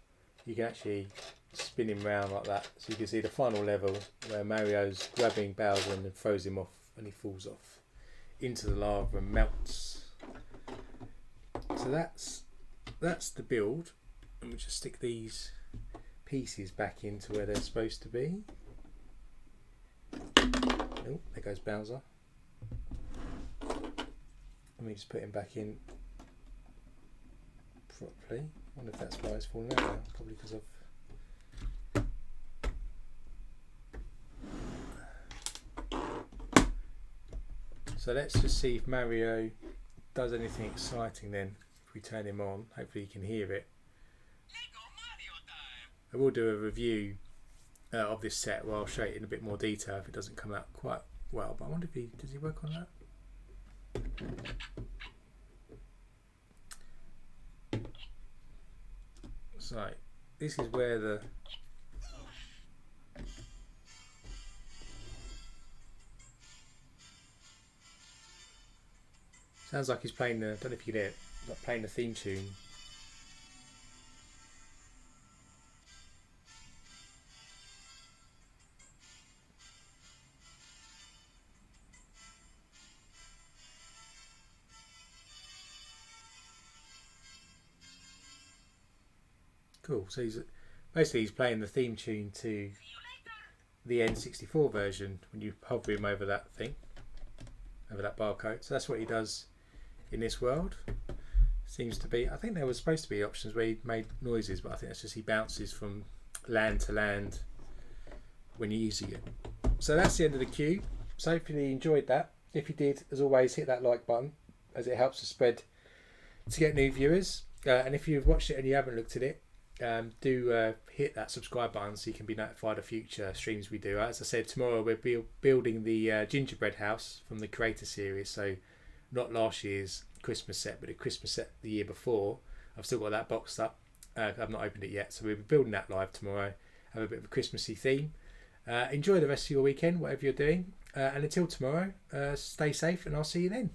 you can actually spin him round like that, so you can see the final level where Mario's grabbing Bowser and then throws him off, and he falls off into the lava and melts. So that's the build, and we'll just stick these pieces back into where they're supposed to be. Oh, there goes Bowser. Let me just put him back in properly. I wonder if that's why it's falling out now. Probably because of So let's just see if Mario does anything exciting then. If we turn him on, hopefully you can hear it. I will do a review of this set where I'll show it in a bit more detail if it doesn't come out quite well. But I wonder if does he work on that? So this is where the sounds like he's playing the, I don't know if you can hear it, like playing the theme tune. Cool, so he's playing the theme tune to the N64 version when you hover him over that thing, over that barcode. So that's what he does in this world. Seems to be, I think there was supposed to be options where he made noises, but I think that's just he bounces from land to land when you're using it. So that's the end of the cube. So hopefully you enjoyed that. If you did, as always, hit that like button, as it helps to spread to get new viewers. And if you've watched it and you haven't looked at it, do hit that subscribe button so you can be notified of future streams we do. As I said, tomorrow we're building the gingerbread house from the Creator series, so not last year's Christmas set but the Christmas set the year before. I've still got that boxed up. I've not opened it yet, so we'll be building that live tomorrow. Have a bit of a Christmassy theme. Enjoy the rest of your weekend, whatever you're doing, and until tomorrow, stay safe and I'll see you then.